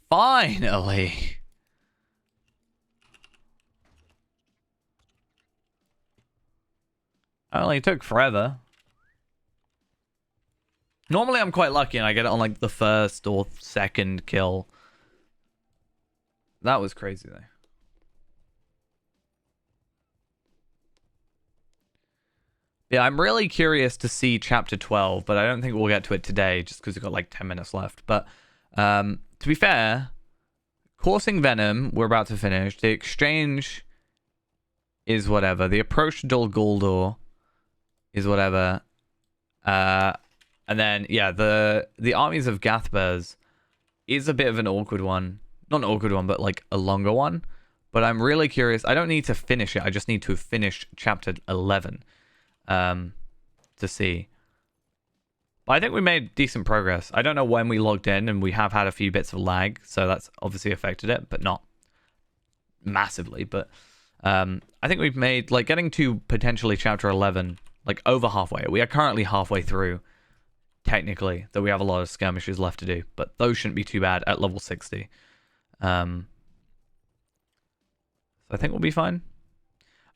Finally. Only took forever. Normally I'm quite lucky and I get it on like the first or second kill. That was crazy though. Yeah, I'm really curious to see chapter 12, but I don't think we'll get to it today just because we've got like 10 minutes left. But to be fair, Coursing Venom, we're about to finish. The Exchange is whatever. The Approach to Dol Guldur is whatever. And then, yeah, the Armies of Gathbers is a bit of an awkward one. Not an awkward one, but like a longer one. But I'm really curious. I don't need to finish it. I just need to finish chapter 11 to see. But I think we made decent progress. I don't know when we logged in, and we have had a few bits of lag, so that's obviously affected it, but not massively. But I think we've made, like, getting to potentially chapter 11, like, over halfway. We are currently halfway through, technically, though we have a lot of skirmishes left to do, but those shouldn't be too bad at level 60. So I think we'll be fine.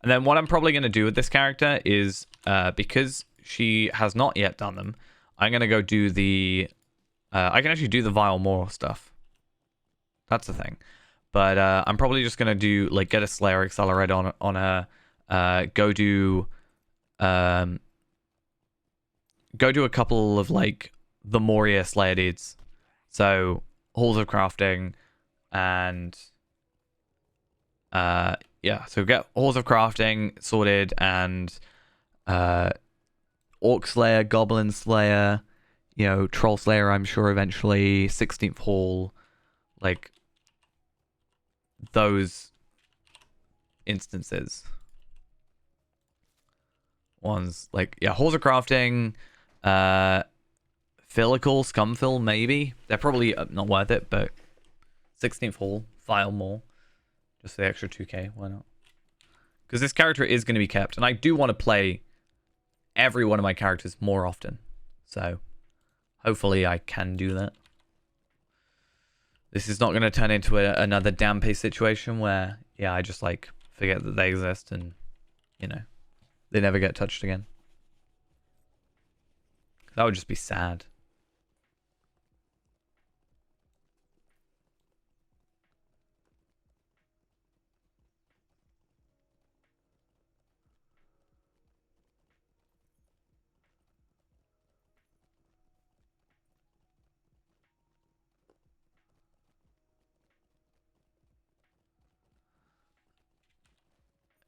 And then what I'm probably going to do with this character is, because she has not yet done them, I'm going to go do the... I can actually do the Vile Moor stuff. That's the thing. But I'm probably just going to do, like, get a Slayer Accelerate on her. Go do a couple of, like, the Moria Slayer deeds. So, Halls of Crafting and... yeah, so get Halls of Crafting sorted and Orc Slayer, Goblin Slayer, you know, Troll Slayer, I'm sure eventually, 16th Hall, like those instances. Ones like, yeah, Halls of Crafting, Filical, Scumfill, maybe. They're probably not worth it, but 16th Hall, file more. Just the extra 2k, why not? Because this character is going to be kept, and I do want to play every one of my characters more often. So, hopefully I can do that. This is not going to turn into another Dampe situation where, yeah, I just, like, forget that they exist and, you know, they never get touched again. That would just be sad.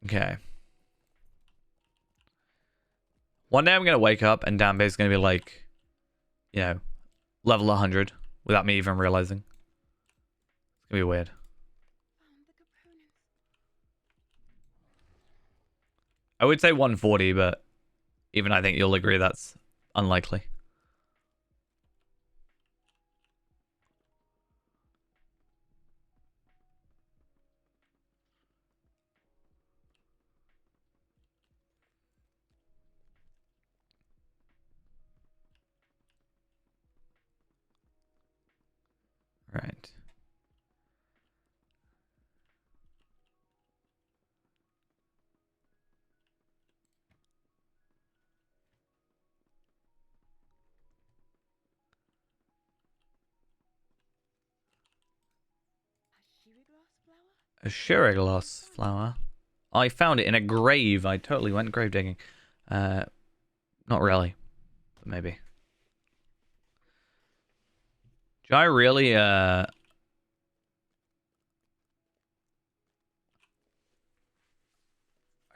Okay. One day I'm going to wake up and Dambe is going to be like, you know, level 100 without me even realizing. It's going to be weird. Found the components. I would say 140, but even I think you'll agree that's unlikely. Right. A shiriglass flower? A Shirigloss flower. I found it in a grave. I totally went grave digging. Not really, but maybe. Do I really, I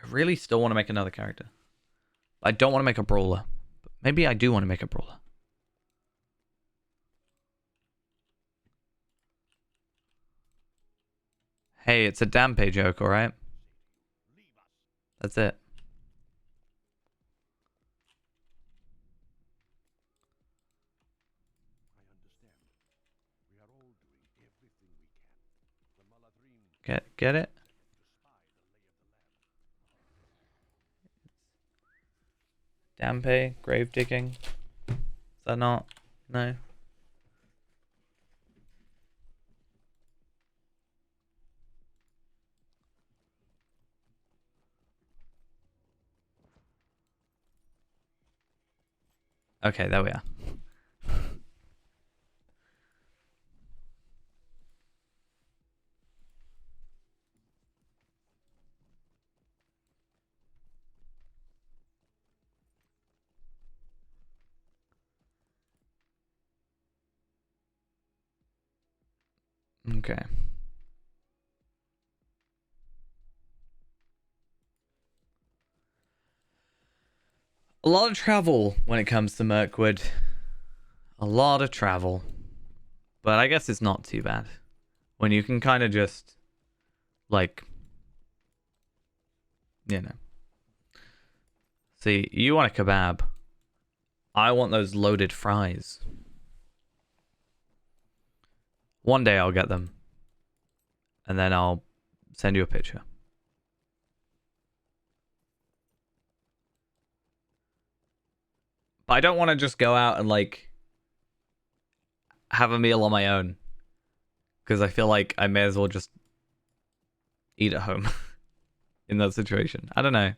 really still want to make another character. I don't want to make a brawler. But maybe I do want to make a brawler. Hey, it's a Dampe joke, alright? That's it. Get it? Dampe, grave digging. Is that not? No. Okay, there we are. Okay. A lot of travel when it comes to Mirkwood. A lot of travel. But I guess it's not too bad. When you can kind of just, like, you know. See, you want a kebab. I want those loaded fries. One day I'll get them. And then I'll send you a picture. But I don't want to just go out and, like, have a meal on my own. Because I feel like I may as well just eat at home in that situation. I don't know.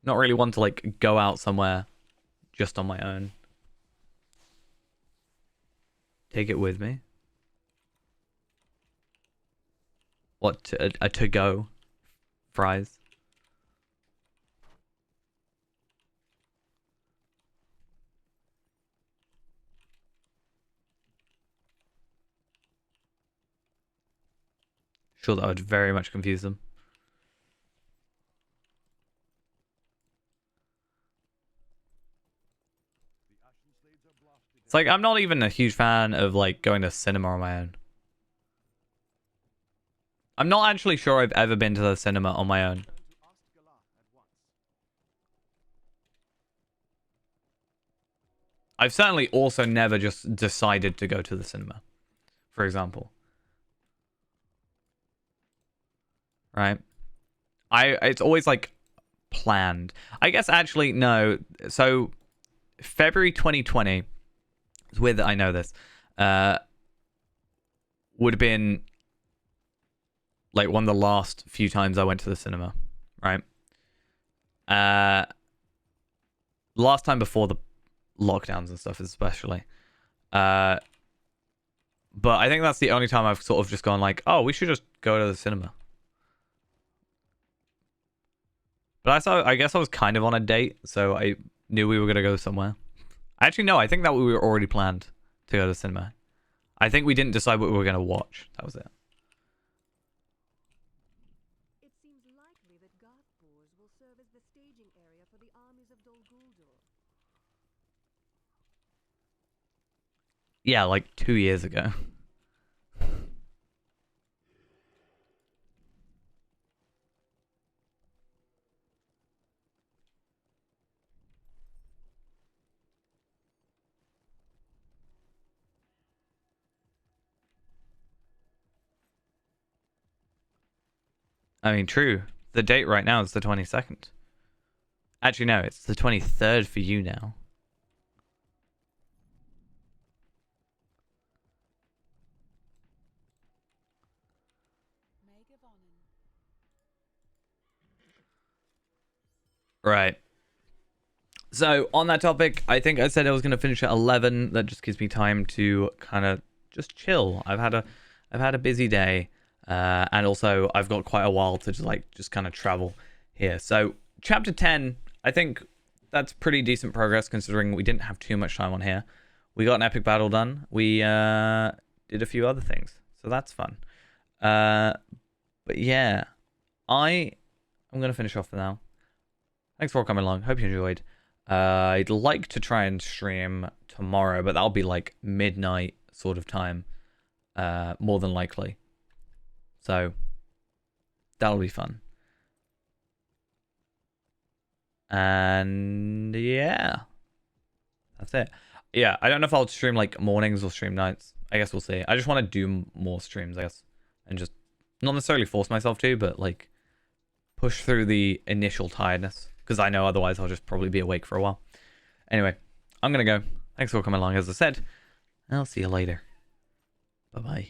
Not really want to, like, go out somewhere just on my own. Take it with me. What, a to-go fries? Sure, that would very much confuse them. It's like, I'm not even a huge fan of, like, going to cinema on my own. I'm not actually sure I've ever been to the cinema on my own. I've certainly also never just decided to go to the cinema, for example. Right? It's always, like, planned. I guess, actually, no. So, February 2020... It's weird that I know this. Would have been like one of the last few times I went to the cinema, right? Last time before the lockdowns and stuff, especially. But I think that's the only time I've sort of just gone like, oh, we should just go to the cinema. But I guess I was kind of on a date, so I knew we were gonna go somewhere. Actually, no, I think that we were already planned to go to the cinema. I think we didn't decide what we were going to watch. That was it. It seems likely that Garthbors will serve as the staging area for the armies of Dol Guldur. Yeah, like 2 years ago. I mean, true. The date right now is the 22nd. Actually, no, it's the 23rd for you now. Right. So, on that topic, I think I said I was going to finish at 11. That just gives me time to kind of just chill. I've had a busy day. And also, I've got quite a while to just kind of travel here. So, chapter 10, I think that's pretty decent progress considering we didn't have too much time on here. We got an epic battle done. We did a few other things, so that's fun. But yeah, I'm gonna finish off for now. Thanks for coming along. Hope you enjoyed. I'd like to try and stream tomorrow, but that'll be like midnight sort of time, more than likely. So, that'll be fun. And yeah, that's it. Yeah, I don't know if I'll stream like mornings or stream nights. I guess we'll see. I just want to do more streams, I guess. And just not necessarily force myself to, but like push through the initial tiredness. Because I know otherwise I'll just probably be awake for a while. Anyway, I'm going to go. Thanks for coming along, as I said. I'll see you later. Bye-bye.